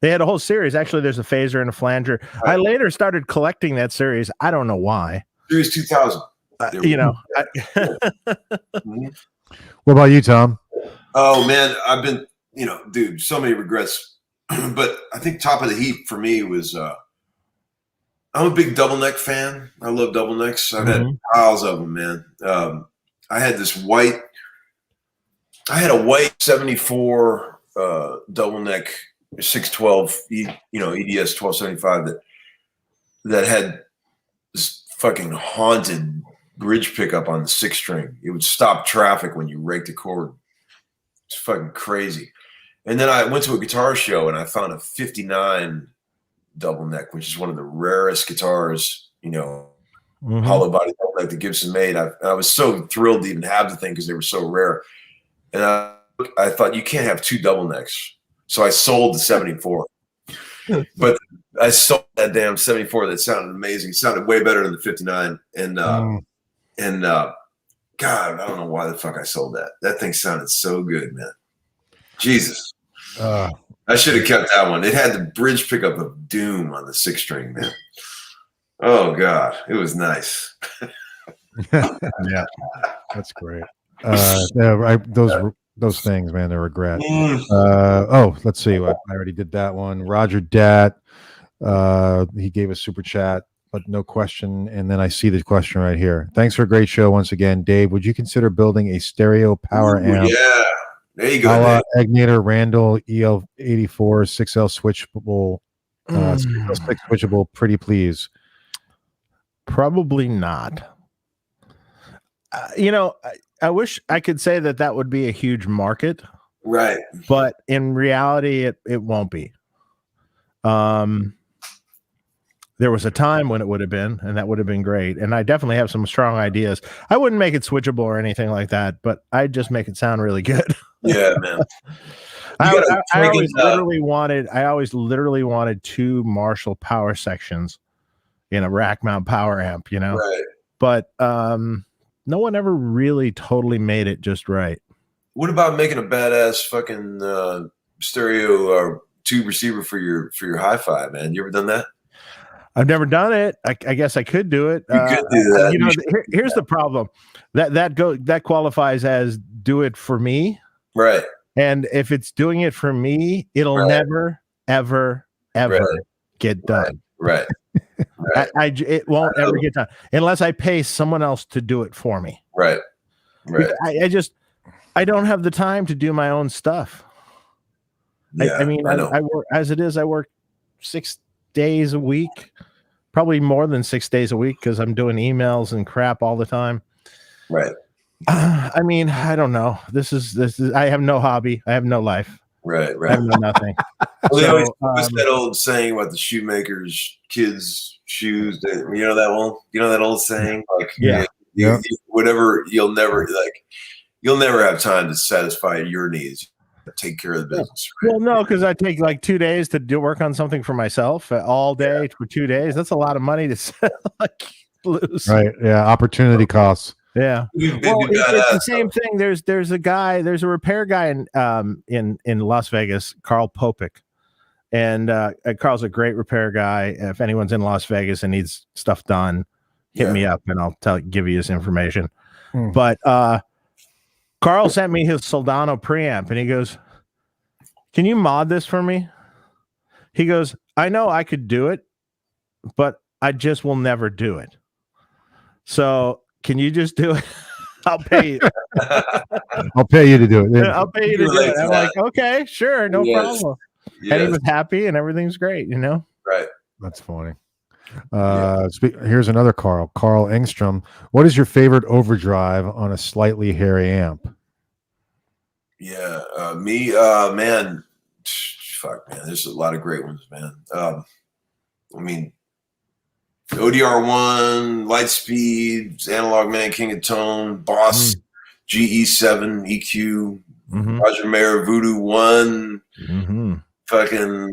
Speaker 3: they had a whole series. Actually, there's a phaser and a flanger. Right. I later started collecting that series. I don't know why.
Speaker 2: Series 2000.
Speaker 1: What about you, Tom?
Speaker 2: Oh, man. I've been, dude, so many regrets. But I think top of the heap for me was I'm a big double neck fan. I love double necks. I've had piles of them, man. I had a white 74 double neck 612, EDS 1275 that had this fucking haunted bridge pickup on the 6-string. It would stop traffic when you raked a chord. It's fucking crazy. And then I went to a guitar show and I found a 59 double neck, which is one of the rarest guitars, hollow body double neck that Gibson made. I was so thrilled to even have the thing because they were so rare. And I thought, you can't have two double necks. So I sold the 74, but I sold that damn 74 that sounded amazing. It sounded way better than the 59. And God, I don't know why the fuck I sold that. That thing sounded so good, man. Jesus. I should have kept that one. It had the bridge pickup of doom on the 6-string, man. Oh God, it was nice.
Speaker 1: Yeah, that's great. Those things, man, they're regret. Let's see. I already did that one. Roger Dat, he gave a super chat, but no question. And then I see the question right here. Thanks for a great show once again, Dave. Would you consider building a stereo power amp?
Speaker 2: Yeah, there you go.
Speaker 1: Agnator Randall EL84 6L switchable, 6 switchable. Pretty please.
Speaker 3: Probably not. I wish I could say that would be a huge market,
Speaker 2: right?
Speaker 3: But in reality, it won't be. There was a time when it would have been, and that would have been great. And I definitely have some strong ideas. I wouldn't make it switchable or anything like that, but I'd just make it sound really good.
Speaker 2: Yeah, man.
Speaker 3: I always literally wanted 2 Marshall power sections in a rack mount power amp,
Speaker 2: Right.
Speaker 3: But no one ever really totally made it just right.
Speaker 2: What about making a badass fucking stereo tube receiver for your hi-fi, man? You ever done that?
Speaker 3: I've never done it. I guess I could do it.
Speaker 2: You could do that.
Speaker 3: Here's the problem. That qualifies as do it for me.
Speaker 2: Right.
Speaker 3: And if it's doing it for me, it'll never, ever, ever get done.
Speaker 2: Right.
Speaker 3: It won't ever get done unless I pay someone else to do it for me.
Speaker 2: Right.
Speaker 3: I don't have the time to do my own stuff.
Speaker 2: Yeah,
Speaker 3: I work as it is. I work 6 days a week, probably more than 6 days a week because I'm doing emails and crap all the time.
Speaker 2: Right.
Speaker 3: I don't know. This is. I have no hobby. I have no life.
Speaker 2: Right.
Speaker 3: I have no nothing.
Speaker 2: Well, what's that old saying about the shoemaker's kids' shoes? You know that old saying, like, whatever. You'll never have time to satisfy your needs. Take care of the business. Right?
Speaker 3: Well, no, because I take like 2 days to work on something for myself all day for 2 days. That's a lot of money to lose.
Speaker 1: Right. Yeah. Opportunity costs.
Speaker 3: Yeah. It's the same thing. There's a repair guy in Las Vegas, Carl Popik. And Carl's a great repair guy. If anyone's in Las Vegas and needs stuff done, hit me up and I'll give you his information. But Carl sent me his Soldano preamp and he goes, "Can you mod this for me?" He goes, "I know I could do it, but I just will never do it. So can you just do it? I'll pay you."
Speaker 1: I'll pay you to do it.
Speaker 3: I'll pay you to do it. I'm like, okay, sure, no problem.
Speaker 2: Yes.
Speaker 3: And he was happy, and everything's great.
Speaker 2: Right.
Speaker 1: That's funny. Here's another Carl Engstrom. What is your favorite overdrive on a slightly hairy amp?
Speaker 2: Yeah, me, man. Fuck, man. There's a lot of great ones, man. I mean, ODR1, Lightspeed, Analog Man, King of Tone, Boss, GE7, EQ, Roger Mayer, Voodoo 1, fucking,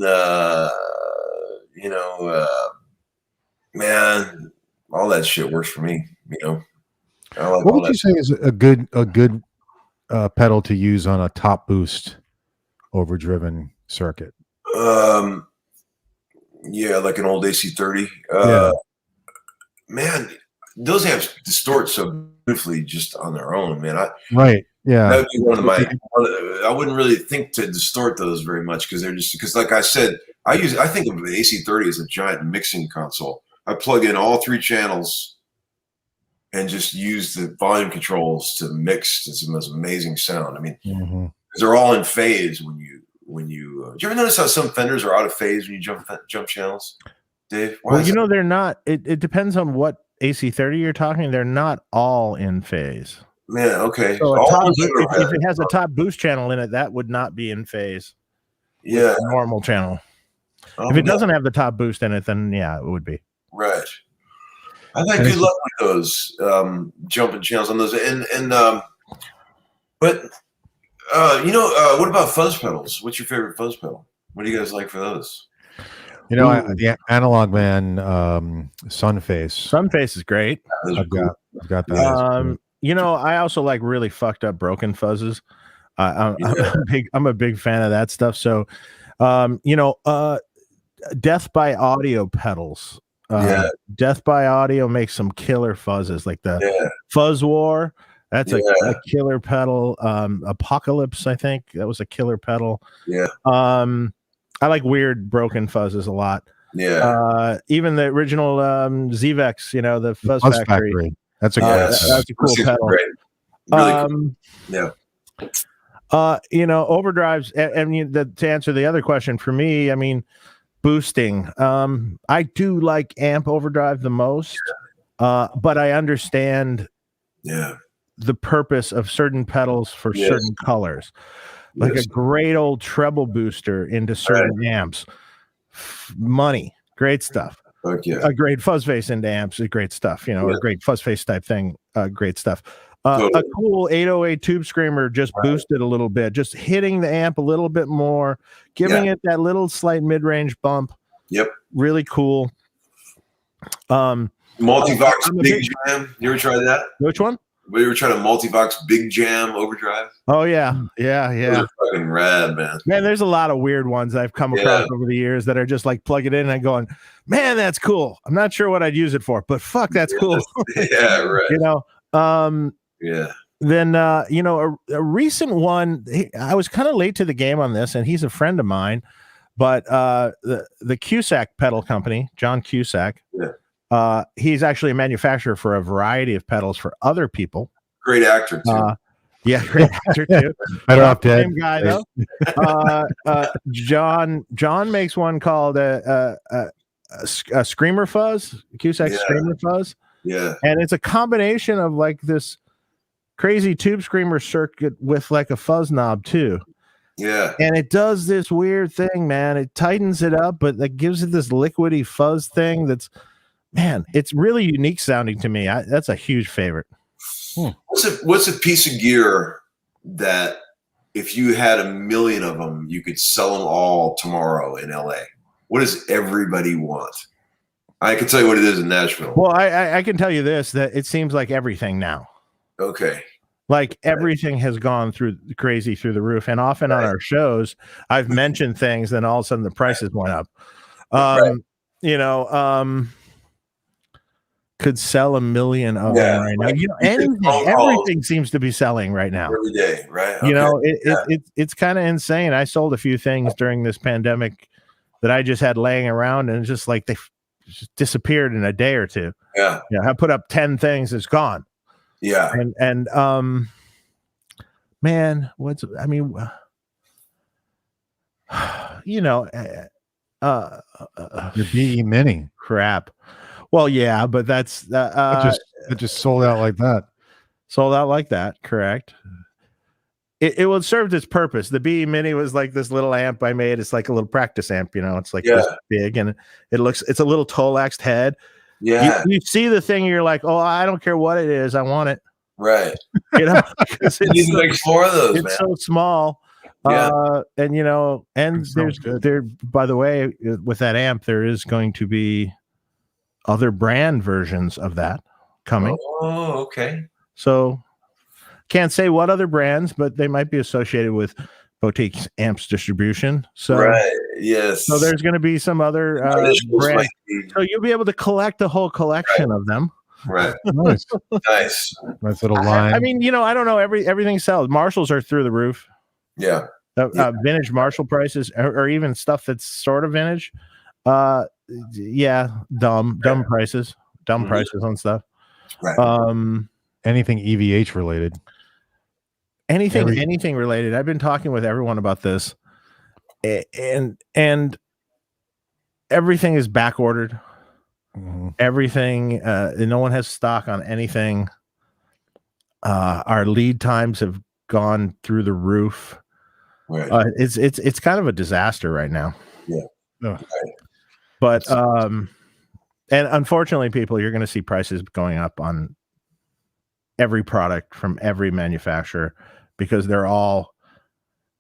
Speaker 2: man, all that shit works for me. I like
Speaker 1: what would you say is a good pedal to use on a top boost overdriven circuit?
Speaker 2: Yeah, like an old AC30. Man, those amps distort so beautifully just on their own, man.
Speaker 1: Right. Yeah.
Speaker 2: That would be one of my. I wouldn't really think to distort those very much because like I said, I think of the AC30 as a giant mixing console. I plug in all 3 channels and just use the volume controls to mix. It's the most amazing sound. I mean, they're all in phase when you. Do you ever notice how some Fenders are out of phase when you jump channels, Dave?
Speaker 3: Well, they're not. It depends on what AC30 you're talking. They're not all in phase.
Speaker 2: Man, okay.
Speaker 3: So if it has a top boost channel in it, that would not be in phase.
Speaker 2: Yeah,
Speaker 3: a normal channel. If it doesn't have the top boost in it, then yeah, it would be.
Speaker 2: Right. I've had good luck with those jumping channels on those, but. What about fuzz pedals? What's your favorite fuzz pedal? What do you guys like for those?
Speaker 1: The Analog Man Sunface.
Speaker 3: Sunface is great.
Speaker 1: I've got that.
Speaker 3: I also like really fucked up broken fuzzes. I'm a big fan of that stuff. So, Death by Audio pedals. Death by Audio makes some killer fuzzes, like the Fuzz War. That's a killer pedal. Apocalypse, I think that was a killer pedal.
Speaker 2: Yeah.
Speaker 3: I like weird broken fuzzes a lot.
Speaker 2: Yeah.
Speaker 3: Even the original Zvex, the Fuzz Factory.
Speaker 1: That's a great.
Speaker 3: That's a cool pedal.
Speaker 2: Great. Really cool. Yeah.
Speaker 3: Overdrives. To answer the other question for me, I mean, boosting. I do like amp overdrive the most, but I understand.
Speaker 2: Yeah.
Speaker 3: The purpose of certain pedals for certain colors, like a great old treble booster into certain amps. Money, great stuff. A great fuzz face into amps is great stuff. A great fuzz face type thing, great stuff. A cool 808 tube screamer just boosted a little bit, just hitting the amp a little bit more, giving it that little slight mid-range bump.
Speaker 2: Yep,
Speaker 3: really cool.
Speaker 2: Multivox Big Jam. You ever tried that?
Speaker 3: Which one?
Speaker 2: We were trying to Multivox Big Jam Overdrive.
Speaker 3: Oh yeah.
Speaker 2: Those are fucking rad, man.
Speaker 3: Man, there's a lot of weird ones I've come across over the years that are just like plug it in and going, man, that's cool. I'm not sure what I'd use it for, but fuck, that's cool.
Speaker 2: Yeah, right.
Speaker 3: Then a recent one. I was kind of late to the game on this, and he's a friend of mine, but the Cusack pedal company, John Cusack.
Speaker 2: Yeah.
Speaker 3: He's actually a manufacturer for a variety of pedals for other people.
Speaker 2: Great actor too.
Speaker 3: Great actor too.
Speaker 1: Better off dead.
Speaker 3: Same guy though. John makes one called a Screamer Fuzz, Cusack Screamer Fuzz.
Speaker 2: Yeah, and
Speaker 3: it's a combination of like this crazy tube screamer circuit with like a fuzz knob too.
Speaker 2: Yeah,
Speaker 3: and it does this weird thing, man. It tightens it up, but that gives it this liquidy fuzz thing. Man, it's really unique sounding to me. That's a huge favorite.
Speaker 2: What's a piece of gear that if you had 1 million of them, you could sell them all tomorrow in LA? What does everybody want? I can tell you what it is in Nashville.
Speaker 3: Well, I can tell you this, that it seems like everything now.
Speaker 2: Okay.
Speaker 3: Like everything has gone crazy through the roof. And often on our shows, I've mentioned things, then all of a sudden the prices went up. Could sell 1 million of them right now. Everything seems to be selling right now.
Speaker 2: Every day, right? Okay.
Speaker 3: It's kind of insane. I sold a few things during this pandemic that I just had laying around, and it's just like they just disappeared in a day or two.
Speaker 2: Yeah.
Speaker 3: I put up 10 things, it's gone.
Speaker 2: Yeah.
Speaker 3: And man, you know,
Speaker 1: Your BE Mini.
Speaker 3: crap. Well, yeah, but that's
Speaker 1: It just sold out like that.
Speaker 3: sold out like that. Correct. It will serve its purpose. The BE Mini was like this little amp I made. It's like a little practice amp, you know. It's like this big, and it's a little Tolaxed head.
Speaker 2: Yeah.
Speaker 3: You see the thing, you're like, oh, I don't care what it is, I want it.
Speaker 2: Right.
Speaker 3: You know, 'cause
Speaker 2: You need to make 4 of those,
Speaker 3: it's
Speaker 2: man.
Speaker 3: so small.
Speaker 2: Yeah.
Speaker 3: And you know, and
Speaker 1: That sounds good.
Speaker 3: there, by the way, with that amp, there is going to be other brand versions of that coming.
Speaker 2: Oh, okay.
Speaker 3: So can't say what other brands, but they might be associated with Boutique Amps distribution. So
Speaker 2: Right. Yes.
Speaker 3: so there's going to be some other
Speaker 2: Initials
Speaker 3: brand.
Speaker 2: might be-
Speaker 3: So you'll be able to collect a whole collection of them.
Speaker 2: Right.
Speaker 1: Nice.
Speaker 2: Nice.
Speaker 1: Nice little line.
Speaker 3: I mean, you know, I don't know. Everything sells. Marshalls are through the roof.
Speaker 2: Yeah.
Speaker 3: Vintage Marshall prices, or even stuff that's sort of vintage. Yeah, dumb prices,
Speaker 2: Mhm.
Speaker 3: prices on stuff.
Speaker 2: Right.
Speaker 1: Anything EVH related.
Speaker 3: Anything related. I've been talking with everyone about this, and everything is back ordered.
Speaker 1: Mhm.
Speaker 3: Everything, no one has stock on anything. Our lead times have gone through the roof.
Speaker 2: Right.
Speaker 3: It's kind of a disaster right now.
Speaker 2: Yeah.
Speaker 1: Ugh.
Speaker 3: But and unfortunately, people, you're going to see prices going up on every product from every manufacturer because they're all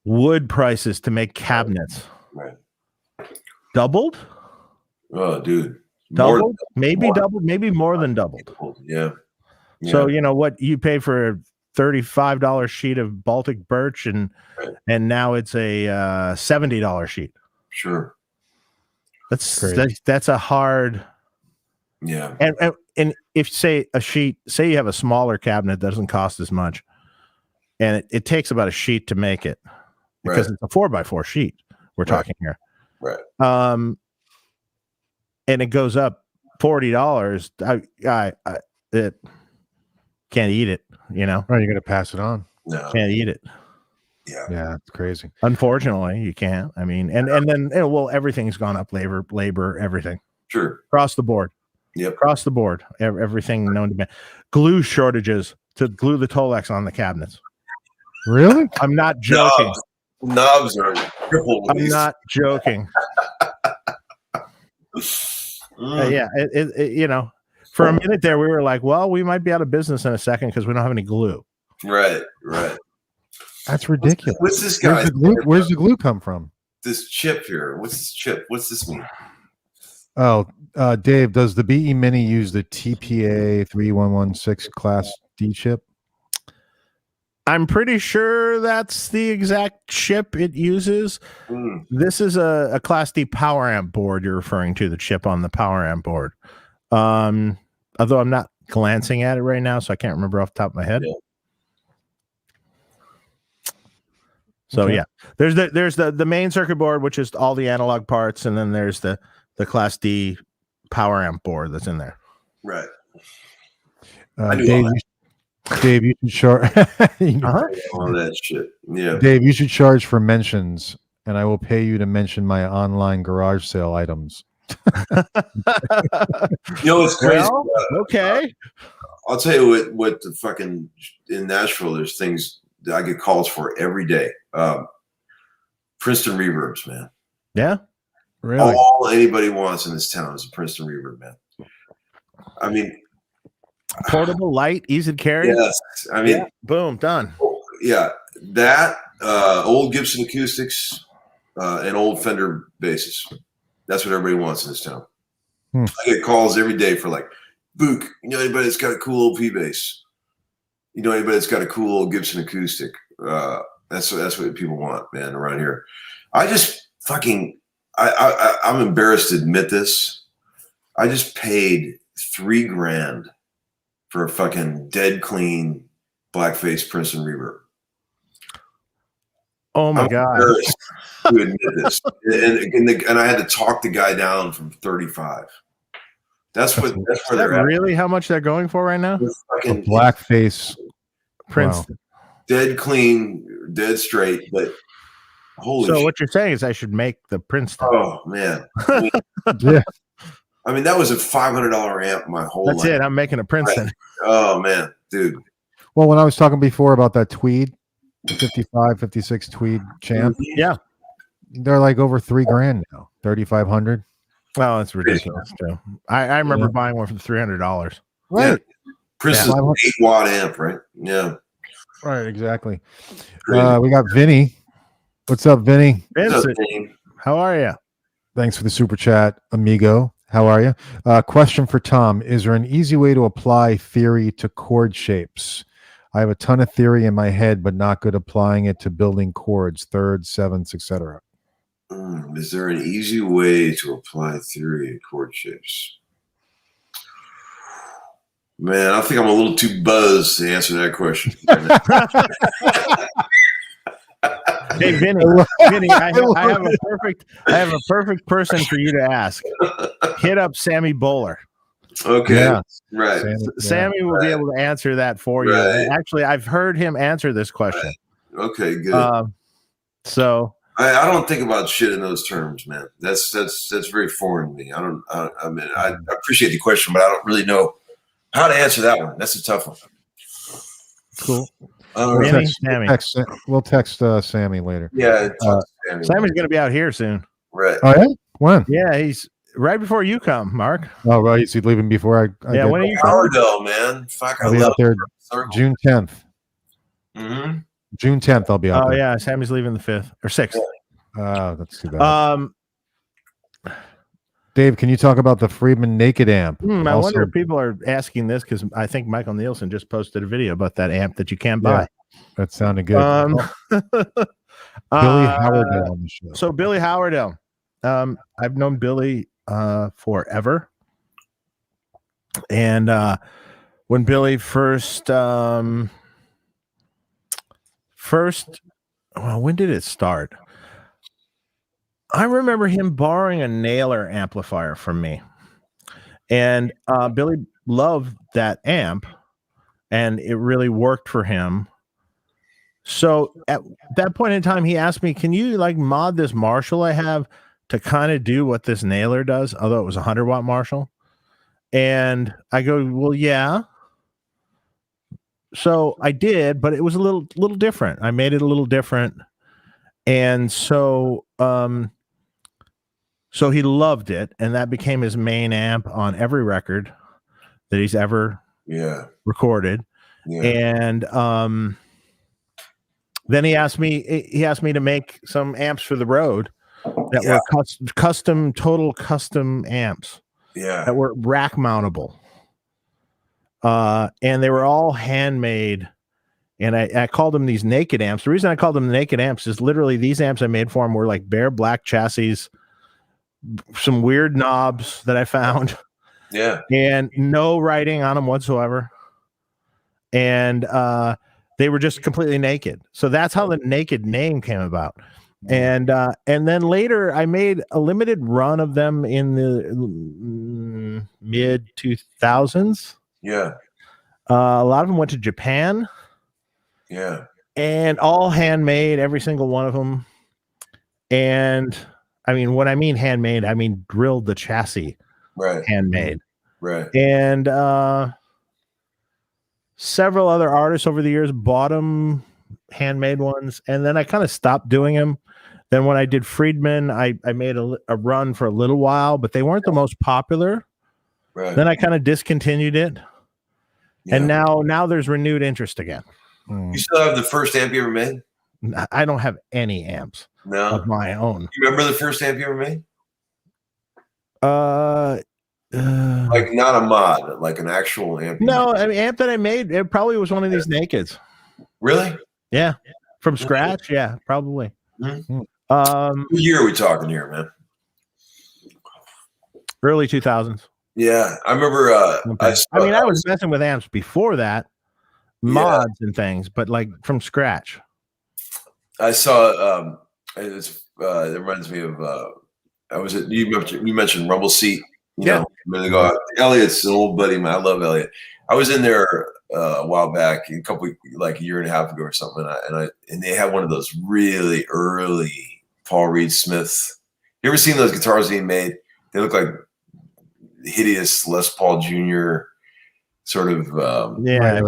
Speaker 3: wood prices to make cabinets.
Speaker 2: Right.
Speaker 3: Doubled?
Speaker 2: Oh, dude.
Speaker 3: Doubled? Maybe doubled, maybe more than doubled.
Speaker 2: Yeah.
Speaker 3: So you know what you pay for a $35 sheet of Baltic birch, and now it's a $70 sheet.
Speaker 2: Sure.
Speaker 3: That's a hard.
Speaker 2: Yeah.
Speaker 3: And if say you have a smaller cabinet that doesn't cost as much, and it takes about a sheet to make it because it's a 4x4 sheet we're talking here.
Speaker 2: Right.
Speaker 3: And it goes up $40. I can't eat it, you know.
Speaker 1: Right, you're gonna pass it on.
Speaker 2: No.
Speaker 3: Can't eat it.
Speaker 2: Yeah.
Speaker 1: It's crazy.
Speaker 3: Unfortunately, you can't. I mean, and then well, everything's gone up, labor, everything
Speaker 2: Sure.
Speaker 3: across the board.
Speaker 2: Yep.
Speaker 3: Across the board, everything known to man. Glue shortages to glue the Tolex on the cabinets.
Speaker 1: Really?
Speaker 3: I'm not joking.
Speaker 2: Knobs are triple.
Speaker 3: I'm not joking. Yeah, you know, for a minute there, we were like, well, we might be out of business in a second because we don't have any glue.
Speaker 2: Right.
Speaker 1: That's ridiculous.
Speaker 2: What's this guy?
Speaker 1: Where's the glue come from?
Speaker 2: This chip here. What's this chip? What's this mean?
Speaker 1: Oh, Dave, does the BE Mini use the TPA 3116 Class D chip?
Speaker 3: I'm pretty sure that's the exact chip it uses. This is a Class D power amp board you're referring to, the chip on the power amp board. Although I'm not glancing at it right now, so I can't remember off the top of my head.
Speaker 2: Yeah.
Speaker 3: So
Speaker 1: Okay.
Speaker 3: yeah, there's the main circuit board, which is all the analog parts, and then there's the Class D power amp board that's in there.
Speaker 2: Right. I knew
Speaker 1: Dave,
Speaker 2: all
Speaker 1: Dave, you should charge.
Speaker 2: All that shit. Yeah.
Speaker 1: Dave, you should charge for mentions, and I will pay you to mention my online garage sale items.
Speaker 2: You know what's crazy?
Speaker 3: Well, okay.
Speaker 2: I'll tell you what the fucking in Nashville, there's things that I get calls for every day. Princeton reverbs, man.
Speaker 3: Yeah.
Speaker 1: Really?
Speaker 2: All anybody wants in this town is a Princeton reverb, man. I mean,
Speaker 3: Portable, light, easy to carry.
Speaker 2: yes. I mean,
Speaker 3: Boom, done.
Speaker 2: yeah, that old Gibson acoustics and old Fender basses. That's what everybody wants in this town. I get calls every day for like, Book, you know anybody that's got a cool old P bass? You know anybody that's got a cool old Gibson acoustic? That's what people want, man, around here. I just fucking I'm embarrassed to admit this. I just paid $3,000 for a fucking dead clean blackface Princeton reverb.
Speaker 3: Oh my
Speaker 2: I'm
Speaker 3: god.
Speaker 2: embarrassed to admit this, and I had to talk the guy down from 35. That's where
Speaker 3: Is
Speaker 2: they're
Speaker 3: that
Speaker 2: at.
Speaker 3: really how much they're going for right now?
Speaker 2: Fucking
Speaker 1: Blackface.
Speaker 3: Princeton.
Speaker 2: dead clean, dead straight. But holy
Speaker 3: So
Speaker 2: shit.
Speaker 3: what you're saying is I should make the Princeton.
Speaker 2: Oh, man.
Speaker 1: Yeah.
Speaker 2: I mean, that was a $500 amp my whole
Speaker 3: That's
Speaker 2: life.
Speaker 3: it. I'm making a Princeton.
Speaker 2: Oh, man, dude.
Speaker 1: Well, when I was talking before about that Tweed, 55, 56 Tweed champ,
Speaker 3: Yeah.
Speaker 1: they're like over $3,000 now, 3,500.
Speaker 3: Oh, it's ridiculous too. I remember buying one for $300.
Speaker 1: Right.
Speaker 2: Princeton's an 8-watt amp, right? Yeah.
Speaker 1: Right. Exactly.
Speaker 2: Crazy.
Speaker 1: We got Vinny. What's up, Vinny?
Speaker 3: Vincent, how are you?
Speaker 1: Thanks for the super chat, amigo. How are you? Question for Tom: is there an easy way to apply theory to chord shapes? I have a ton of theory in my head, but not good applying it to building chords, thirds, sevenths, etc.
Speaker 2: Is there an easy way to apply theory in chord shapes? Man, I think I'm a little too buzzed to answer that question.
Speaker 3: Hey, Vinny, I have a perfect person for you to ask. Hit up Sammy Bowler.
Speaker 2: Okay.
Speaker 1: Yeah.
Speaker 2: Right.
Speaker 3: Sammy will be able to answer that for you.
Speaker 2: Right.
Speaker 3: Actually, I've heard him answer this question.
Speaker 2: Okay, good.
Speaker 3: So
Speaker 2: I don't think about shit in those terms, man. That's very foreign to me. I mean, I appreciate the question, but I don't really know how to answer that one. That's a tough one.
Speaker 3: cool.
Speaker 1: We'll text Sammy later.
Speaker 2: Yeah.
Speaker 3: Sammy's going to be out here soon.
Speaker 2: Right.
Speaker 1: Oh, yeah? When?
Speaker 3: Yeah, he's right before you come, Mark.
Speaker 1: Oh, right. Is he leaving before I
Speaker 3: Yeah,
Speaker 1: get
Speaker 3: when are you coming?
Speaker 2: Sourdough, man. Fuck, I
Speaker 1: I'll be
Speaker 2: love
Speaker 1: out there June 10th.
Speaker 2: Mm-hmm.
Speaker 1: June 10th, I'll be out
Speaker 3: Oh,
Speaker 1: there.
Speaker 3: yeah, Sammy's leaving the 5th or 6th.
Speaker 1: That's too bad.
Speaker 3: Um,
Speaker 1: Dave, can you talk about the Friedman Naked amp?
Speaker 3: I wonder if people are asking this because I think Michael Nielsen just posted a video about that amp that you can't buy.
Speaker 1: That sounded good. Billy Howardell on the show.
Speaker 3: So Billy Howardell, I've known Billy forever, and when Billy first, well, when did it start? I remember him borrowing a Naylor amplifier from me, and Billy loved that amp, and it really worked for him. So at that point in time, he asked me, "Can you like mod this Marshall I have to kind of do what this Naylor does?" Although it was a 100-watt Marshall, and I go, "Well, yeah." So I did, but it was a little different. I made it a little different, and so so he loved it, and that became his main amp on every record that he's ever recorded. Yeah. And then he asked me to make some amps for the road that were total custom amps. Yeah. That were rack mountable. And they were all handmade. And I called them these naked amps. The reason I called them naked amps is literally these amps I made for him were like bare black chassis, some weird knobs that I found. Yeah. And no writing on them whatsoever. And they were just completely naked. So that's how the Naked name came about. And then later I made a limited run of them in the mid 2000s. Yeah. A lot of them went to Japan. Yeah. And all handmade, every single one of them. And I mean, when I mean handmade, I mean drilled the chassis. Right. Handmade. Right. And several other artists over the years bought them, handmade ones, and then I kind of stopped doing them. Then when I did Friedman, I made a run for a little while, but they weren't the most popular. Right. Then I kind of discontinued it, and now there's renewed interest again.
Speaker 2: You still have the first amp you ever made?
Speaker 3: I don't have any amps of my own.
Speaker 2: You remember the first amp you ever made? Like not a mod, like an actual amp.
Speaker 3: No, I mean amp that I made, it probably was one of these nakeds.
Speaker 2: Really?
Speaker 3: Yeah. From scratch? Yeah, probably.
Speaker 2: Mm-hmm. What year are we talking here, man?
Speaker 3: Early 2000s.
Speaker 2: Yeah, I remember.
Speaker 3: I was messing with amps before that, mods and things, but like from scratch.
Speaker 2: I saw. It reminds me of. I was at you mentioned Rumble Seat. You know, a minute ago. Elliot's an old buddy of mine. I love Elliot. I was in there a while back, like a year and a half ago or something, and they had one of those really early Paul Reed Smith. You ever seen those guitars he made? They look like hideous Les Paul Jr. sort of
Speaker 3: Yeah,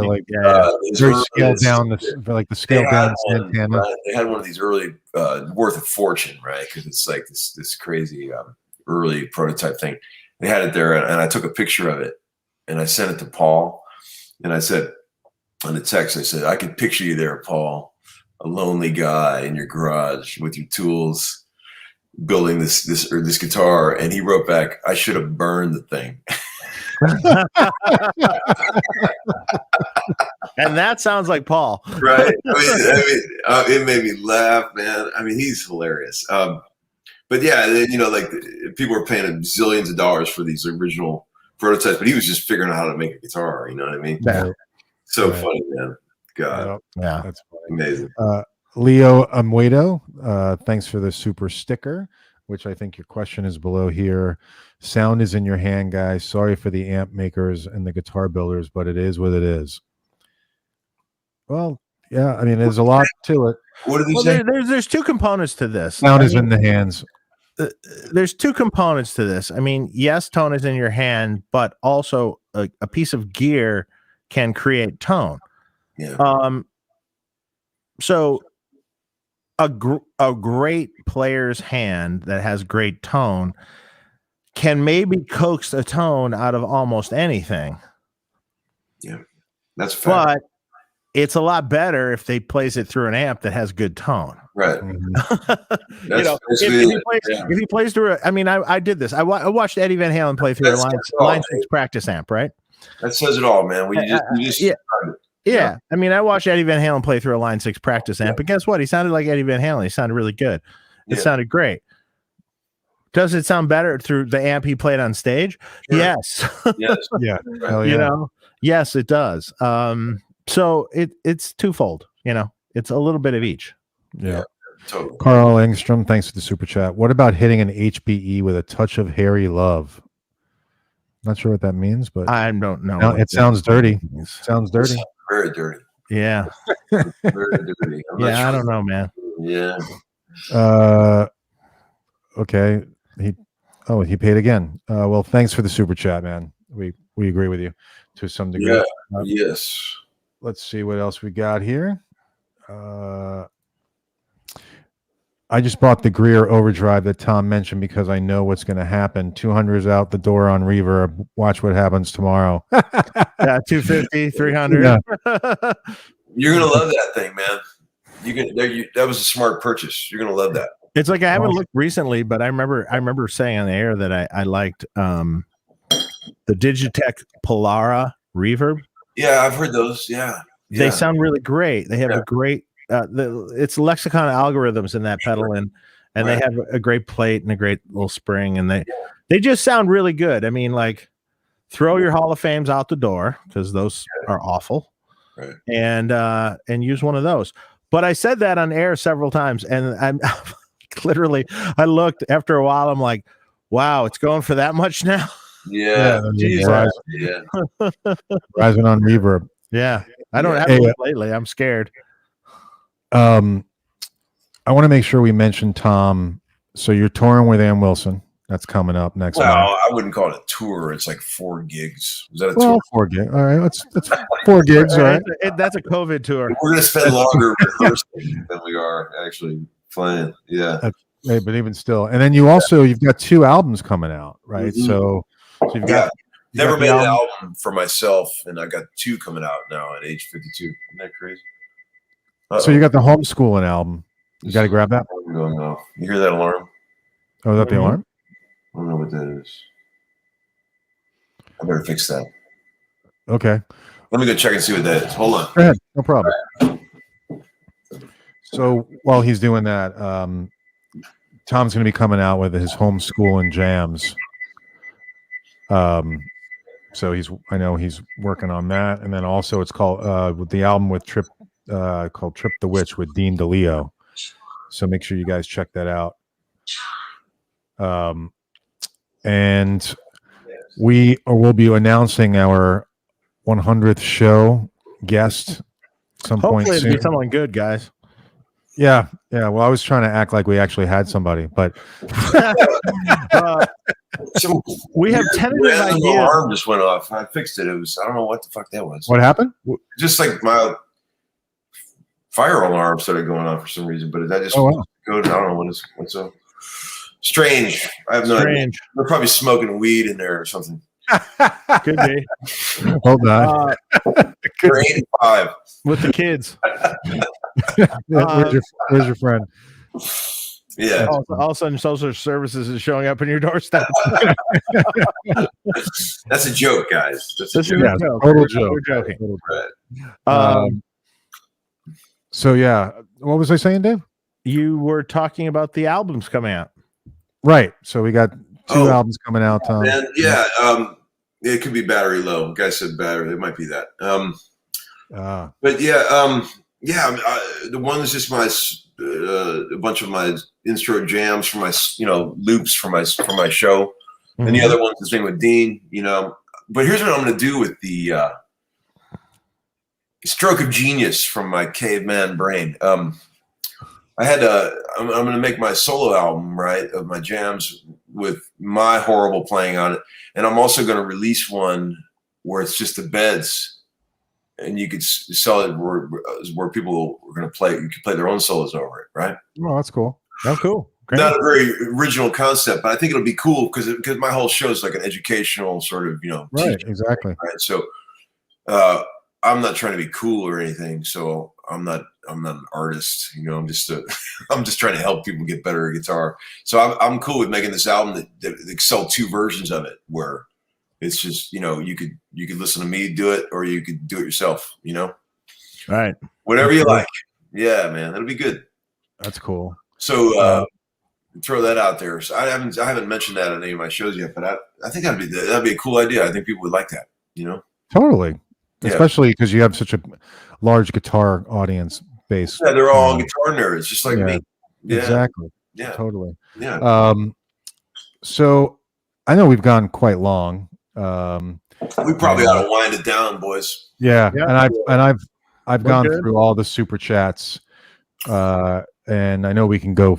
Speaker 1: very scaled down, the scaled down Santana.
Speaker 2: Right? They had one of these early worth a fortune, right? Because it's like this crazy early prototype thing. They had it there, and I took a picture of it, and I sent it to Paul, and I said on the text, I said, I could picture you there, Paul, a lonely guy in your garage with your tools, building this guitar. And he wrote back, I should have burned the thing.
Speaker 3: And that sounds like Paul,
Speaker 2: right? It made me laugh, man. I mean, he's hilarious. But yeah, like people were paying him zillions of dollars for these original prototypes, but he was just figuring out how to make a guitar. You know what I mean?
Speaker 3: Yeah.
Speaker 2: So funny, man. God,
Speaker 3: yeah,
Speaker 1: that's funny.
Speaker 2: Amazing.
Speaker 1: Leo Amuedo, thanks for the super sticker, which I think your question is below here. Sound is in your hand, guys. Sorry for the amp makers and the guitar builders, but it is what it is. Well, yeah, I mean, there's a lot to it.
Speaker 2: What did he say?
Speaker 3: There's two components to this.
Speaker 1: Sound is in the hands.
Speaker 3: There's two components to this. I mean, yes, tone is in your hand, but also a piece of gear can create tone.
Speaker 2: Yeah.
Speaker 3: So a great player's hand that has great tone can maybe coax a tone out of almost anything.
Speaker 2: Yeah, that's a fact.
Speaker 3: But it's a lot better if they plays it through an amp that has good tone.
Speaker 2: Right.
Speaker 3: If he plays through I mean, I did this. I watched Eddie Van Halen play through a Line 6 practice amp, right?
Speaker 2: That says it all, man.
Speaker 3: Yeah. I mean, I watched Eddie Van Halen play through a Line 6 practice amp, but guess what? He sounded like Eddie Van Halen. He sounded really good. It sounded great. Does it sound better through the amp he played on stage? Sure. Yes.
Speaker 2: Yes.
Speaker 1: Yeah.
Speaker 3: Yes, it does. So it's twofold, it's a little bit of each.
Speaker 1: Yeah.
Speaker 2: Totally.
Speaker 1: Carl Engstrom, thanks for the super chat. What about hitting an HBE with a touch of hairy love? Not sure what that means, but
Speaker 3: I don't know.
Speaker 1: It sounds dirty. Sounds dirty.
Speaker 2: Very dirty.
Speaker 3: Yeah.
Speaker 2: Very dirty.
Speaker 3: I don't know, man.
Speaker 2: Yeah.
Speaker 1: Okay. He paid again. Well, thanks for the super chat, man. We agree with you to some degree.
Speaker 2: Yeah. Yes.
Speaker 1: Let's see what else we got here. I just bought the Greer Overdrive that Tom mentioned because I know what's going to happen. 200 is out the door on Reverb. Watch what happens tomorrow.
Speaker 3: 250, 300.
Speaker 1: Yeah.
Speaker 2: You're going to love that thing, man. That was a smart purchase. You're going to love that.
Speaker 3: It's like I haven't looked recently, but I remember saying on the air that I liked the Digitech Polara Reverb.
Speaker 2: Yeah, I've heard those. Yeah.
Speaker 3: They sound really great. They have a great it's lexicon algorithms in that pedal, and they have a great plate and a great little spring, and they just sound really good. I mean, like, throw your Hall of Fames out the door because those are awful,
Speaker 2: right?
Speaker 3: And use one of those. But I said that on air several times, and I'm literally, I looked after a while. I'm like, wow, it's going for that much now.
Speaker 2: Yeah.
Speaker 1: Rising on Reverb.
Speaker 3: Yeah, I don't have it lately. I'm scared.
Speaker 1: I want to make sure we mention Tom. So you're touring with Ann Wilson. That's coming up next month.
Speaker 2: I wouldn't call it a tour. It's like 4 gigs. Is that a tour?
Speaker 1: 4 gigs. All right, that's 4 gigs. All right.
Speaker 3: That's a COVID tour.
Speaker 2: We're going to spend longer rehearsing than we are actually playing. Yeah.
Speaker 1: Right, but even still, and then you've got 2 albums coming out, right?
Speaker 2: Mm-hmm.
Speaker 1: So you've got
Speaker 2: never made an album for myself, and I got 2 coming out now at age 52. Isn't that crazy?
Speaker 1: So you got the Homeskoolin album. You got to grab that.
Speaker 2: Going off. You hear that alarm?
Speaker 1: Oh, is that the alarm?
Speaker 2: I don't know what that is. I better fix that.
Speaker 1: Okay.
Speaker 2: Let me go check and see what that is. Hold on.
Speaker 1: Go ahead. No problem. So while he's doing that, Tom's going to be coming out with his Homeskoolin jams. So I know he's working on that, and then also it's called with the album with Trip called Trip the Witch with Dean DeLeo. So make sure you guys check that out. And we'll be announcing our 100th show guest some point
Speaker 3: Hopefully, it'll
Speaker 1: soon.
Speaker 3: be someone good, guys.
Speaker 1: Yeah. Well, I was trying to act like we actually had somebody, but
Speaker 3: We have tentative
Speaker 2: random
Speaker 3: ideas.
Speaker 2: alarm just went off. I fixed it. I don't know what the fuck that was.
Speaker 1: what happened?
Speaker 2: Just like my fire alarm started going off for some reason, but I just
Speaker 1: Oh, wow.
Speaker 2: go. I don't know what's so strange. I have no idea.
Speaker 3: Strange.
Speaker 2: They're probably smoking weed in there or something.
Speaker 3: Could be.
Speaker 1: Hold on.
Speaker 2: They're 85.
Speaker 3: With the kids.
Speaker 1: Where's your friend?
Speaker 2: Yeah.
Speaker 3: All of a sudden, social services is showing up on your doorstep.
Speaker 2: That's a joke, guys. That's a
Speaker 3: This is
Speaker 2: joke.
Speaker 1: Yeah,
Speaker 3: a joke.
Speaker 1: total joke.
Speaker 3: We're joking.
Speaker 2: Right.
Speaker 1: So yeah, what was I saying, Dave?
Speaker 3: You were talking about the albums coming out.
Speaker 1: Right. So we got 2
Speaker 2: Oh.
Speaker 1: albums coming out, Tom.
Speaker 2: And yeah, it could be battery low. Guy said battery. It might be that. But yeah, the one is just my a bunch of my intro jams for my loops for my show, and the other one's the thing with Dean. But here's what I'm going to do with the stroke of genius from my caveman brain. I'm going to make my solo album, right, of my jams with my horrible playing on it, and I'm also going to release one where it's just the beds. And you could sell it where people are going to play. You can play their own solos over it, right?
Speaker 1: Oh, that's cool.
Speaker 3: Oh, cool. Great.
Speaker 2: Not a very original concept, but I think it'll be cool because my whole show is like an educational sort of,
Speaker 1: Right,
Speaker 2: teaching,
Speaker 1: exactly.
Speaker 2: right? So I'm not trying to be cool or anything. So I'm not an artist. I'm just trying to help people get better at guitar. So I'm cool with making this album that sell 2 versions of it where. It's just, you could listen to me do it or you could do it yourself,
Speaker 3: Right.
Speaker 2: Whatever you like. Yeah, man, that'll be good.
Speaker 1: That's cool.
Speaker 2: So throw that out there. So I haven't mentioned that on any of my shows yet, but I think that'd be a cool idea. I think people would like that,
Speaker 1: Totally.
Speaker 2: Yeah.
Speaker 1: Especially because you have such a large guitar audience base.
Speaker 2: Yeah, they're all guitar nerds, just like me. Yeah.
Speaker 1: Exactly.
Speaker 2: Yeah.
Speaker 1: Totally.
Speaker 2: Yeah.
Speaker 1: So I know we've gone quite long.
Speaker 2: We probably ought to wind it down, boys.
Speaker 1: Yeah,
Speaker 3: Yeah.
Speaker 1: and I've gone
Speaker 3: good.
Speaker 1: through all the super chats, and I know we can go.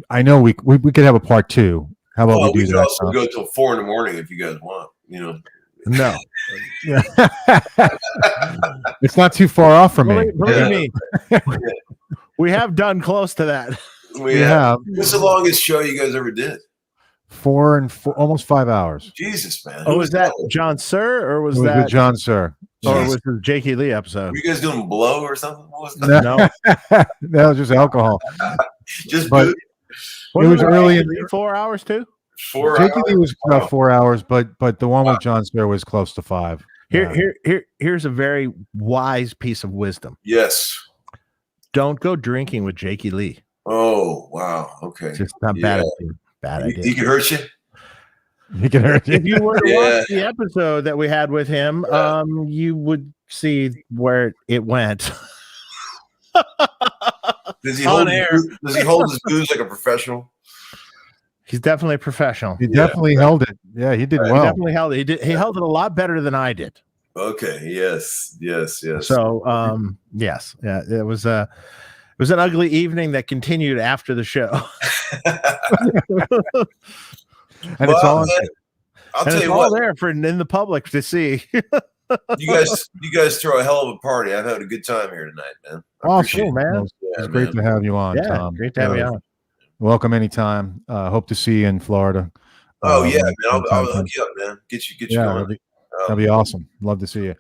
Speaker 1: I know we could have a part 2. How about we do
Speaker 2: could
Speaker 1: that?
Speaker 2: also go till 4 a.m. if you guys want.
Speaker 3: No.
Speaker 1: Yeah. It's not too far off from me.
Speaker 3: Believe me. We have done close to that.
Speaker 2: We have. What's the longest show you guys ever did?
Speaker 1: 4 and 4, almost 5 hours.
Speaker 2: Jesus, man.
Speaker 3: Oh, was that John Sir or was
Speaker 1: It was
Speaker 3: that
Speaker 1: with John Sir.
Speaker 3: or
Speaker 2: Jeez.
Speaker 3: was it the Jakey Lee episode?
Speaker 2: Were you guys doing blow or something? What was that?
Speaker 1: No,
Speaker 3: No.
Speaker 1: that was just alcohol.
Speaker 2: Just
Speaker 1: But-
Speaker 2: booze?
Speaker 1: It was early in
Speaker 3: 4 hours too.
Speaker 2: 4
Speaker 1: Jakey
Speaker 2: hours?
Speaker 1: Lee was
Speaker 2: Wow.
Speaker 1: about 4 hours, but the one with John Sir was close to 5.
Speaker 3: Here's a very wise piece of wisdom.
Speaker 2: Yes.
Speaker 3: Don't go drinking with Jakey Lee.
Speaker 2: Oh, wow. Okay.
Speaker 3: It's just not bad.
Speaker 2: Yeah.
Speaker 3: Bad
Speaker 2: He
Speaker 3: idea.
Speaker 2: could hurt you?
Speaker 1: He can hurt you.
Speaker 3: If you were to
Speaker 2: Yeah.
Speaker 3: watch the episode that we had with him, you would see where it went.
Speaker 2: Does he
Speaker 3: On
Speaker 2: hold
Speaker 3: air.
Speaker 2: Does he hold his booze like a professional?
Speaker 3: He's definitely a professional.
Speaker 1: He definitely held it. Yeah, he did
Speaker 2: Right.
Speaker 3: He
Speaker 1: well.
Speaker 3: definitely held it. He held it a lot better than I did.
Speaker 2: Okay. Yes.
Speaker 3: So, yes, yeah, it was an ugly evening that continued after the show.
Speaker 1: And it's all
Speaker 2: man, I'll
Speaker 3: And
Speaker 2: tell
Speaker 3: it's
Speaker 2: you
Speaker 3: all
Speaker 2: what.
Speaker 3: there for in the public to see.
Speaker 2: You guys throw a hell of a party. I've had a good time here tonight, man. I
Speaker 3: Oh,
Speaker 2: appreciate
Speaker 3: cool,
Speaker 2: it.
Speaker 3: man.
Speaker 1: It's great to have you on,
Speaker 3: Yeah,
Speaker 1: Tom.
Speaker 3: great to have you on.
Speaker 1: Welcome anytime. Hope to see you in Florida.
Speaker 2: Oh yeah, man. I'll
Speaker 1: sometime.
Speaker 2: hook you up, man. Get you
Speaker 1: Yeah,
Speaker 2: going.
Speaker 1: that'd be awesome. Love to see you.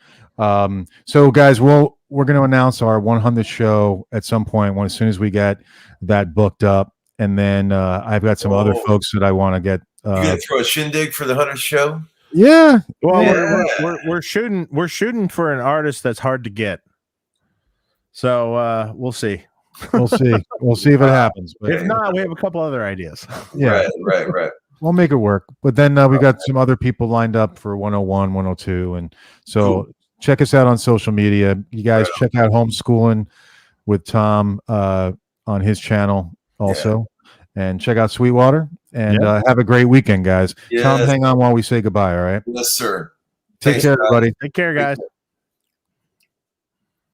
Speaker 1: So guys, we're going to announce our 100th show at some point as soon as we get that booked up, and then I've got some other folks that I want to get.
Speaker 2: You gonna throw a shindig for the 100th show?
Speaker 1: Yeah.
Speaker 3: Well,
Speaker 2: Yeah.
Speaker 3: we're shooting for an artist that's hard to get. So we'll see.
Speaker 1: We'll see. We'll see if it happens. But
Speaker 3: If not, we have a couple other ideas.
Speaker 1: yeah,
Speaker 2: Right.
Speaker 1: we'll make it work. But then we got some other people lined up for 101, 102, and so check us out on social media. You guys check out Homeskoolin with Tom on his channel also, and check out Sweetwater. And have a great weekend, guys.
Speaker 2: Yes.
Speaker 1: Tom, hang on while we say goodbye. All right.
Speaker 2: Yes, sir.
Speaker 1: Take
Speaker 2: Thanks,
Speaker 1: care,
Speaker 2: guys.
Speaker 1: everybody.
Speaker 3: Take care, guys.